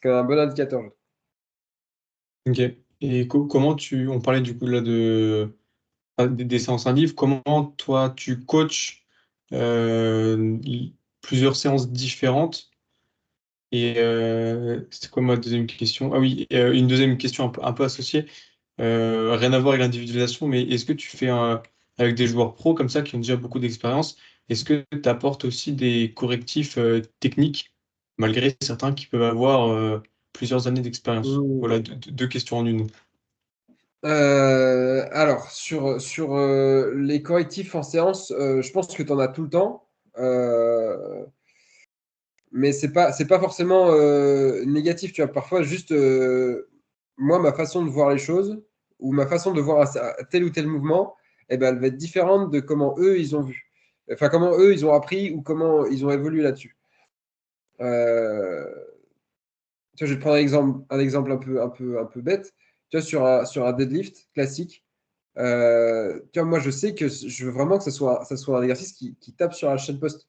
un bon indicateur. Je trouve. Ok. Et on parlait du coup là des séances individuelles, comment toi tu coaches plusieurs séances différentes? Et c'était quoi ma deuxième question? Ah oui, une deuxième question un peu associée, rien à voir avec l'individualisation, mais est-ce que tu fais avec des joueurs pros comme ça qui ont déjà beaucoup d'expérience, est-ce que tu apportes aussi des correctifs techniques, malgré certains qui peuvent avoir plusieurs années d'expérience? Voilà, deux questions en une. Alors, sur les correctifs en séance, je pense que tu en as tout le temps. Mais c'est pas forcément négatif, tu vois. Parfois, juste, moi, ma façon de voir les choses, ou ma façon de voir tel ou tel mouvement, eh ben, elle va être différente de comment eux, ils ont vu. Enfin, comment eux, ils ont appris ou comment ils ont évolué là-dessus. Tu vois, je vais te prendre un exemple un peu bête. Tu vois, sur un deadlift classique, tu vois, moi, je sais que je veux vraiment que ça soit un exercice qui tape sur la chaîne post.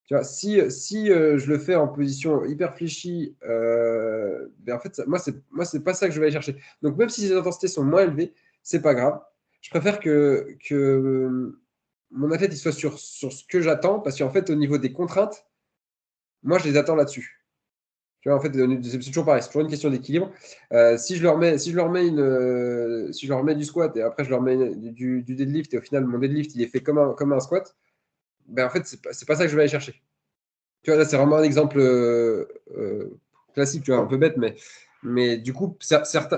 Tu vois, si je le fais en position hyper fléchie, ben en fait, moi, c'est pas ça que je vais aller chercher. Donc, même si les intensités sont moins élevées, c'est pas grave. Je préfère que mon athlète il soit sur ce que j'attends, parce qu'en fait, au niveau des contraintes, moi, je les attends là-dessus. Tu vois, en fait, c'est toujours pareil, c'est toujours une question d'équilibre. Si je leur mets du squat et après je leur mets du deadlift et au final mon deadlift il est fait comme un squat, ben en fait, c'est pas ça que je vais aller chercher. Tu vois, là, c'est vraiment un exemple classique, tu vois, un peu bête, mais du coup, certains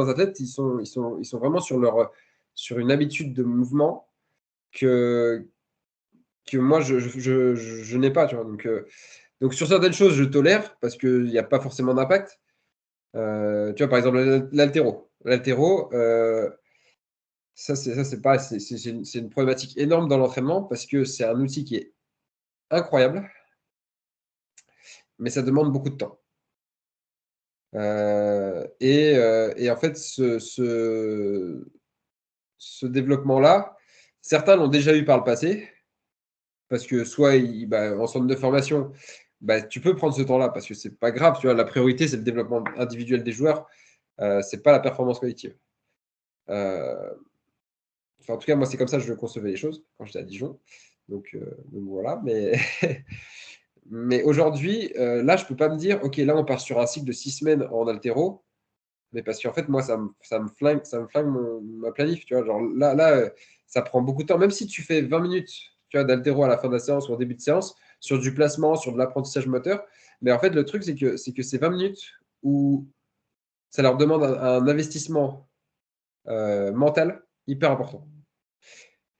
athlètes, ils sont vraiment sur une habitude de mouvement que, que moi, je n'ai pas, tu vois. Donc, sur certaines choses, je tolère parce qu'il n'y a pas forcément d'impact. Tu vois, par exemple, l'haltéro. L'haltéro, ça, c'est pas, c'est une problématique énorme dans l'entraînement parce que c'est un outil qui est incroyable, mais ça demande beaucoup de temps. Et en fait, ce développement-là, certains l'ont déjà eu par le passé, parce que soit en centre de formation, tu peux prendre ce temps-là, parce que c'est pas grave, tu vois, la priorité, c'est le développement individuel des joueurs, c'est pas la performance collective. Euh, enfin, en tout cas, moi, c'est comme ça que je concevais les choses quand j'étais à Dijon. Donc voilà, mais aujourd'hui, là, je peux pas me dire, OK, là, on part sur un cycle de 6 semaines en haltéro. Mais parce qu'en fait, moi, ça me flingue ma planif, tu vois. Genre là, ça prend beaucoup de temps. Même si tu fais 20 minutes, tu vois, d'haltéro à la fin de la séance ou au début de séance, sur du placement, sur de l'apprentissage moteur. Mais en fait, le truc, c'est que c'est 20 minutes où ça leur demande un investissement mental hyper important.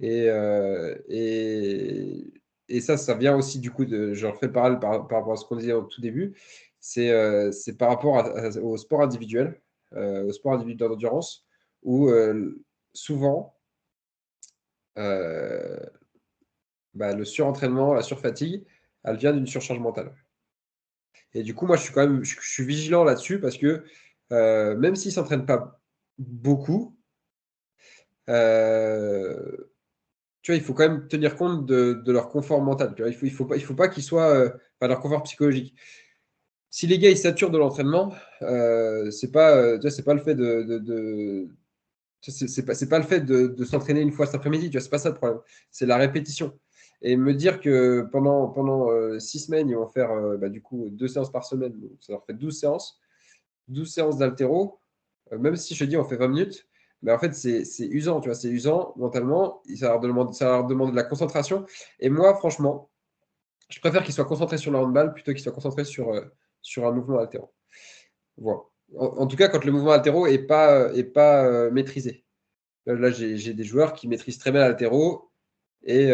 Et, euh, et, et ça vient aussi du coup je refais le parallèle par rapport à ce qu'on disait au tout début, c'est par rapport au sport individuel d'endurance, où souvent euh, le surentraînement, la surfatigue, elle vient d'une surcharge mentale. Et du coup, moi, je suis vigilant là-dessus parce que même s'ils ne s'entraînent pas beaucoup, euh, tu vois, il faut quand même tenir compte de leur confort mental. Tu vois, il faut pas qu'ils soient, enfin, leur confort psychologique. Si les gars ils saturent de l'entraînement, tu vois, c'est pas le fait c'est pas le fait de s'entraîner une fois cet après-midi. Tu vois, c'est pas ça le problème. C'est la répétition. Et me dire que pendant 6 semaines, ils vont faire du coup 2 séances par semaine, donc ça leur fait 12 séances d'haltéro. Même si je te dis on fait 20 minutes, mais en fait c'est usant, tu vois, c'est usant mentalement, ça leur demande de la concentration. Et moi, franchement, je préfère qu'ils soient concentrés sur le handball plutôt qu'ils soient concentrés sur un mouvement haltéro. Voilà. En tout cas, quand le mouvement haltéro est pas maîtrisé. Là, j'ai des joueurs qui maîtrisent très bien l'haltéro et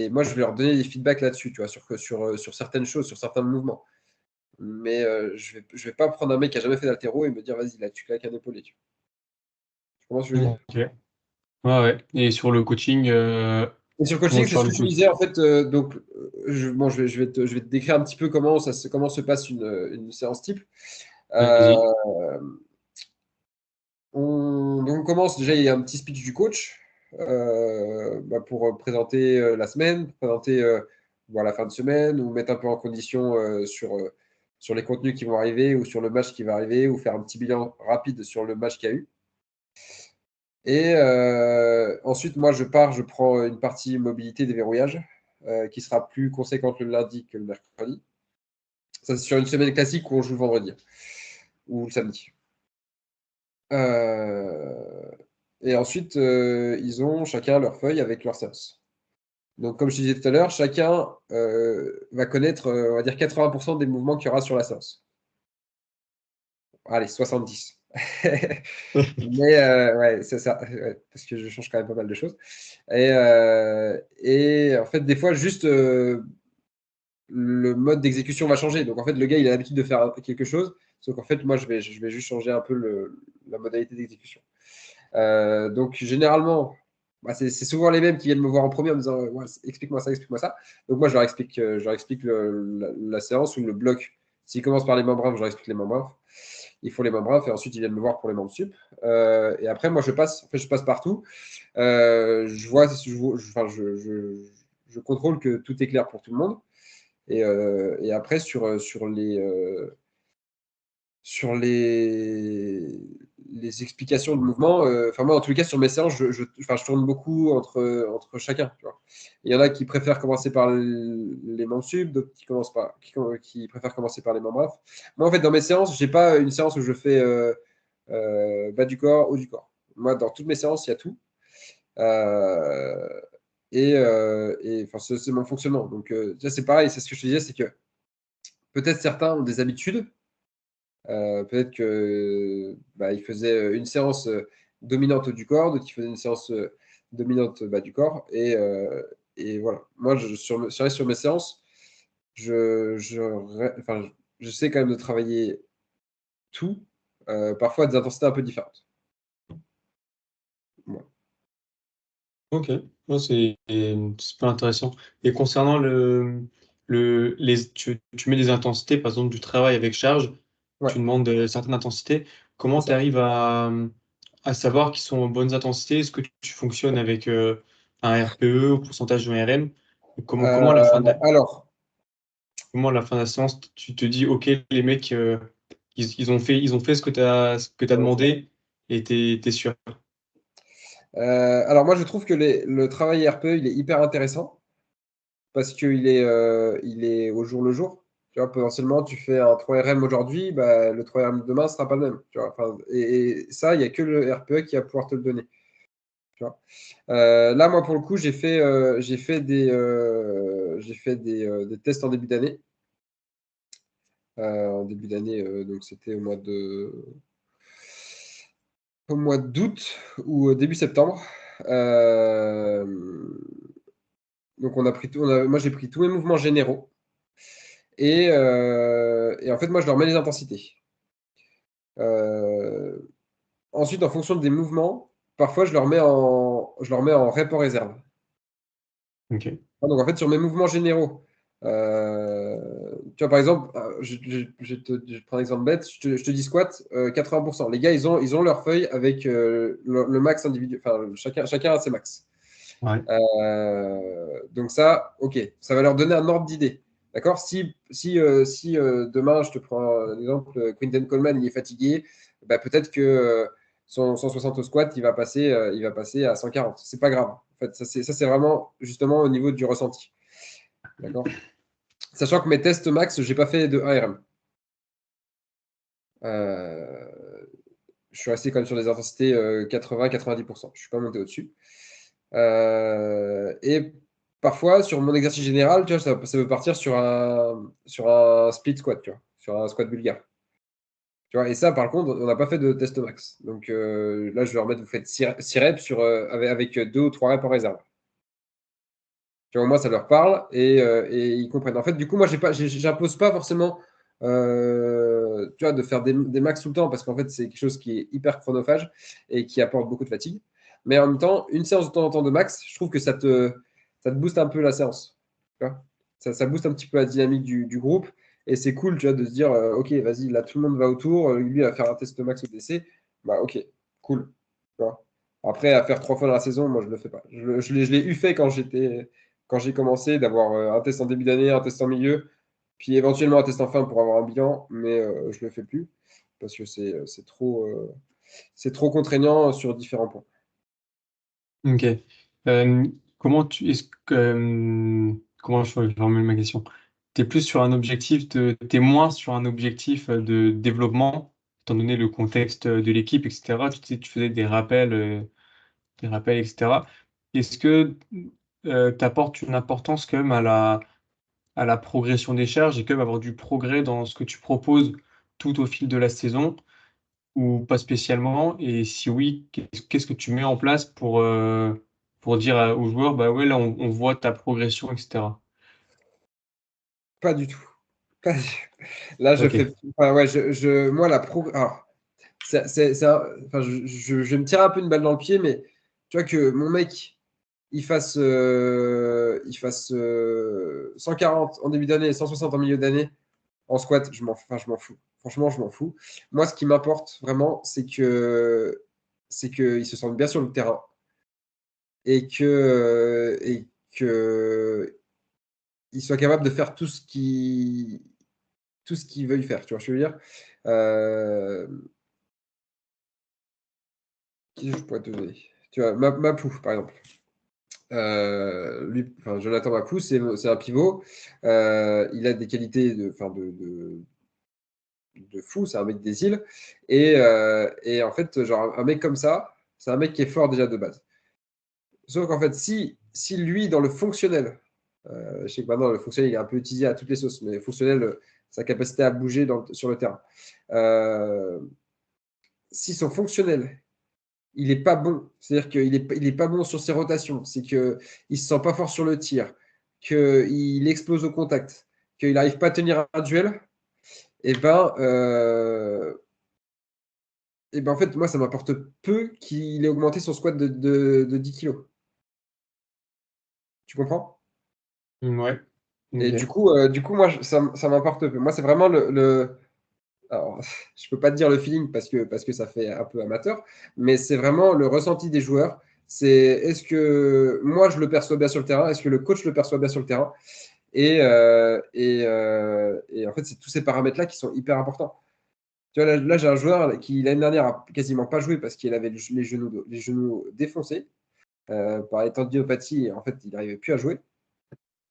moi, je vais leur donner des feedbacks là-dessus, tu vois, sur certaines choses, sur certains mouvements. Mais je vais pas prendre un mec qui a jamais fait d'haltéro et me dire, vas-y, là, tu claques un épaulé. Tu comprends ce que je veux dire? Ok. Ouais, ouais. Et sur le coaching, Et sur le comment coaching, tu c'est ce parles que du je te coaching? disais, en fait. Je vais te décrire un petit peu comment se passe une séance type. Euh, Vas-y. donc on commence déjà, il y a un petit speech du coach pour présenter la semaine, présenter la fin de semaine, ou mettre un peu en condition sur les contenus qui vont arriver, ou sur le match qui va arriver, ou faire un petit bilan rapide sur le match qu'il y a eu. Et ensuite, moi, je prends une partie mobilité déverrouillage qui sera plus conséquente le lundi que le mercredi. Ça, c'est sur une semaine classique où on joue le vendredi ou le samedi. Euh, et ensuite, ils ont chacun leur feuille avec leur séance. Donc, comme je disais tout à l'heure, chacun va connaître, on va dire, 80% des mouvements qu'il y aura sur la séance. Allez, 70. Mais ouais, c'est ça, ouais, parce que je change quand même pas mal de choses. Et en fait, des fois, juste le mode d'exécution va changer. Donc, en fait, le gars, il a l'habitude de faire quelque chose. Sauf qu'en fait, moi, je vais juste changer un peu la modalité d'exécution. Donc, généralement, c'est souvent les mêmes qui viennent me voir en premier en me disant ouais, explique-moi ça, explique-moi ça. Donc moi, je leur explique la séance ou le bloc. S'ils commencent par les membres infs, je leur explique les membres infs. Ils font les membres infs et ensuite ils viennent me voir pour les membres sup. Et après, moi, je passe partout. Je vois, je contrôle que tout est clair pour tout le monde. Et après, sur les explications de mouvement, moi, en tous les cas, sur mes séances, je tourne beaucoup entre chacun. Tu vois. Il y en a qui préfèrent commencer par les membres sub, d'autres qui préfèrent commencer par les membres infs. Moi, en fait, dans mes séances, je n'ai pas une séance où je fais bas du corps, haut du corps. Moi, dans toutes mes séances, il y a tout. C'est mon fonctionnement. Donc, ça, c'est pareil, c'est ce que je te disais, c'est que peut-être certains ont des habitudes. Peut-être que ils faisaient une séance dominante du corps, d'autres qui faisaient une séance dominante bas du corps. Et voilà. Moi, sur mes séances, j'essaie quand même de travailler tout, parfois à des intensités un peu différentes. Voilà. Ok, ouais, c'est super intéressant. Et concernant tu mets des intensités, par exemple du travail avec charge, Ouais, tu demandes certaines intensités. Comment c'est tu ça. arrives à savoir qu'ils sont en bonnes intensités? Est-ce que tu fonctionnes avec un RPE au pourcentage de RM? Comment Alors, comment à la fin de la séance, tu te dis, OK, les mecs, ils ont fait ce que t'as demandé et t'es sûr. alors moi, je trouve que le travail RPE, il est hyper intéressant parce qu'il est au jour le jour. Tu vois, potentiellement, tu fais un 3RM aujourd'hui, le 3RM de demain ne sera pas le même. Tu vois, et ça, il n'y a que le RPE qui va pouvoir te le donner. Tu vois. Là, moi, pour le coup, j'ai fait des tests en début d'année. En début d'année, donc c'était au mois d'août ou début septembre. Donc moi j'ai pris tous mes mouvements généraux et en fait moi je leur mets les intensités. Euh, Ensuite en fonction des mouvements, parfois je leur mets en rep en réserve. OK. Donc en fait sur mes mouvements généraux, tu vois par exemple, je te prends un exemple bête, je te dis squat 80%. Les gars ils ont leur feuille avec le max individuel, enfin chacun a ses max. Ouais. Donc ça, ok, ça va leur donner un ordre d'idée. D'accord. Si demain, je te prends l'exemple, Quinton Coleman, il est fatigué, peut-être que son 160 au squat, il va passer à 140. C'est pas grave. En fait, ça, c'est vraiment justement au niveau du ressenti. D'accord. Sachant que mes tests max, j'ai pas fait de ARM. Je suis resté quand même sur des intensités 80-90%. Je suis pas monté au-dessus. Et parfois, sur mon exercice général, tu vois, ça peut partir sur un split squat, tu vois, sur un squat bulgare. Tu vois, et ça, par contre, on n'a pas fait de test max. Donc là, je vais leur mettre, vous faites 6 reps avec 2 ou 3 reps en réserve. Tu vois, au moins, ça leur parle et ils comprennent. En fait, du coup, moi, j'impose pas forcément tu vois, de faire des max tout le temps parce qu'en fait, c'est quelque chose qui est hyper chronophage et qui apporte beaucoup de fatigue. Mais en même temps, une séance de temps en temps de max, je trouve que ça te booste un peu la séance. Tu vois. Ça booste un petit peu la dynamique du groupe et c'est cool, tu vois, de se dire, OK, vas-y, là, tout le monde va autour, lui, il va faire un test max au DC. OK, cool. Tu vois. Après, à faire 3 fois dans la saison, moi, je ne le fais pas. Je l'ai eu fait quand j'ai commencé, d'avoir un test en début d'année, un test en milieu, puis éventuellement un test en fin pour avoir un bilan, mais je ne le fais plus parce que c'est trop contraignant sur différents points. OK. Comment je formule ma question? T'es moins sur un objectif de développement, étant donné le contexte de l'équipe, etc. Tu sais, tu faisais des rappels, etc. Est-ce que tu apportes une importance quand même à la progression des charges et quand même avoir du progrès dans ce que tu proposes tout au fil de la saison ou pas spécialement? Et si oui, qu'est-ce que tu mets en place pour dire aux joueurs, bah ouais, là, on voit ta progression, etc. Pas du tout. Pas du- Là, je Ok. fais. Enfin, ouais, moi, alors, enfin, je vais me tirer un peu une balle dans le pied, mais tu vois que mon mec, il fasse 140 en début d'année et 160 en milieu d'année en squat, je m'en fous. Franchement, je m'en fous. Moi, ce qui m'importe vraiment, c'est qu'ils se sentent bien sur le terrain et que ils soient capables de faire tout ce qu'ils veulent faire. Tu vois ce que je veux dire? Qui je pourrais te donner? Tu vois, Mapou, par exemple. Jonathan Mapou, c'est un pivot. Il a des qualités de fou, c'est un mec des îles. Et en fait, genre, un mec comme ça, c'est un mec qui est fort déjà de base. Sauf qu'en fait, si lui, dans le fonctionnel, je sais que maintenant, le fonctionnel, il est un peu utilisé à toutes les sauces, mais le fonctionnel, sa capacité à bouger sur le terrain. Si son fonctionnel, il n'est pas bon, c'est-à-dire qu'il n'est pas bon sur ses rotations, c'est qu'il ne se sent pas fort sur le tir, qu'il explose au contact, qu'il n'arrive pas à tenir un duel, et ben en fait, moi, ça m'importe peu qu'il ait augmenté son squat de 10 kilos. Tu comprends? Ouais. Et Ok. du coup, moi, ça m'importe peu. Moi, c'est vraiment alors, je peux pas te dire le feeling parce que ça fait un peu amateur, mais c'est vraiment le ressenti des joueurs. C'est est-ce que moi, je le perçois bien sur le terrain? Est-ce que le coach le perçoit bien sur le terrain? Et en fait, c'est tous ces paramètres-là qui sont hyper importants. Tu vois, là j'ai un joueur qui, l'année dernière, a quasiment pas joué parce qu'il avait les genoux défoncés par les tendinopathies. Et en fait, il n'arrivait plus à jouer.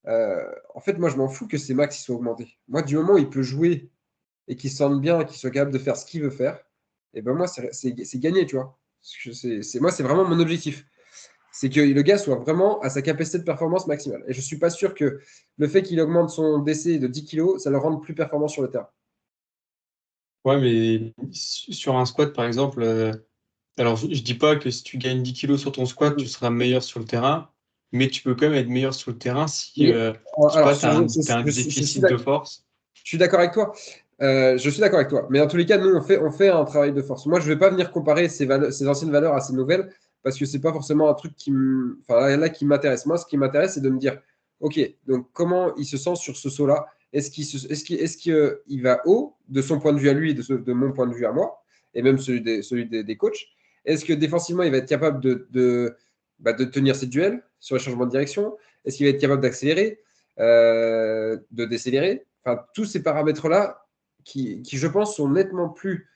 En fait, moi, je m'en fous que ses max soient augmentés. Moi, du moment où il peut jouer et qu'il se sente bien, qu'il soit capable de faire ce qu'il veut faire, et ben moi, c'est gagné, tu vois. Moi, c'est vraiment mon objectif. C'est que le gars soit vraiment à sa capacité de performance maximale. Et je ne suis pas sûr que le fait qu'il augmente son DC de 10 kilos, ça le rende plus performant sur le terrain. Ouais, mais sur un squat, par exemple, alors je dis pas que si tu gagnes 10 kilos sur ton squat, tu seras meilleur sur le terrain, mais tu peux quand même être meilleur sur le terrain si, Mais je sais alors, pas, tu as un déficit de force. je suis d'accord avec toi. Je suis d'accord avec toi. Mais dans tous les cas, nous, on fait un travail de force. Moi, je ne vais pas venir comparer ces anciennes valeurs à ces nouvelles parce que ce n'est pas forcément un truc qui m'intéresse. Moi, ce qui m'intéresse, c'est de me dire, OK, donc comment il se sent sur ce saut-là? Est-ce qu'il va haut de son point de vue à lui et de mon point de vue à moi, et même celui des coachs? Est-ce que défensivement, il va être capable de tenir ses duels sur les changements de direction? Est-ce qu'il va être capable d'accélérer, de décélérer? Enfin, tous ces paramètres-là qui, je pense, sont nettement plus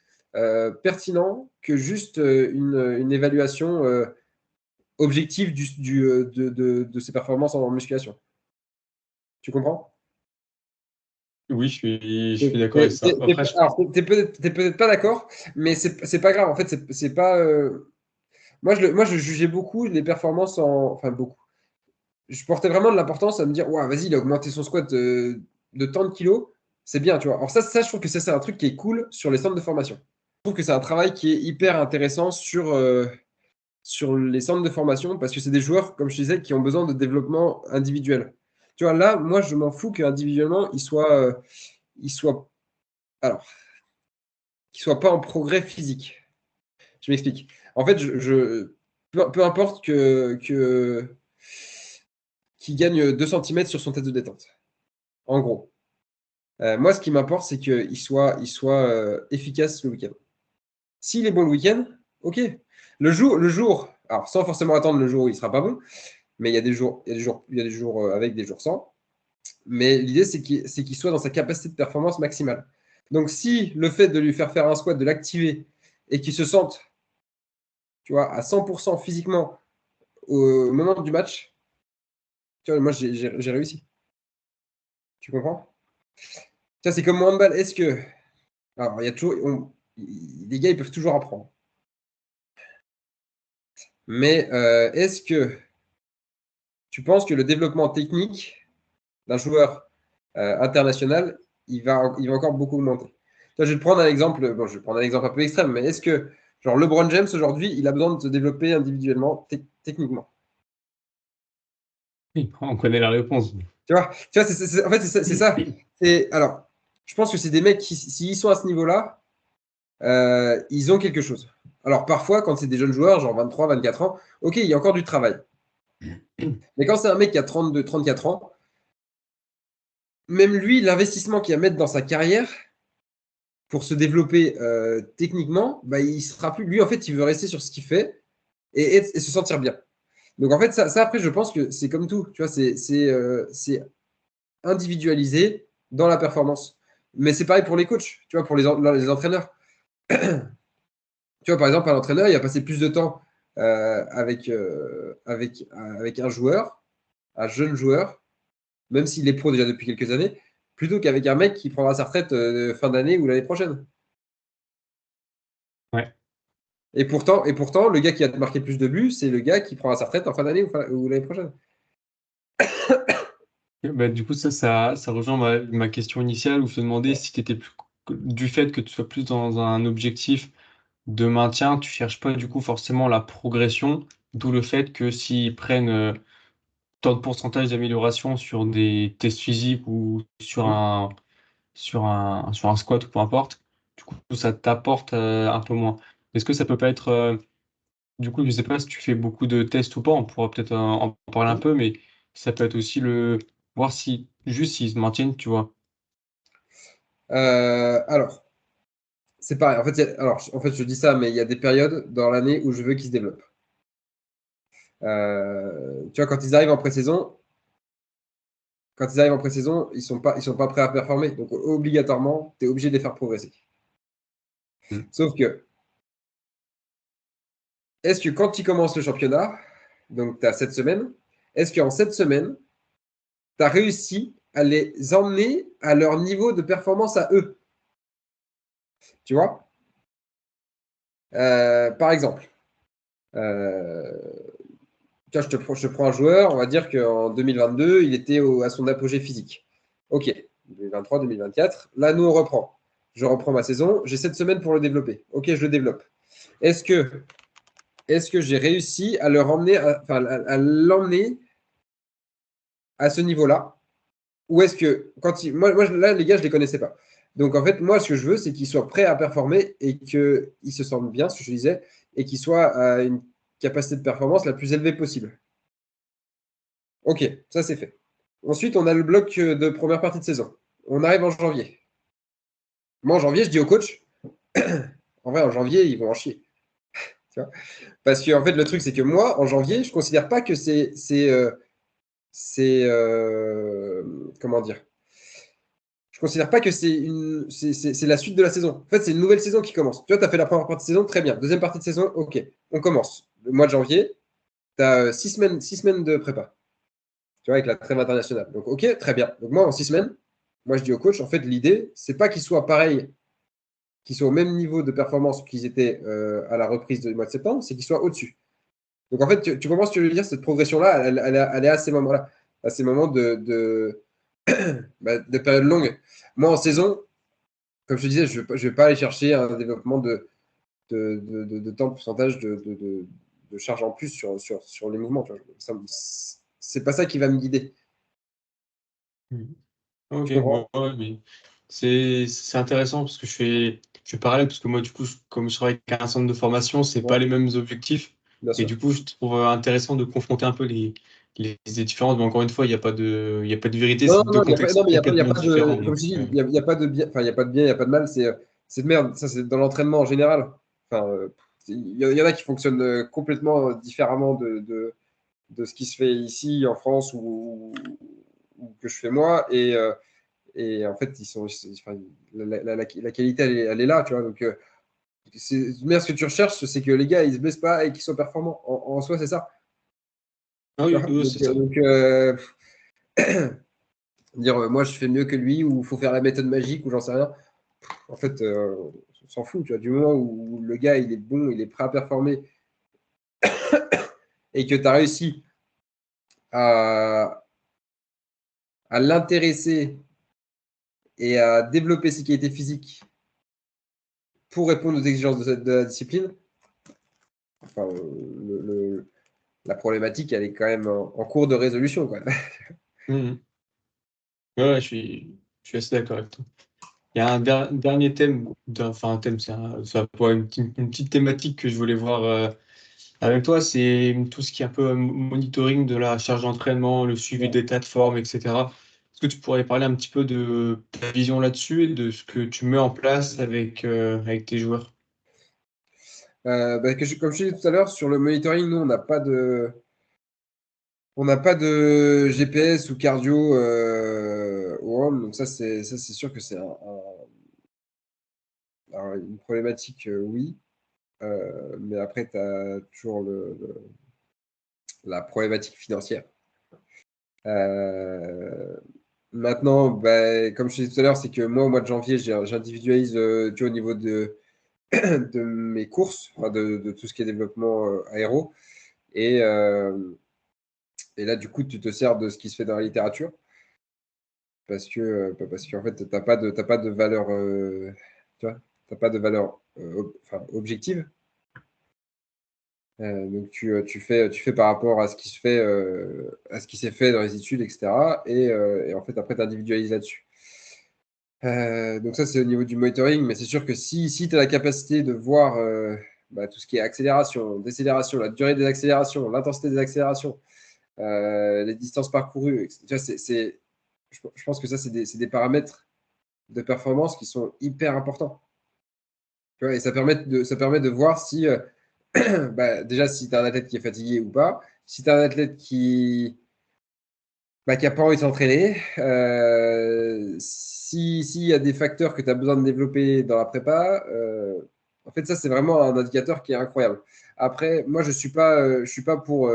pertinents que juste une évaluation objective de ses performances en musculation. Tu comprends? Oui, je suis d'accord avec ça. Après, Alors, t'es peut-être pas d'accord, mais c'est pas grave. En fait, c'est pas. Moi, je jugeais beaucoup les performances enfin, beaucoup. Je portais vraiment de l'importance à me dire, ouais, vas-y, il a augmenté son squat de tant de kilos, c'est bien, tu vois. Alors ça, je trouve que ça, c'est un truc qui est cool sur les centres de formation. Je trouve que c'est un travail qui est hyper intéressant sur les centres de formation parce que c'est des joueurs, comme je disais, qui ont besoin de développement individuel. Tu vois, là, moi, je m'en fous qu'individuellement, il soit, alors, qu'il soit pas en progrès physique. Je m'explique. En fait, peu importe qu'il gagne 2 centimètres sur son test de détente. En gros. Moi, ce qui m'importe, c'est qu'il soit efficace le week-end. S'il est bon le week-end, ok. Le jour, alors sans forcément attendre le jour où il sera pas bon, mais il y a des jours, avec, des jours sans. Mais l'idée, c'est qu'il soit dans sa capacité de performance maximale. Donc, si le fait de lui faire un squat, de l'activer et qu'il se sente, tu vois, à 100% physiquement au moment du match, tu vois, moi, j'ai réussi. Tu comprends? Ça, c'est comme mon handball. Est-ce que. Alors, il y a toujours. Les gars, ils peuvent toujours apprendre. Mais est-ce que tu penses que le développement technique d'un joueur international, il va encore beaucoup augmenter? Toi, je vais te prendre un exemple. Bon, je vais prendre un exemple un peu extrême, mais est-ce que, genre, LeBron James, aujourd'hui, il a besoin de se développer individuellement, techniquement? oui, on connaît la réponse. Tu vois en fait, c'est ça. Alors, je pense que c'est des mecs qui, s'ils sont à ce niveau-là, ils ont quelque chose. Alors, parfois, quand c'est des jeunes joueurs, genre 23, 24 ans, ok, il y a encore du travail. Mais quand c'est un mec qui a 32, 34 ans, même lui, l'investissement qu'il va mettre dans sa carrière pour se développer techniquement, bah, il sera plus. Lui, en fait, il veut rester sur ce qu'il fait et se sentir bien. Donc, en fait, ça, après, je pense que c'est comme tout. Tu vois, c'est individualisé dans la performance. Mais c'est pareil pour les coachs, tu vois, pour les entraîneurs. Tu vois, par exemple, un entraîneur, il va passer plus de temps avec un joueur, un jeune joueur, même s'il est pro déjà depuis quelques années, plutôt qu'avec un mec qui prendra sa retraite fin d'année ou l'année prochaine. Ouais. Et pourtant, le gars qui a marqué plus de buts, c'est le gars qui prendra sa retraite en fin d'année ou l'année prochaine. Bah, du coup, ça rejoint ma question initiale où je te demandais si tu étais plus du fait que tu sois plus dans un objectif de maintien, tu cherches pas du coup forcément la progression, d'où le fait que s'ils prennent tant de pourcentage d'amélioration sur des tests physiques ou Mm. sur un squat ou peu importe, du coup ça t'apporte un peu moins. Est-ce que ça peut pas être du coup je sais pas si tu fais beaucoup de tests ou pas, on pourra peut-être en parler un peu, mais ça peut être aussi le voir si juste s'ils se maintiennent, tu vois. Alors, c'est pareil. En fait, je dis ça, mais il y a des périodes dans l'année où je veux qu'ils se développent. Tu vois, quand ils arrivent en pré-saison, ils sont pas prêts à performer. Donc, obligatoirement, tu es obligé de les faire progresser. Mm. Sauf que, est-ce que quand tu commences le championnat, donc tu as 7 semaines, est-ce qu'en 7 semaines, tu as réussi à les emmener à leur niveau de performance à eux? Tu vois? Par exemple, euh, tu vois, je te prends un joueur, on va dire qu'en 2022, il était à son apogée physique. Ok, 2023, 2024. Là, nous, on reprend. Je reprends ma saison. J'ai 7 semaines pour le développer. Ok, je le développe. Est-ce que, est-ce que j'ai réussi à à l'emmener à ce niveau-là? Ou est-ce que, là, les gars, je ne les connaissais pas. Donc, en fait, moi, ce que je veux, c'est qu'ils soient prêts à performer et qu'ils se sentent bien, ce que je disais, et qu'ils soient à une capacité de performance la plus élevée possible. Ok, ça c'est fait. Ensuite, on a le bloc de première partie de saison. On arrive en janvier. Moi, en janvier, je dis au coach, en vrai, en janvier, ils vont en chier. Tu vois. Parce que, en fait, le truc, c'est que moi, en janvier, je ne considère pas que comment dire? Je ne considère pas que c'est la suite de la saison. En fait, c'est une nouvelle saison qui commence. Tu vois, tu as fait la première partie de saison, très bien. Deuxième partie de saison, ok. On commence. Le mois de janvier, tu as 6 semaines de prépa. Tu vois, avec la trêve internationale. Donc, ok, très bien. Donc, moi, en 6 semaines, moi, je dis au coach, en fait, l'idée, c'est pas qu'ils soient pareils, qu'ils soient au même niveau de performance qu'ils étaient à la reprise du mois de septembre, c'est qu'ils soient au-dessus. Donc, en fait, tu comprends ce que je veux dire? Cette progression-là, elle est à ces moments-là, à ces moments de période longue. Moi, en saison, comme je te disais, je ne vais pas aller chercher un développement de temps, de pourcentage de charge en plus sur les mouvements. Tu vois. C'est pas ça qui va me guider. Mm. Ok, Tu ouais, comprends? ouais, mais c'est intéressant parce que je fais parallèle parce que moi du coup comme je travaille avec un centre de formation, c'est pas Ouais, les mêmes objectifs bien et sûr. du coup je trouve intéressant de confronter un peu les différences. Mais encore une fois, il y a pas de vérité, Non, c'est non, deux non, il n'y a pas, contextes non, mais il y a complètement pas de, différents. comme Donc je dis, il y a pas de bien, enfin, il n'y a pas de bien, il n'y a pas de mal, c'est de merde. Ça, c'est dans l'entraînement en général. Enfin, il y en a qui fonctionnent complètement différemment de ce qui se fait ici en France ou que je fais moi. Et en fait, enfin, la qualité, elle est là, tu vois. Donc, mais ce que tu recherches, c'est que les gars, ils se blessent pas et qu'ils soient performants. En soi, c'est ça. ah Tu oui, vois. oui, Donc, c'est ça. dire moi, je fais mieux que lui ou il faut faire la méthode magique ou j'en sais rien. En fait, on s'en fout, tu vois, du moment où le gars, il est bon, il est prêt à performer et que tu as réussi à, à l'intéresser et à développer ses qualités physiques pour répondre aux exigences de la discipline, enfin, la problématique, elle est quand même en cours de résolution, quoi. Mhm. Ouais, ouais, je suis assez d'accord avec toi. Il y a un dernier thème, enfin un thème, c'est pas une petite thématique que je voulais voir Avec toi, c'est tout ce qui est un peu monitoring de la charge d'entraînement, le suivi Ouais. d'état de forme, etc. Est-ce que tu pourrais parler un petit peu de ta vision là-dessus et de ce que tu mets en place avec tes joueurs? Comme je disais tout à l'heure, sur le monitoring, nous, on n'a pas de GPS ou cardio au home, donc ça, c'est sûr que c'est une problématique, oui. Mais après, tu as toujours la problématique financière. Euh, Maintenant, comme je disais tout à l'heure, c'est que moi, au mois de janvier, j'individualise tu vois, au niveau de mes courses, enfin, de tout ce qui est développement aéro. Et là, du coup, tu te sers de ce qui se fait dans la littérature parce qu'en fait, tu n'as pas de valeur, tu vois, t'as pas de valeur enfin, objective. Donc, tu fais par rapport à ce qui se fait, à ce qui s'est fait dans les études, etc. Et en fait, après, tu individualises là-dessus. Donc ça, c'est au niveau du monitoring, mais c'est sûr que si tu as la capacité de voir tout ce qui est accélération, décélération, la durée des accélérations, l'intensité des accélérations, les distances parcourues, etc., tu vois, je pense que ça, c'est des paramètres de performance qui sont hyper importants. Tu vois, et ça permet de voir si, déjà, si tu as un athlète qui est fatigué ou pas, si tu as un athlète qui n'a pas envie de s'entraîner. S'il y a des facteurs que tu as besoin de développer dans la prépa, en fait, ça, c'est vraiment un indicateur qui est incroyable. Après, moi, je suis pas pour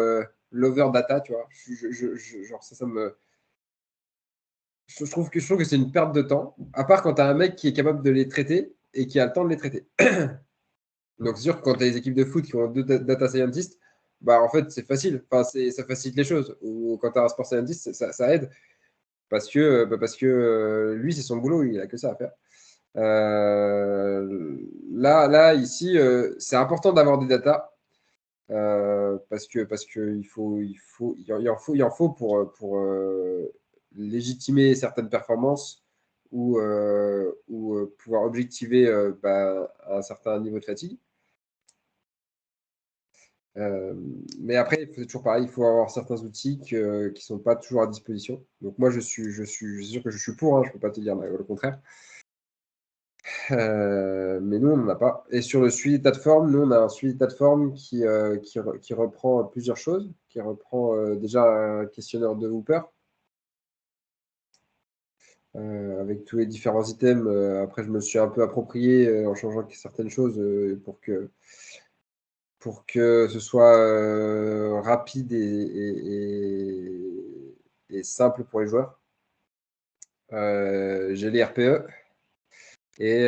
l'over data, tu vois. Genre, ça me. Je trouve que c'est une perte de temps, à part quand tu as un mec qui est capable de les traiter et qui a le temps de les traiter. Donc, c'est sûr que quand tu as des équipes de foot qui ont deux data scientists, en fait, c'est facile. Enfin, ça facilite les choses. Ou quand tu as un sport scientist, ça aide. Parce que lui, c'est son boulot, il a que ça à faire. Là, ici, c'est important d'avoir des datas parce que il en faut pour légitimer certaines performances ou pouvoir objectiver un certain niveau de fatigue. Euh, mais après, c'est toujours pareil, il faut avoir certains outils qui ne sont pas toujours à disposition. Donc moi, je suis sûr que je suis pour, hein, je ne peux pas te dire le contraire. Mais nous, on n'en a pas. Et sur le suivi d'état de forme, nous, on a un suivi d'état de forme qui reprend plusieurs choses, qui reprend déjà un questionnaire de Hooper avec tous les différents items. Après, je me suis un peu approprié en changeant certaines choses pour que ce soit rapide et simple pour les joueurs. J'ai les RPE. Et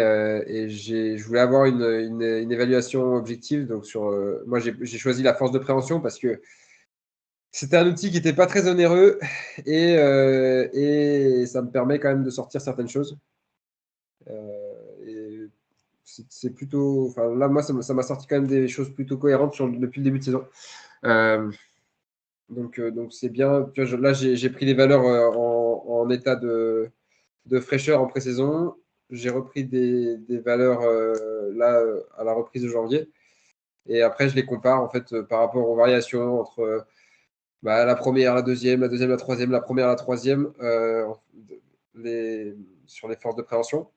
je voulais avoir une évaluation objective. Donc moi, j'ai choisi la force de préhension parce que c'était un outil qui n'était pas très onéreux et ça me permet quand même de sortir certaines choses. Et c'est plutôt. Enfin, là, moi, ça m'a sorti quand même des choses plutôt cohérentes depuis le début de saison. Euh, donc c'est bien. Tu vois, là, j'ai pris les valeurs en état de fraîcheur en pré-saison. J'ai repris des valeurs là à la reprise de janvier. Et après, je les compare en fait par rapport aux variations entre la première, la deuxième, la troisième, la première, la troisième, les, sur les forces de préhension.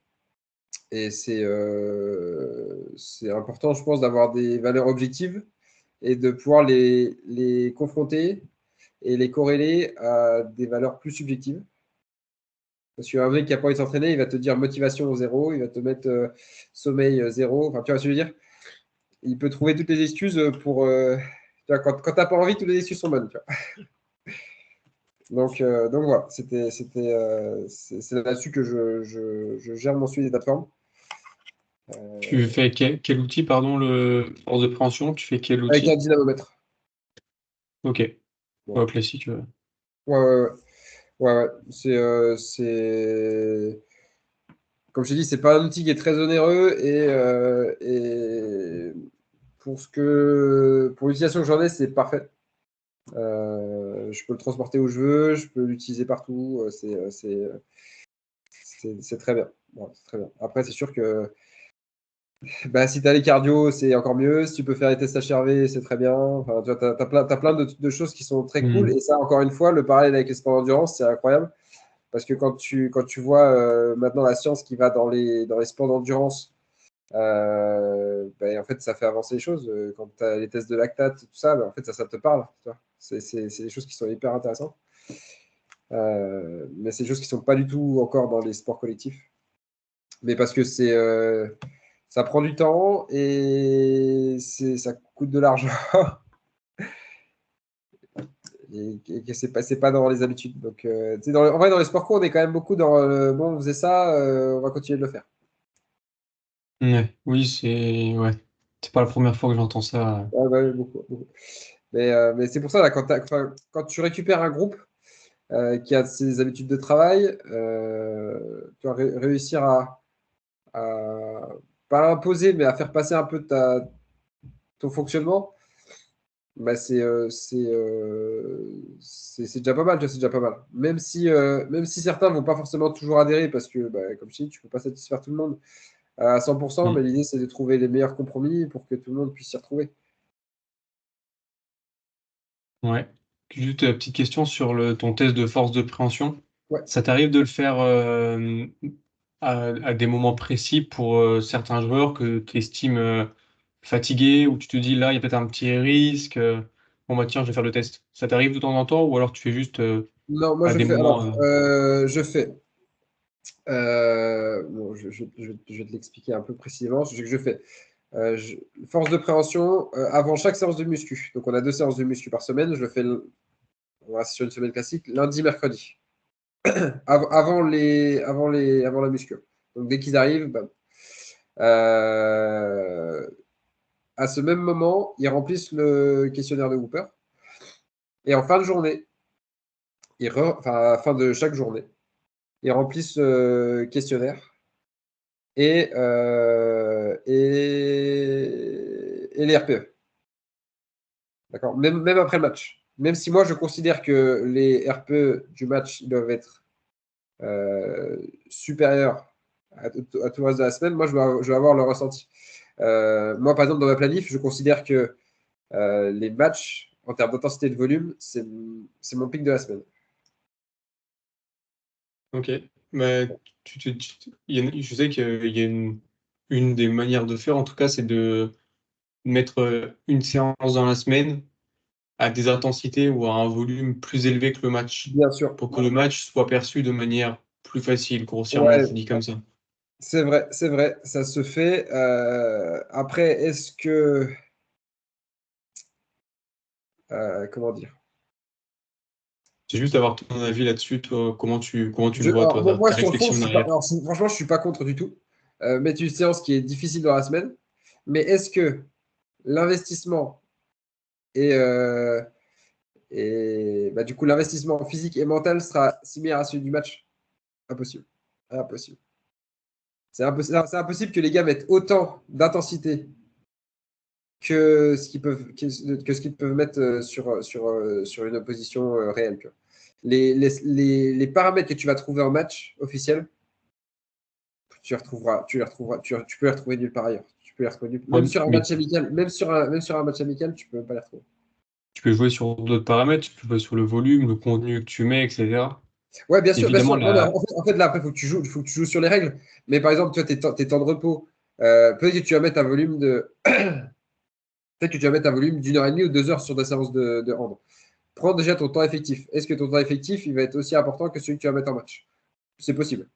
Et c'est important, je pense, d'avoir des valeurs objectives et de pouvoir les confronter et les corréler à des valeurs plus subjectives. Parce qu'un mec qui n'a pas envie de s'entraîner, il va te dire motivation zéro, il va te mettre sommeil zéro. Enfin, tu vois ce que je veux dire? Il peut trouver toutes les excuses pour. Tu vois, quand tu n'as pas envie, toutes les excuses sont bonnes. Tu vois. Donc voilà, c'est là-dessus que je gère mon suivi des plateformes. Tu fais quel outil, pardon, le force de préhension, tu fais quel Avec un outil? dynamomètre. Ok, Voilà. ouais, classique. Ouais, ouais, ouais. Ouais, ouais. Comme je t'ai dit, c'est pas un outil qui est très onéreux et pour l'utilisation que j'en ai, c'est parfait. Je peux le transporter où je veux, je peux l'utiliser partout. C'est très bien. Bon, c'est très bien. Après, c'est sûr que Bah, si tu as les cardio, c'est encore mieux. Si tu peux faire les tests HRV, c'est très bien. Enfin, tu as, plein de choses qui sont très cool. Hmm. Et ça, encore une fois, le parallèle avec les sports d'endurance, c'est incroyable. Parce que quand tu vois maintenant la science qui va dans les sports d'endurance, en fait, ça fait avancer les choses. Quand tu as les tests de lactate, tout ça, en fait, ça te parle. C'est des choses qui sont hyper intéressantes. Mais c'est des choses qui ne sont pas du tout encore dans les sports collectifs. Mais parce que ça prend du temps et ça coûte de l'argent et que c'est pas dans les habitudes. Donc, en vrai, dans les sports courts, on est quand même beaucoup dans bon, on faisait ça, on va continuer de le faire. Ouais. Oui, ouais. C'est pas la première fois que j'entends ça. Ouais, ouais, beaucoup, beaucoup. Mais c'est pour ça, là, quand tu récupères un groupe qui a ses habitudes de travail, tu vas réussir à pas imposer, mais à faire passer un peu ton fonctionnement. Bah, c'est déjà pas mal, tu vois, c'est déjà pas mal. Même si certains vont pas forcément toujours adhérer parce que, bah, comme je dis, tu peux pas satisfaire tout le monde à 100%, mais Hmm. l'idée, c'est de trouver les meilleurs compromis pour que tout le monde puisse s'y retrouver. Ouais. Juste une petite question sur ton test de force de préhension. Ouais. Ça t'arrive de le faire à des moments précis pour certains joueurs que tu estimes fatigués, ou tu te dis là, il y a peut-être un petit risque. Bon, bah tiens, je vais faire le test. Ça t'arrive de temps en temps, ou alors tu fais juste Non, moi, à je des fais. moments. Alors, je fais. Bon, je vais te l'expliquer un peu précisément. Ce que je fais. Force de préhension avant chaque séance de muscu. Donc, on a 2 séances de muscu par semaine. Je le fais, on va sur une semaine classique, lundi, mercredi. Avant la muscu. Donc, dès qu'ils arrivent, bam. Euh, à ce même moment, ils remplissent le questionnaire de Hooper. Et en fin de journée, enfin, à la fin de chaque journée, ils remplissent le questionnaire et les RPE. D'accord, même après le match. Même si moi, je considère que les RPE du match ils doivent être supérieurs à tout le reste de la semaine, moi, je vais avoir le ressenti. Moi, par exemple, dans ma planif, je considère que les matchs, en termes d'intensité et de volume, c'est mon pic de la semaine. Ok. Mais je sais qu'il y a une des manières de faire, en tout cas, c'est de mettre une séance dans la semaine à des intensités ou à un volume plus élevé que le match, Bien sûr. pour que le match soit perçu de manière plus facile, grossièrement, je Ouais, dis comme ça. c'est vrai, ça se fait. Après, est-ce que, comment dire? C'est juste avoir ton avis là-dessus, toi, comment tu le vois, Alors, toi, moi, ta sur le fond, réflexion je suis pas, derrière. alors, franchement, je suis pas contre du tout. Mettre une séance qui est difficile dans la semaine, mais est-ce que l'investissement et du coup, l'investissement physique et mental sera similaire à celui du match? Impossible. Impossible. C'est impossible que les gars mettent autant d'intensité que ce qu'ils peuvent mettre sur une opposition réelle. Tu vois. Les paramètres que tu vas trouver en match officiel, tu peux les retrouver nulle part ailleurs. Tu peux les retrouver Ouais, même sur un mais match amical, même sur un match amical, tu peux pas les retrouver. tu peux jouer sur d'autres paramètres, tu peux jouer sur le volume, le contenu que tu mets, etc. Ouais, bien sûr, bien Évidemment, sûr. Non, mais la... en fait, là, après, faut que tu joues sur les règles. Mais par exemple, tu vois, tes temps de repos, peut-être que tu vas mettre un volume de. Peut-être que tu vas mettre un volume d'1 heure et demie ou 2 heures sur ta séance de hand. Prends déjà ton temps effectif. Est-ce que ton temps effectif, il va être aussi important que celui que tu vas mettre en match? C'est possible.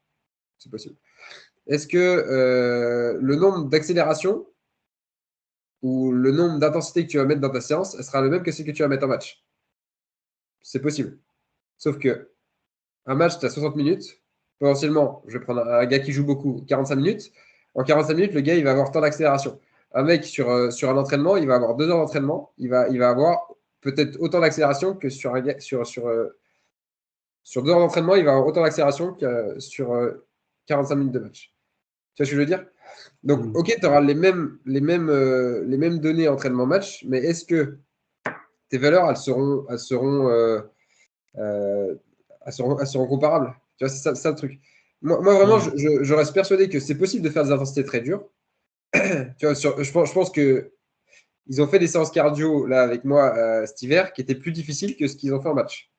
C'est possible. Est-ce que le nombre d'accélérations ou le nombre d'intensités que tu vas mettre dans ta séance, elle sera le même que celui que tu vas mettre en match? C'est possible. Sauf que un match, tu as 60 minutes. Potentiellement, je vais prendre un gars qui joue beaucoup, 45 minutes. En 45 minutes, le gars, il va avoir tant d'accélération. Un mec sur un entraînement, il va avoir 2 heures d'entraînement. Il va avoir peut-être autant d'accélération que sur un gars, sur 2 heures d'entraînement, il va avoir autant d'accélération que sur 45 minutes de match. Tu vois ce que je veux dire? Donc, Hmm. ok, tu auras les mêmes données entraînement-match, mais est-ce que tes valeurs, euh, elles seront comparables? Tu vois, c'est ça le truc. Moi vraiment, Ouais. je reste persuadé que c'est possible de faire des intensités très dures. Tu vois, je pense que ils ont fait des séances cardio là avec moi cet hiver qui étaient plus difficiles que ce qu'ils ont fait en match.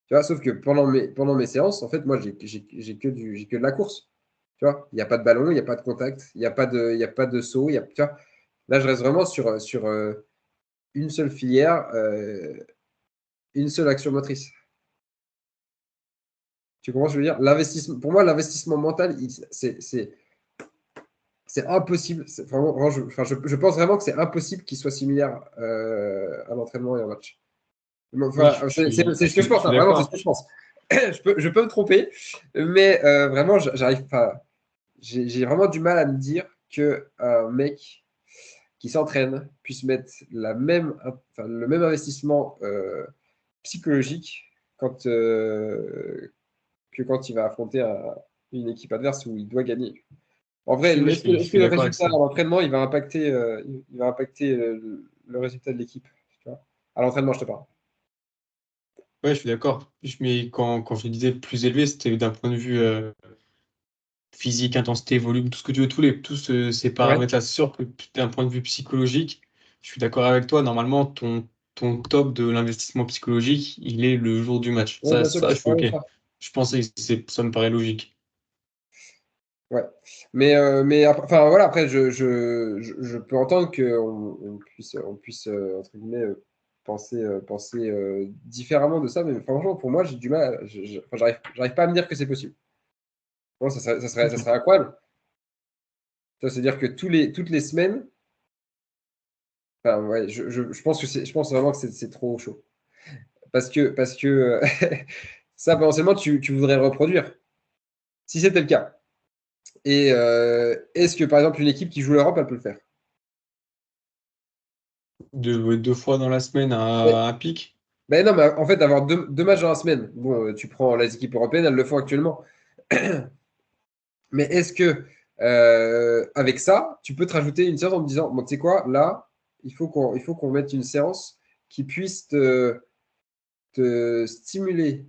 Tu vois, sauf que pendant mes séances, en fait, moi, j'ai que de la course. Tu vois, il n'y a pas de ballon, il n'y a pas de contact, il y a pas de saut. Tu vois, là, je reste vraiment sur une seule filière, une seule action motrice. Tu comprends ce que je veux dire? L'investissement, pour moi, l'investissement mental, c'est impossible. Vraiment, je pense vraiment que c'est impossible qu'il soit similaire à l'entraînement et au match. Oui, Enfin, c'est ce que je je pense, suis hein, vraiment, c'est ce d'accord. que je pense. Je peux me tromper, mais vraiment, j'arrive pas. J'ai vraiment du mal à me dire qu'un mec qui s'entraîne puisse mettre le même investissement psychologique que quand il va affronter une équipe adverse où il doit gagner. En vrai, Je est-ce que suis le d'accord avec résultat à ça. l'entraînement, il va impacter le résultat de l'équipe, tu vois? À l'entraînement, je te parle. Ouais, je suis d'accord. Mais quand je disais plus élevé, c'était d'un point de vue physique, intensité, volume, tout ce que tu veux, ces Ouais. paramètres-là. C'est sûr que d'un point de vue psychologique, je suis d'accord avec toi. Normalement, ton top de l'investissement psychologique, il est le jour du match. Ouais, bien sûr, Ça, bien je sûr. suis Ouais, OK. ça. Je pense que ça me paraît logique. Ouais. Mais enfin voilà, après, je peux entendre on puisse entre guillemets, penser différemment de ça, mais franchement, pour moi, j'ai du mal. Enfin, j'arrive pas à me dire que c'est possible. Bon, ça Ok. serait incroyable. Ça, c'est-à-dire que toutes les semaines, enfin, ouais, je pense vraiment que c'est trop chaud. Parce que ça, potentiellement, tu voudrais le reproduire. Si c'était le cas. Et est-ce que, par exemple, une équipe qui joue l'Europe, elle peut le faire? De jouer 2 fois dans la semaine Mais, à un pic. ben non, mais en fait, avoir deux matchs dans la semaine, bon, tu prends les équipes européennes, elles le font actuellement. Mais est-ce que, avec ça, tu peux te rajouter une séance en te disant, bon, tu sais quoi, là, il faut qu'on mette une séance qui puisse te stimuler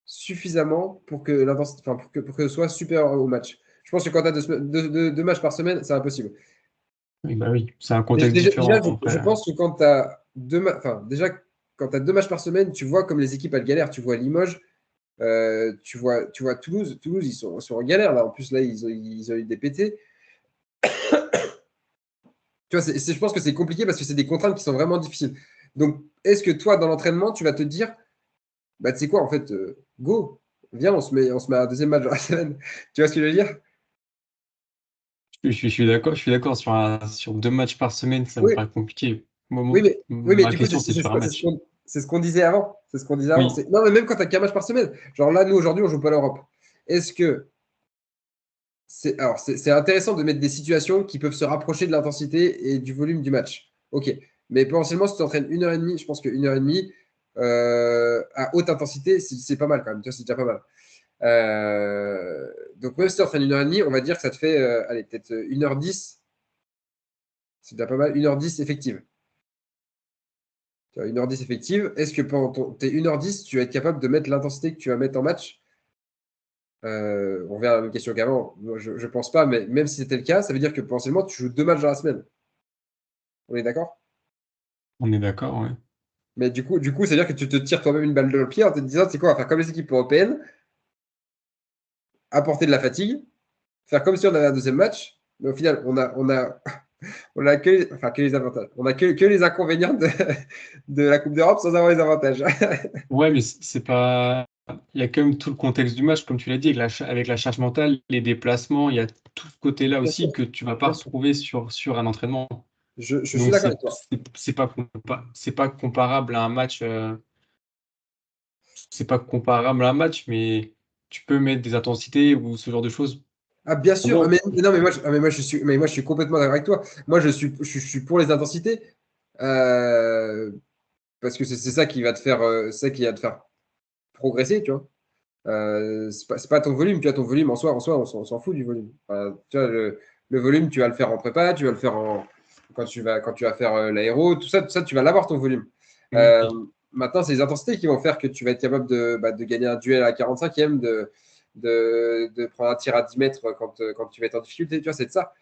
suffisamment pour que l'intensité, enfin, pour que ce soit supérieur au match. Je pense que quand tu as deux matchs par semaine, c'est impossible. Oui, bah oui, c'est un contexte différent. Je Après, pense que quand tu as enfin, déjà, quand tu as deux matchs par semaine, tu vois comme les équipes elles galèrent. Tu vois Limoges, tu vois Toulouse. Toulouse, ils sont en galère là. En plus, là, ils ont eu des PT. Tu vois, je pense que c'est compliqué parce que c'est des contraintes qui sont vraiment difficiles. Donc, est-ce que toi, dans l'entraînement, tu vas te dire, bah, tu sais quoi, en fait, go, viens, on se met un deuxième match dans la semaine. Tu vois ce que je veux dire? je suis d'accord. Je suis d'accord sur 2 matchs par semaine, ça me Oui, paraît compliqué. oui, mais Ma du coup, question, c'est de faire un match. c'est ce qu'on disait avant. C'est ce qu'on disait avant. Oui, Non, mais même quand tu as qu'un match par semaine. Genre là, nous, aujourd'hui, on joue pas l'Europe. Est-ce que c'est intéressant de mettre des situations qui peuvent se rapprocher de l'intensité et du volume du match. Ok. Mais potentiellement, si tu entraînes 1 heure et demie, je pense que 1 heure et demie à haute intensité, c'est pas mal quand même. Tu vois, c'est déjà pas mal. Donc, même si tu entraînes 1 heure et demie, on va dire que ça te fait, allez, peut-être 1h10. C'est déjà pas mal. 1h10 effective. Tu as 1h10 effective. Est-ce que pendant tes 1h10, tu vas être capable de mettre l'intensité que tu vas mettre en match? On verra la même question qu'avant. Moi, je ne pense pas, mais même si c'était le cas, ça veut dire que potentiellement, tu joues deux matchs dans la semaine. On est d'accord? on est d'accord, ouais. Mais du coup, ça veut dire que tu te tires toi-même une balle dans le pied en te disant, c'est quoi, on va faire comme les équipes européennes, apporter de la fatigue, faire comme si on avait un deuxième match, mais au final, on a que les avantages. On a que les inconvénients de la Coupe d'Europe sans avoir les avantages. Ouais, mais c'est pas. Il y a quand même tout le contexte du match, comme tu l'as dit, avec la charge mentale, les déplacements, il y a tout ce côté-là Bien sûr, aussi que tu vas pas bien sûr. retrouver sur un entraînement. Je suis Donc, d'accord avec toi. c'est pas comparable à un match. C'est pas comparable à un match, mais tu peux mettre des intensités ou ce genre de choses. Ah, bien Pour sûr. moi, Mais non, mais moi, je suis complètement d'accord avec toi. Moi, je suis pour les intensités. euh, Parce que c'est ça qui va te faire, ça qui va te faire progresser, tu vois. C'est pas ton volume, tu vois, ton volume on s'en fout du volume. Enfin, tu vois, le volume, tu vas le faire en prépa, tu vas le faire quand tu vas faire l'aéro, tout ça, tu vas l'avoir ton volume. Euh, oui. Maintenant, c'est les intensités qui vont faire que tu vas être capable de gagner un duel à 45e, de prendre un tir à 10 mètres quand tu vas être en difficulté. Tu vois, c'est de ça.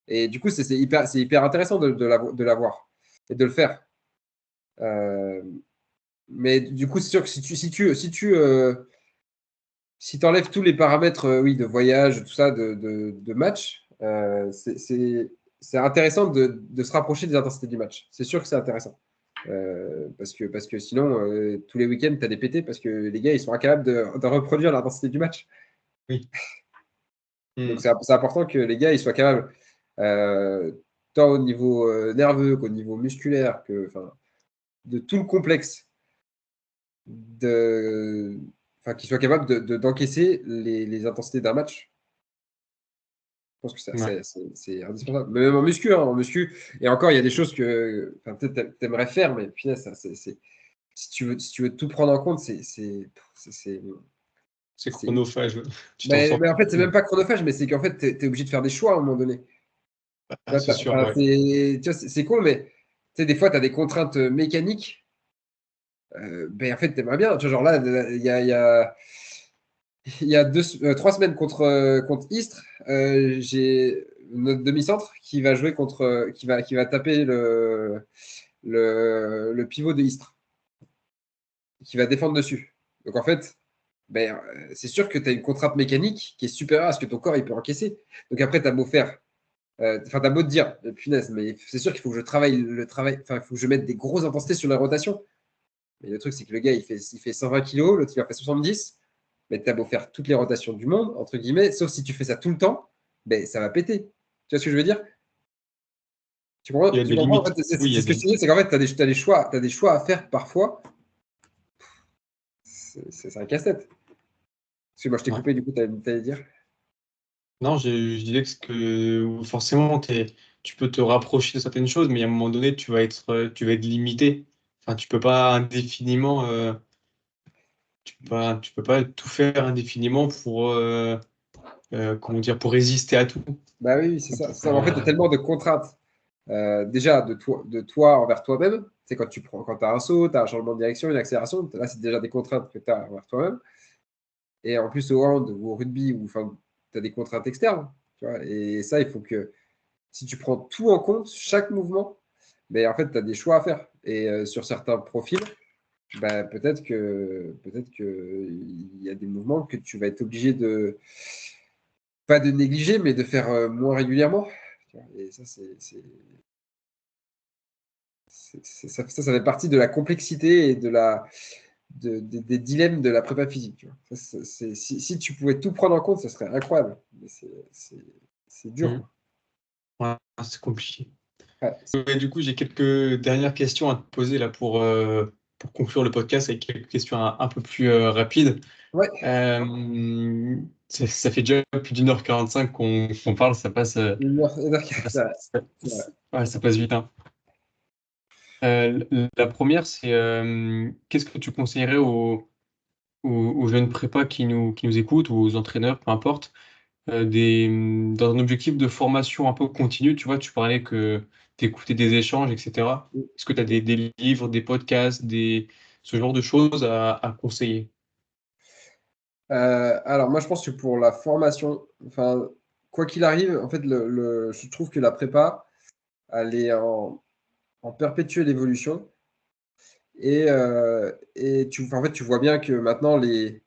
Et du coup, c'est hyper intéressant de l'avoir et de le faire. Mais du coup, c'est sûr que si tu enlèves tous les paramètres oui, de voyage, tout ça, de match, c'est intéressant de se rapprocher des intensités du match. C'est sûr que c'est intéressant. Parce que sinon, tous les week-ends, tu as des pétés parce que les gars, ils sont incapables de reproduire l'intensité du match. Oui. Donc, c'est important que les gars, ils soient capables, tant au niveau nerveux qu'au niveau musculaire, de tout le complexe, qu'ils soient capables d'encaisser les intensités d'un match. Je pense que Ouais. c'est indispensable. Mais même en muscu, et encore, il y a des choses que peut-être tu aimerais faire, mais punaise, si tu veux tout prendre en compte, C'est c'est- chronophage. Tu t'en mais sors en fait, c'est plus. même pas chronophage, mais c'est qu'en fait, tu es obligé de faire des choix à un moment donné. Ah, c'est sûr, ouais. Tu vois, c'est con, mais tu sais, des fois, tu as des contraintes mécaniques. Ben, en fait, tu aimerais bien. Tu vois, genre là, il y a 3 semaines contre Istres, j'ai notre demi-centre qui va jouer qui va taper le pivot de Istres, qui va défendre dessus. Donc en fait, ben, c'est sûr que tu as une contrainte mécanique qui est supérieure à ce que ton corps il peut encaisser. Donc après, tu as beau faire, t'as beau te dire, punaise, mais c'est sûr qu'il faut que je travaille il faut que je mette des grosses intensités sur la rotation. Mais le truc, c'est que le gars, il fait 120 kilos, l'autre, il va faire 70. Mais tu as beau faire toutes les rotations du monde, entre guillemets, sauf si tu fais ça tout le temps, ben, ça va péter. Tu vois ce que je veux dire? Tu Il y a des comprends en limites. fait, c'est Oui, il y a ce que je des. te dis, c'est qu'en fait, tu as des choix à faire parfois. C'est un casse-tête. Excuse-moi, je t'ai Ouais. coupé, du coup, tu allais dire. Non, je disais que forcément, tu peux te rapprocher de certaines choses, mais à un moment donné, tu vas être limité. Enfin, tu peux pas indéfiniment, tu peux pas tout faire indéfiniment pour, comment dire, pour résister à tout. Bah oui, c'est Tu ça. peux En fait, tu as pas- tellement de contraintes. Déjà, de toi envers toi-même. C'est quand tu as un saut, tu as un changement de direction, une accélération. Là, c'est déjà des contraintes que tu as envers toi-même. Et en plus, au hand ou au rugby, tu as des contraintes externes. Tu vois, et ça, il faut que si tu prends tout en compte, chaque mouvement, ben, en fait, tu as des choix à faire. Et sur certains profils, ben, peut-être que il y a des mouvements que tu vas être obligé pas de négliger, mais de faire moins régulièrement. Tu vois, et ça, ça fait partie de la complexité et des dilemmes de la prépa physique. Tu vois. Si tu pouvais tout prendre en compte, ce serait incroyable. Mais c'est dur, Mhm. quoi. Ouais, c'est compliqué. Ouais, Et du coup, j'ai quelques dernières questions à te poser là pour conclure le podcast avec quelques questions un peu plus rapides. ouais, Ça fait déjà plus d'1h45 qu'on parle, une heure, ça passe, ça- ça- ouais, ça passe vite, hein. La première, c'est qu'est-ce que tu conseillerais aux jeunes prépas qui nous écoutent ou aux entraîneurs, peu importe, dans un objectif de formation un peu continue, tu vois, tu parlais que tu écoutais des échanges, etc. Est-ce que tu as des livres, des podcasts, ce genre de choses à conseiller? Alors, moi, je pense que pour la formation, enfin, quoi qu'il arrive, en fait, je trouve que la prépa, elle est en perpétuelle évolution. Et en fait, tu vois bien que maintenant, les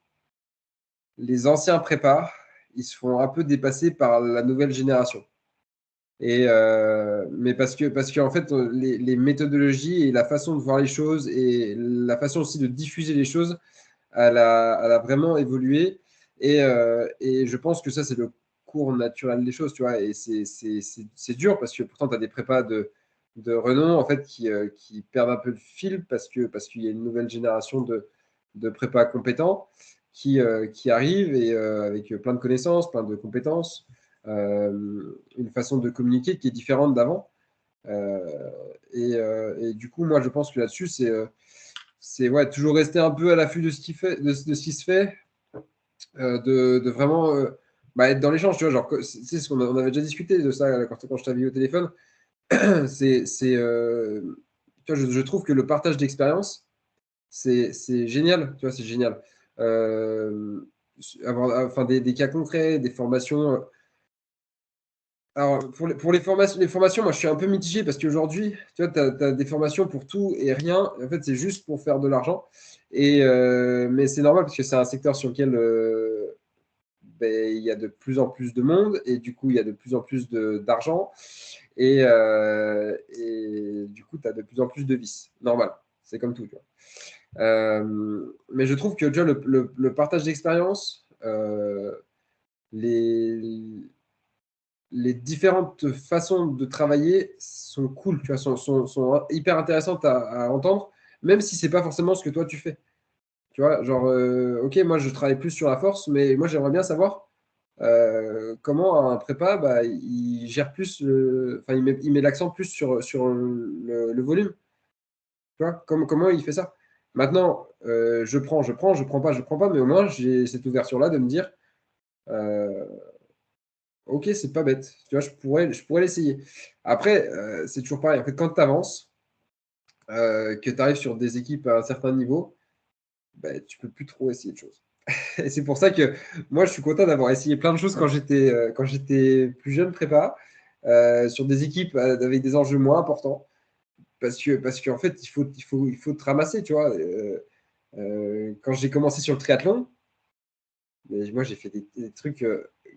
anciens prépas, ils se font un peu dépasser par la nouvelle génération. Mais parce que en fait, les méthodologies et la façon de voir les choses et la façon aussi de diffuser les choses, elle a vraiment évolué. Et je pense que ça, c'est le cours naturel des choses, tu vois. Et c'est dur parce que pourtant, tu as des prépas de renom, en fait, qui perdent un peu le fil parce qu'il y a une nouvelle génération de prépas compétents qui arrivent et avec plein de connaissances, plein de compétences, une façon de communiquer qui est différente d'avant. Et du coup, moi, je pense que là-dessus, c'est ouais, toujours rester un peu à l'affût de ce qui se fait, de vraiment être dans l'échange. Tu vois, genre, c'est ce on avait déjà discuté de ça quand je t'avais eu au téléphone. Tu vois, je trouve que le partage d'expérience, c'est génial. Tu vois, c'est génial. Euh, avoir des cas concrets, des formations. Alors, pour les formations, moi, je suis un peu mitigé parce qu'aujourd'hui, tu vois, tu as des formations pour tout et rien. En fait, c'est juste pour faire de l'argent. Mais c'est normal parce que c'est un secteur sur lequel il y a de plus en plus de monde et du coup, il y a de plus en plus d'argent. Et du coup, tu as de plus en plus de vices. Normal. C'est comme tout, tu vois. Mais je trouve que déjà, le partage d'expérience, les les différentes façons de travailler sont cool, tu vois, sont hyper intéressantes à entendre, même si c'est pas forcément ce que toi tu fais. Tu vois, genre, ok, moi je travaille plus sur la force, mais moi j'aimerais bien savoir comment un prépa, bah, il gère plus, enfin, il met l'accent plus sur le volume. Tu vois, comment il fait ça? Maintenant, je prends pas, mais au moins j'ai cette ouverture-là de me dire, euh, ok, c'est pas bête. Tu vois, je pourrais l'essayer. Après, c'est toujours pareil. En fait, quand tu avances, que tu arrives sur des équipes à un certain niveau, ben, tu peux plus trop essayer de choses. Et c'est pour ça que moi, je suis content d'avoir essayé plein de choses quand j'étais plus jeune prépa, sur des équipes avec des enjeux moins importants. Parce qu'en fait, il faut te ramasser, tu vois. Quand j'ai commencé sur le triathlon, mais moi, j'ai fait des trucs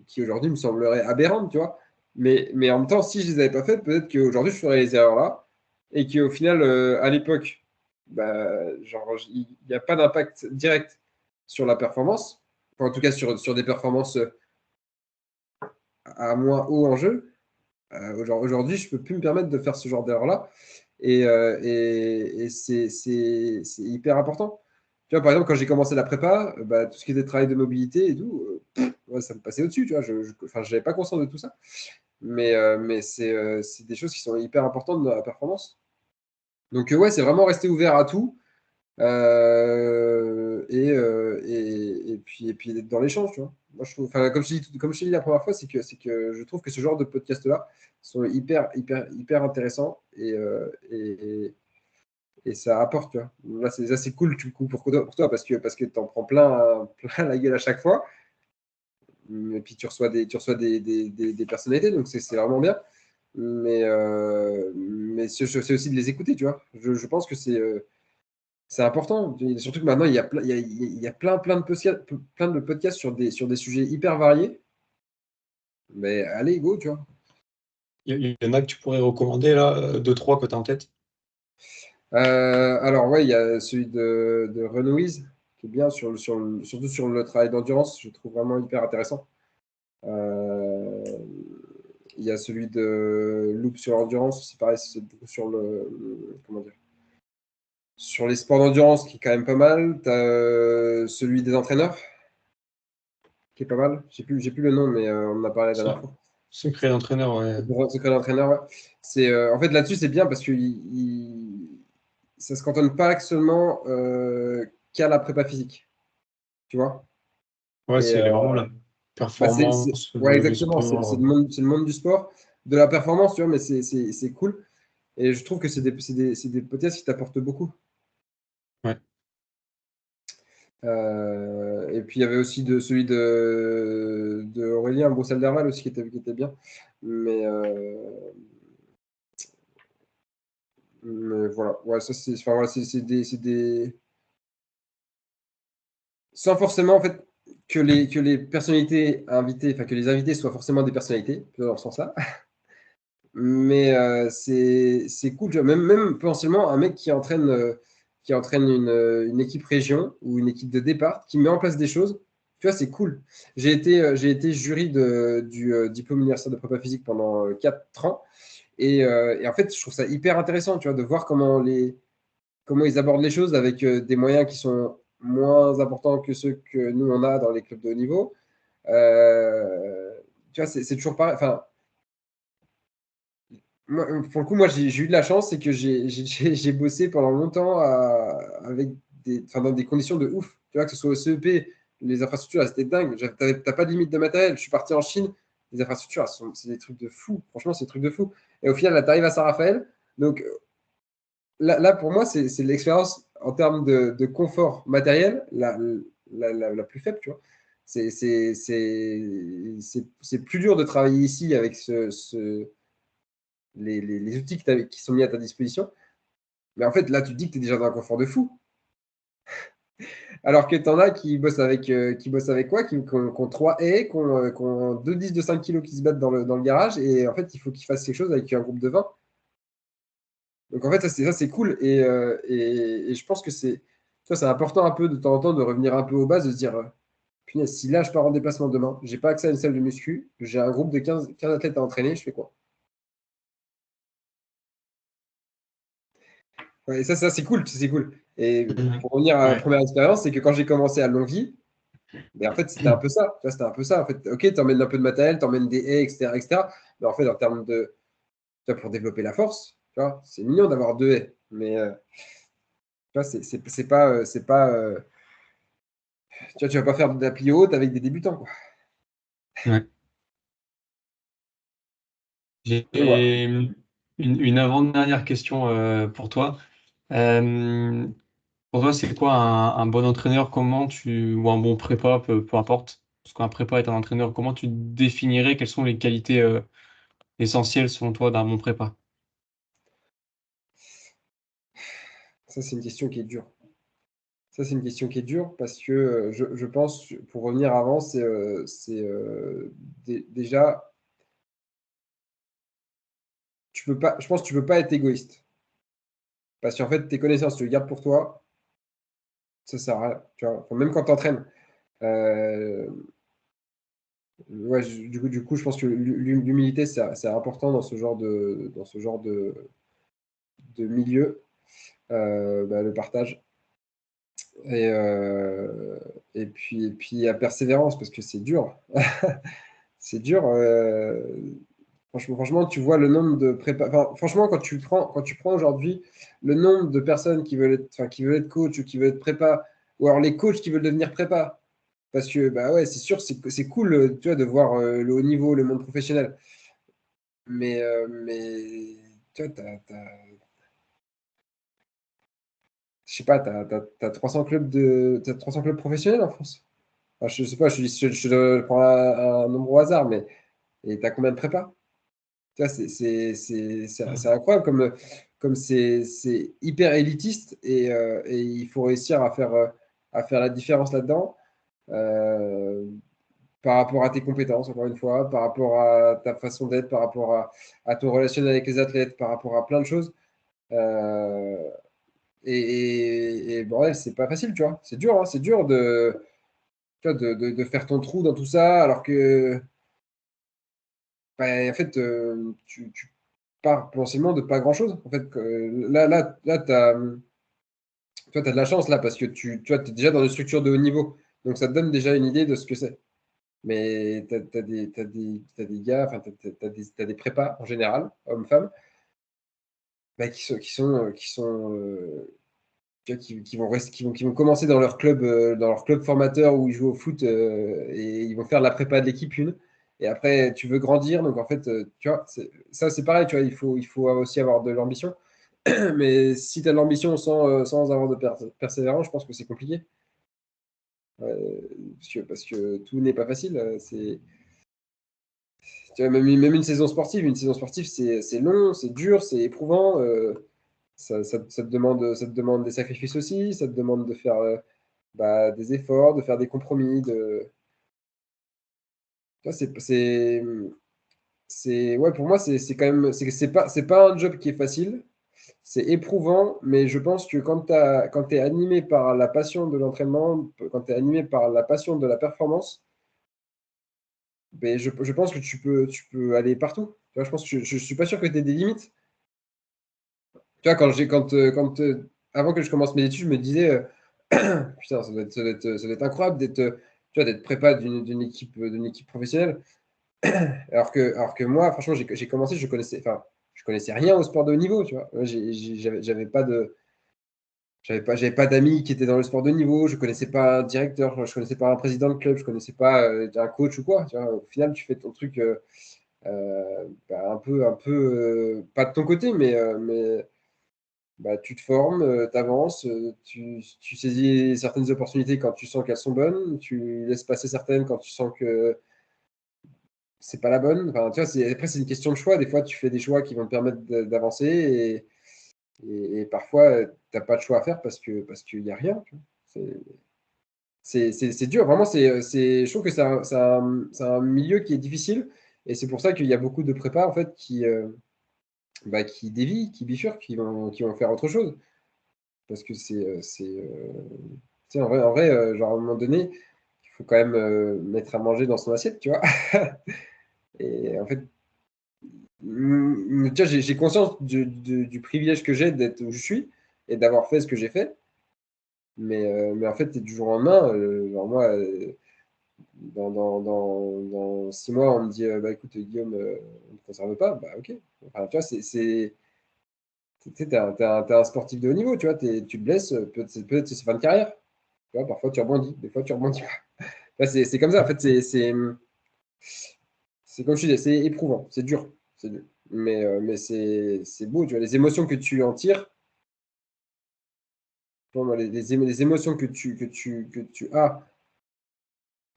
qui aujourd'hui me sembleraient aberrants, tu vois. Mais en même temps, si je les avais pas faites, peut-être qu'aujourd'hui, je ferais les erreurs-là. Et qu'au final, à l'époque, bah, genre, il n'y a pas d'impact direct sur la performance. Enfin, en tout cas, sur des performances à moins haut en jeu. Aujourd'hui, je ne peux plus me permettre de faire ce genre d'erreur-là. Et c'est hyper important. Tu vois, par exemple, quand j'ai commencé la prépa, bah, tout ce qui était travail de mobilité et tout, ouais, ça me passait au-dessus, tu vois. Enfin, je n'avais pas conscience de tout ça. Mais c'est des choses qui sont hyper importantes dans la performance. Donc, ouais, c'est vraiment rester ouvert à tout. Et puis d'être dans l'échange, tu vois. Moi, je trouve, enfin, comme je t'ai dit la première fois, c'est que je trouve que ce genre de podcast-là sont hyper, hyper, hyper intéressants et ça apporte, tu vois. Là, c'est cool du coup, pour toi parce que tu en prends plein la gueule à chaque fois. Et puis tu reçois des personnalités, donc c'est vraiment bien. Mais c'est aussi de les écouter, tu vois. Je pense que c'est important. Surtout que maintenant, il y a plein de podcasts sur des sujets hyper variés. Mais allez, go, tu vois. Il y en a que tu pourrais recommander, là, deux, trois que tu as en tête? Alors, ouais, il y a celui de Renouise, qui est bien, surtout sur le travail d'endurance. Je trouve vraiment hyper intéressant. Euh, il y a celui de Loop sur l'endurance. C'est pareil, c'est beaucoup sur comment dire, sur les sports d'endurance, qui est quand même pas mal. Tu as celui des entraîneurs, qui est pas mal. J'ai plus le nom, mais on en a parlé la dernière fois. Secret d'entraîneur, ouais. Secret d'entraîneur, ouais. En fait, là-dessus, c'est bien parce que ça se cantonne pas seulement qu'à la prépa physique, tu vois. Ouais, Et c'est vraiment la bah, performance, ouais, le exactement. C'est le sport. monde, c'est le monde du sport, de la performance, tu vois, mais c'est cool. Et je trouve que c'est des podcasts qui t'apportent beaucoup. Ouais. Et puis il y avait aussi celui de Aurélien Broussel-Derval aussi qui était bien. Mais, mais voilà, ouais, ça c'est, enfin, voilà, c'est des. Sans forcément en fait que les personnalités invitées, enfin que les invités soient forcément des personnalités, plutôt dans ce sens-là. Mais c'est cool, tu vois. Même potentiellement un mec qui entraîne une équipe région ou une équipe de départ, qui met en place des choses, tu vois, c'est cool. J'ai été jury du diplôme universitaire de prépa physique pendant 4 ans. Et en fait, je trouve ça hyper intéressant, tu vois, de voir comment ils abordent les choses avec des moyens qui sont moins importants que ceux que nous, on a dans les clubs de haut niveau. Tu vois, c'est toujours pareil. Enfin, pour le coup, moi, j'ai eu de la chance, c'est que j'ai bossé pendant longtemps avec enfin, dans des conditions de ouf. Tu vois, que ce soit au CEP, les infrastructures, c'était dingue. T'as pas de limite de matériel. Je suis parti en Chine, les infrastructures, c'est des trucs de fou. Franchement, c'est des trucs de fou. Et au final, là, tu arrives à Saint-Raphaël. Donc là, pour moi, c'est l'expérience en termes de confort matériel la plus faible, tu vois. C'est plus dur de travailler ici avec les outils qui sont mis à ta disposition. Mais en fait, là, tu te dis que tu es déjà dans un confort de fou. Alors que tu en as qui bossent avec quoi? Qui ont 3 haies, qui ont 2 10 de 5 kilos qui se battent dans le garage. Et en fait, il faut qu'ils fassent quelque chose avec un groupe de 20. Donc en fait, ça c'est cool. Et je pense que c'est important un peu de temps en temps de revenir un peu aux bases, de se dire, punaise, si là je pars en déplacement demain, j'ai pas accès à une salle de muscu, j'ai un groupe de 15 athlètes à entraîner, je fais quoi? Ouais, et ça c'est cool, c'est cool. Et pour revenir à la Ouais. première expérience, c'est que quand j'ai commencé à Longwy, mais en fait, c'était un peu ça. Tu vois, c'était un peu ça. En fait, ok, tu emmènes un peu de matériel, tu emmènes des haies, etc., etc. Mais en fait, en termes de. Tu vois, pour développer la force, tu vois, c'est mignon d'avoir 2 haies. Mais tu vois, c'est pas. Tu vois, tu vas pas faire de la plie haute avec des débutants, quoi. Ouais. J'ai Donc voilà. une avant-dernière question pour toi. Euh, pour toi, c'est quoi un bon entraîneur? Ou un bon prépa, peu importe. Parce qu'un prépa est un entraîneur, comment tu définirais quelles sont les qualités essentielles selon toi d'un bon prépa? Ça, c'est une question qui est dure. Ça, c'est une question qui est dure parce que je pense, pour revenir avant, déjà, tu peux pas, je pense que tu peux pas être égoïste. Parce qu'en fait, tes connaissances, tu les gardes pour toi, ça sert à rien. Tu vois. Enfin, même quand tu entraînes. Ouais, du coup, je pense que l'humilité, c'est important dans ce genre de milieu, le partage. Et, euh, et puis, la persévérance, parce que c'est dur. C'est dur. Franchement, tu vois le nombre de prépa. Enfin, franchement, quand tu prends aujourd'hui le nombre de personnes qui veulent être coach ou qui veulent être prépa, ou alors les coachs qui veulent devenir prépa, parce que bah ouais, c'est sûr, c'est cool, tu vois, de voir le haut niveau, le monde professionnel. Mais tu vois, je sais pas, t'as 300 clubs professionnels en France. Enfin, je sais pas, je prends un nombre au hasard, mais et t'as combien de prépa? Tu vois, c'est incroyable comme c'est hyper élitiste et il faut réussir à faire la différence là-dedans euh, par rapport à tes compétences, encore une fois, par rapport à ta façon d'être, par rapport à ton relationnel avec les athlètes, par rapport à plein de choses. Euh, et bordel, c'est pas facile, tu vois. C'est dur, hein, c'est dur tu vois, de faire ton trou dans tout ça, alors que, bah, en fait, tu pars potentiellement de pas grand-chose. En fait, là, toi, tu as de la chance, là, parce que tu vois, es déjà dans une structure de haut niveau. Donc, ça te donne déjà une idée de ce que c'est. Mais tu as des gars, enfin, t'as des prépas en général, hommes-femmes, bah, tu vois, qui vont commencer dans leur club formateur où ils jouent au foot et ils vont faire la prépa de l'équipe une. Et après, tu veux grandir. Donc, en fait, tu vois, ça, c'est pareil. Tu vois, il faut aussi avoir de l'ambition. Mais si tu as de l'ambition sans avoir de persévérance, je pense que c'est compliqué. Parce que tout n'est pas facile. Tu vois, même une saison sportive, c'est long, c'est dur, c'est éprouvant. Ça te demande des sacrifices aussi. Ça te demande de faire des efforts, de faire des compromis. Tu vois, ouais, pour moi, c'est quand même, c'est pas un job qui est facile. C'est éprouvant, mais je pense que quand tu es animé par la passion de l'entraînement, quand tu es animé par la passion de la performance, ben, je pense que tu peux aller partout. Tu vois, je pense que je suis pas sûr que tu aies des limites. Tu vois, avant que je commence mes études, je me disais, putain, ça doit être incroyable d'être prépa d'une équipe professionnelle. Alors que moi, franchement, j'ai commencé, enfin, je connaissais rien au sport de haut niveau, tu vois. J'avais pas d'amis qui étaient dans le sport de haut niveau, je connaissais pas un directeur, je connaissais pas un président de club, je connaissais pas un coach ou quoi. Tu vois. Au final, tu fais ton truc un peu, pas de ton côté, mais bah, tu te formes, tu avances, tu saisis certaines opportunités quand tu sens qu'elles sont bonnes, tu laisses passer certaines quand tu sens que c'est pas la bonne. Enfin, tu vois, après, c'est une question de choix. Des fois, tu fais des choix qui vont te permettre d'avancer et parfois, tu n'as pas de choix à faire parce qu'il n'y a rien. Tu vois. C'est dur, vraiment. Je trouve que c'est un milieu qui est difficile et c'est pour ça qu'il y a beaucoup de prépas en fait qui dévient, qui bifurquent, qui vont faire autre chose. Parce que tu sais, en vrai, genre à un moment donné, il faut quand même mettre à manger dans son assiette, tu vois. Et en fait, tu vois, j'ai conscience du privilège que j'ai d'être où je suis et d'avoir fait ce que j'ai fait. Mais en fait, du jour au lendemain, genre moi, dans 6 mois, on me dit bah écoute, Guillaume, on ne te conserve pas. Bah ok. Enfin, tu vois, tu sais, t'es un sportif de haut niveau, tu vois, tu te blesses, peut-être c'est fin de carrière. Tu vois, parfois tu rebondis, des fois tu rebondis pas. Enfin, c'est comme ça, en fait, c'est comme je disais, c'est éprouvant, c'est dur. C'est dur. Mais c'est beau, tu vois, les émotions que tu en tires, bon, moi, les émotions que tu as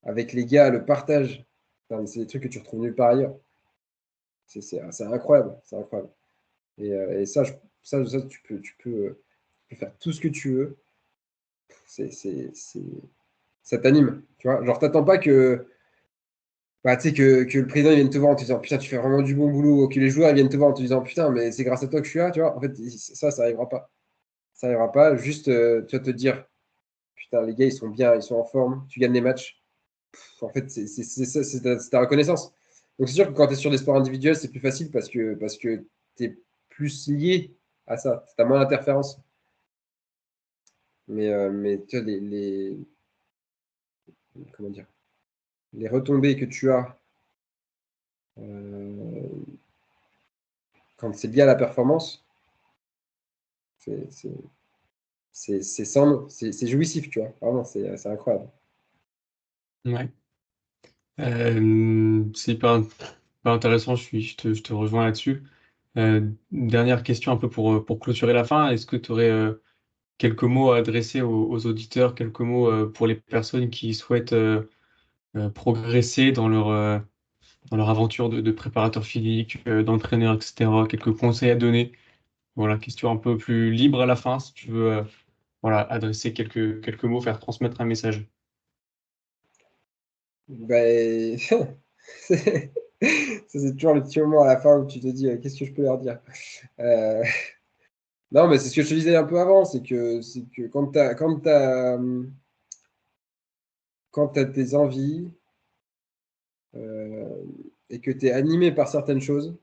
avec les gars, le partage, enfin, c'est des trucs que tu retrouves nulle part ailleurs. C'est incroyable, c'est incroyable. Et ça, tu peux faire tout ce que tu veux. C'est, c'est, c'est- Ça t'anime, tu vois. Genre, t'attends pas que, bah, tu sais, que le président il vienne te voir en te disant putain, tu fais vraiment du bon boulot, que les joueurs ils viennent te voir en te disant putain, mais c'est grâce à toi que je suis là, tu vois. En fait, ça arrivera pas. Ça arrivera pas. Juste, tu vas te dire putain, les gars, ils sont bien, ils sont en forme, tu gagnes les matchs. En fait, c'est ta reconnaissance. Donc, c'est sûr que quand tu es sur des sports individuels, c'est plus facile parce que tu es plus lié à ça. Tu as moins d'interférences. Mais tu vois, comment dire, les retombées que tu as euh, quand c'est lié à la performance, c'est c'est jouissif, tu vois. Vraiment, c'est incroyable. Ouais. C'est hyper intéressant, je te rejoins là-dessus. Dernière question un peu pour clôturer la fin. Est-ce que tu aurais quelques mots à adresser aux auditeurs, quelques mots pour les personnes qui souhaitent progresser dans leur aventure de préparateur physique, d'entraîneur, etc. Quelques conseils à donner. Voilà, question un peu plus libre à la fin, si tu veux voilà, adresser quelques mots, faire transmettre un message. Ben, c'est ça, c'est toujours le petit moment à la fin où tu te dis qu'est-ce que je peux leur dire. Euh, Non, mais c'est ce que je te disais un peu avant, c'est que quand t'as tes envies euh, et que tu es animé par certaines choses,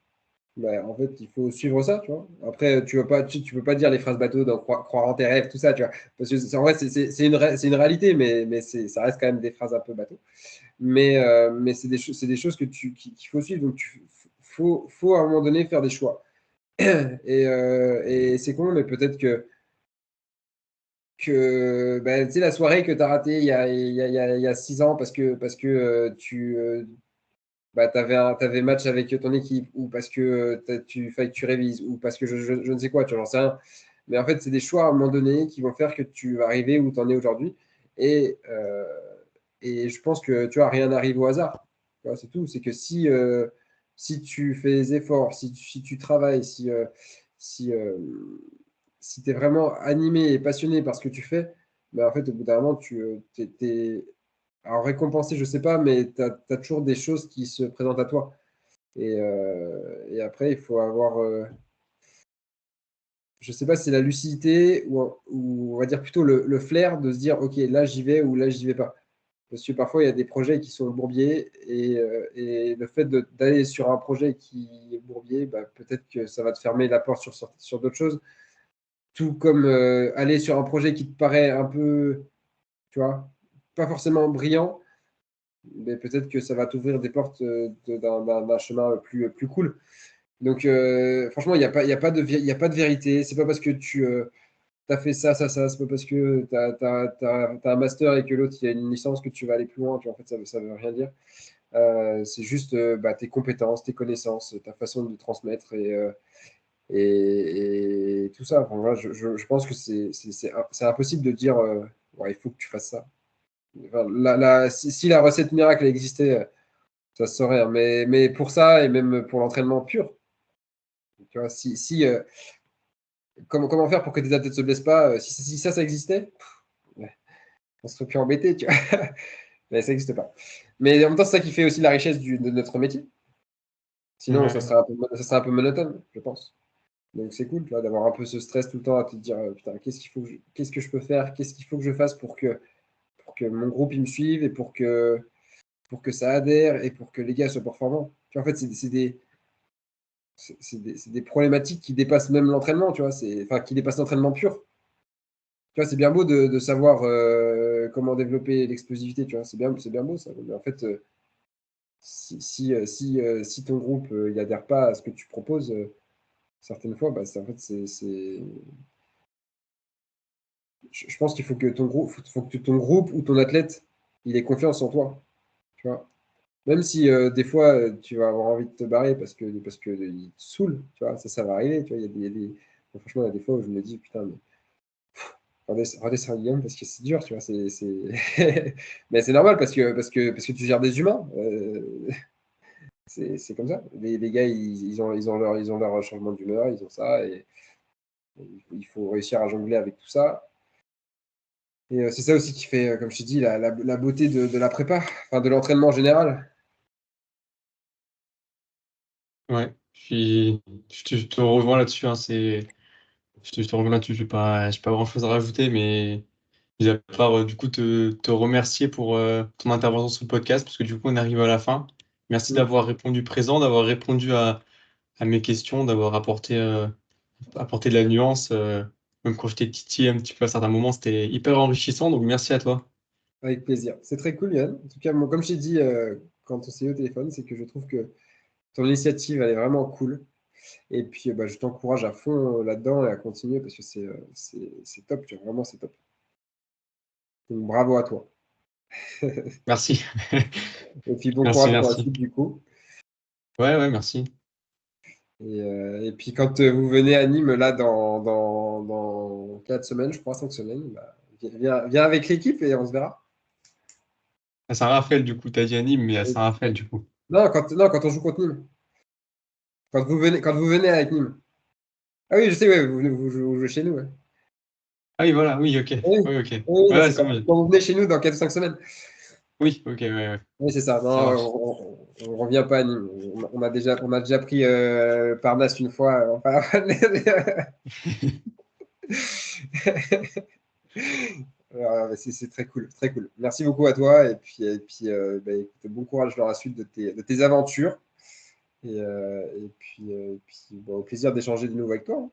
bah, en fait, il faut suivre ça, tu vois. Après, tu peux pas dire les phrases bateau dans croire en tes rêves, tout ça, tu vois. Parce que en vrai, c'est une réalité, mais ça reste quand même des phrases un peu bateau. Mais c'est des choses qu'il faut suivre. Donc, faut à un moment donné faire des choix. Et c'est con, mais peut-être que bah, tu sais, la soirée que tu as ratée il y a 6 ans parce que t'avais match avec ton équipe ou parce que fallait que tu révises ou parce que je ne sais quoi, tu vois, j'en sais rien. Mais en fait, c'est des choix à un moment donné qui vont faire que tu vas arriver où tu en es aujourd'hui. Et, euh, et je pense que tu vois, rien n'arrive au hasard. Tu vois, c'est tout. C'est que si tu fais des efforts, si tu travailles, si tu es vraiment animé et passionné par ce que tu fais, ben en fait, au bout d'un moment, alors récompensé, je sais pas, mais tu as toujours des choses qui se présentent à toi. Et après, il faut avoir, je sais pas si c'est la lucidité ou on va dire plutôt le flair de se dire, OK, là j'y vais ou là j'y vais pas. Parce que parfois, il y a des projets qui sont bourbiers et le fait d'aller sur un projet qui est bourbier, bah, peut-être que ça va te fermer la porte sur d'autres choses. Tout comme aller sur un projet qui te paraît un peu, tu vois, pas forcément brillant, mais peut-être que ça va t'ouvrir des portes d'un chemin plus cool. Donc, franchement, il y a pas de vérité. C'est pas parce que tu as fait ça, ça, ça. C'est pas parce que tu as un master et que l'autre, il y a une licence que tu vas aller plus loin. Tu vois, en fait, ça veut rien dire. C'est juste tes compétences, tes connaissances, ta façon de transmettre. et tout ça. Enfin, voilà, je pense que c'est impossible de dire ouais, il faut que tu fasses ça. Enfin, si la recette miracle existait, ça se saurait. Hein. Mais pour ça, et même pour l'entraînement pur, tu vois, comment faire pour que tes athlètes ne se blessent pas si ça existait, ouais, on serait plus embêté, tu vois. Mais ça n'existe pas. Mais en même temps, c'est ça qui fait aussi la richesse de notre métier. Sinon, ça Ouais. serait un peu monotone, je pense. Donc c'est cool, tu vois, d'avoir un peu ce stress tout le temps à te dire putain, qu'est-ce que je peux faire, qu'est-ce qu'il faut que je fasse pour que mon groupe il me suive et pour que ça adhère et pour que les gars soient performants. Tu vois, en fait, c'est des problématiques qui dépassent même l'entraînement, tu vois, enfin, qui dépassent l'entraînement pur. Tu vois, c'est bien beau de savoir comment développer l'explosivité, tu vois, c'est bien beau ça. Mais en fait, si ton groupe il adhère pas à ce que tu proposes, certaines fois, bah, en fait, je pense qu'il faut que ton groupe ou ton athlète, il ait confiance en toi, tu vois. Même si des fois, tu vas avoir envie de te barrer parce que il te saoule, tu vois, ça va arriver, tu vois. Bon, franchement, il y a des fois où je me dis, putain, mais redescends Guillaume parce que c'est dur, tu vois. Mais c'est normal parce que tu gères des humains. C'est comme ça. Les gars, ils ont leur changement d'humeur, ils ont ça, et il faut réussir à jongler avec tout ça. Et c'est ça aussi qui fait, comme je t'ai dit, la beauté de la prépa, enfin de l'entraînement en général. Ouais, je te rejoins là-dessus. Hein, je te rejoins là-dessus. J'ai pas grand-chose à rajouter, mais mis à part du coup te remercier pour ton intervention sur le podcast, parce que du coup on arrive à la fin. Merci Mm. d'avoir répondu présent, d'avoir répondu à mes questions, d'avoir apporté de la nuance. Même quand j'étais titillé un petit peu à certains moments, c'était hyper enrichissant. Donc merci à toi. Avec plaisir. C'est très cool, Yann. En tout cas, moi, comme je t'ai dit quand on s'est eu au téléphone, c'est que je trouve que ton initiative, elle est vraiment cool. Et puis, bah, je t'encourage à fond là-dedans et à continuer parce que c'est top, tu vois, vraiment, c'est top. Donc, bravo à toi. Merci. Et puis, bon Merci, courage pour la merci. suite, du coup. Ouais, ouais, merci. Et puis, quand vous venez à Nîmes, là, dans 4 semaines, je crois, 5 semaines, bah, viens avec l'équipe et on se verra. À Saint-Raphaël, du coup, t'as dit à Nîmes, mais à Et- Saint-Raphaël, du coup. non, quand on joue contre Nîmes. Quand vous venez avec Nîmes. Ah oui, je sais, ouais, vous jouez chez nous. Ouais. Ah oui, voilà, oui, ok. Oui, Oui, ok. oui, Ouais, non, c'est d'accord, quand, oui. quand vous venez chez nous dans 4 ou 5 semaines. Oui, ok, ouais, ouais. Oui, c'est ça. Non, Ça marche. on revient pas à Nîmes. On a déjà pris Parnasse une fois. C'est très cool, très cool. Merci beaucoup à toi et puis bah, écoute, bon courage dans la suite de tes aventures et puis bah, au plaisir d'échanger de nouveau avec toi. Hein.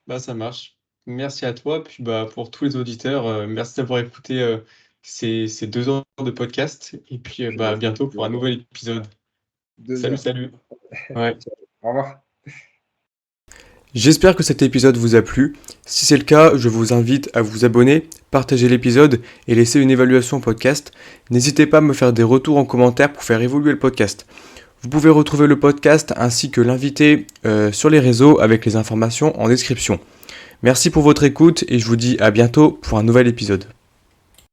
Bah, ça marche. Merci à toi. Puis bah, pour tous les auditeurs, merci d'avoir écouté ces 2 heures de podcast. Et puis bah, à Punaise, bientôt pour un nouvel épisode. deux Salut, heures. salut. Ouais. Au revoir. J'espère que cet épisode vous a plu. Si c'est le cas, je vous invite à vous abonner, partager l'épisode et laisser une évaluation au podcast. N'hésitez pas à me faire des retours en commentaire pour faire évoluer le podcast. Vous pouvez retrouver le podcast ainsi que l'invité sur les réseaux avec les informations en description. Merci pour votre écoute et je vous dis à bientôt pour un nouvel épisode.